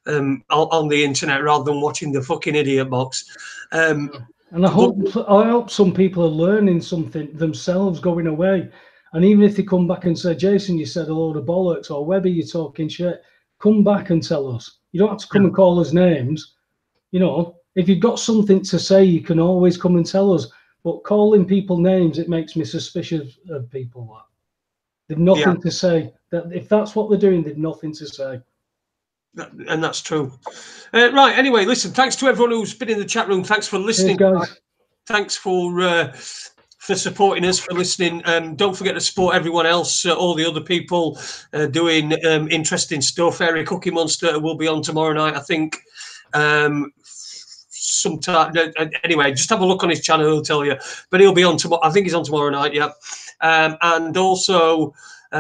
on the internet, rather than watching the fucking idiot box. And I hope some people are learning something themselves going away. And even if they come back and say, Jason, you said a load of bollocks, or Webby, you're talking shit, come back and tell us. You don't have to come and call us names. You know, if you've got something to say, you can always come and tell us. But calling people names, it makes me suspicious of people. They've nothing to say. That if that's what they're doing, they've nothing to say. And that's true. Right. Anyway, listen, thanks to everyone who's been in the chat room. Thanks for listening. Cheers, guys. Thanks for supporting us, for listening. Don't forget to support everyone else, all the other people doing interesting stuff. Eric Cookie Munster will be on tomorrow night, I think. Sometime. Anyway, just have a look on his channel, he'll tell you. But he'll be on tomorrow. I think he's on tomorrow night, yeah. And also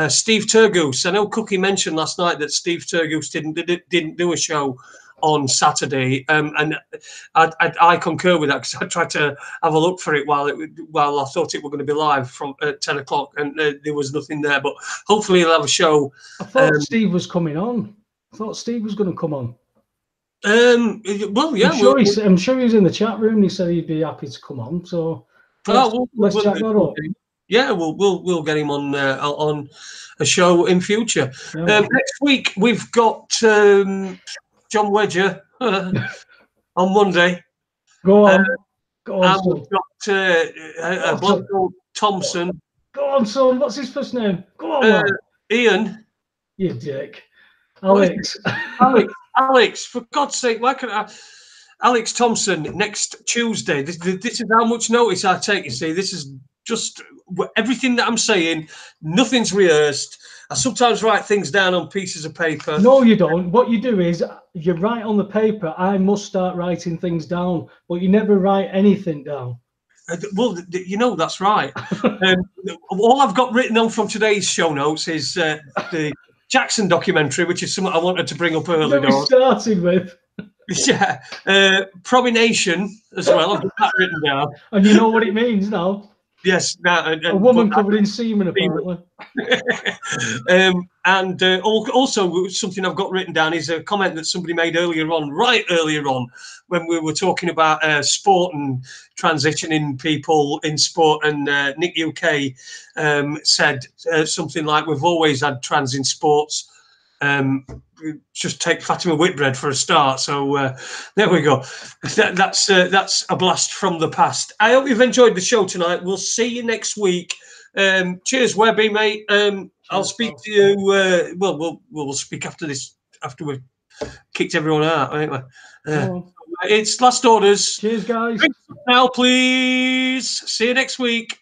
Steve Turgoose. I know Cookie mentioned last night that Steve Turgoose didn't do a show on Saturday, and I concur with that, because I tried to have a look for it while I thought it were going to be live from 10 o'clock, and there was nothing there. But hopefully he'll have a show. I thought Steve was coming on. I thought Steve was going to come on. Well, yeah, I'm sure he was in the chat room. He said he'd be happy to come on. So let's chat that up. Yeah, we'll get him on a show in future. Yeah. Next week we've got John Wedger on Monday. Go on, and we've got a bloke called Thompson. Go on, son. What's his first name? Go on, man. Ian. You dick. Alex. Alex, for God's sake, why can't I? Alex Thompson next Tuesday. This is how much notice I take. You see, this is just everything that I'm saying. Nothing's rehearsed. I sometimes write things down on pieces of paper. No, you don't. What you do is you write on the paper. I must start writing things down, but you never write anything down. Well, you know, that's right. All I've got written on from today's show notes is the Jackson documentary, which is something I wanted to bring up earlier. We started with. Yeah, Probination as well. I've got that written down. And you know what it means now? Yes. A woman covered in semen, apparently. And also something I've got written down is a comment that somebody made earlier on, when we were talking about sport and transitioning people in sport. And Nick UK said something like, we've always had trans in sports. just take Fatima Whitbread for a start. So there we go. That's a blast from the past. I hope you've enjoyed the show tonight. We'll see you next week. Cheers, Webby, mate. I'll speak to you. We'll speak after this, after we've kicked everyone out, won't we? It's last orders. Cheers, guys. Now, please. See you next week.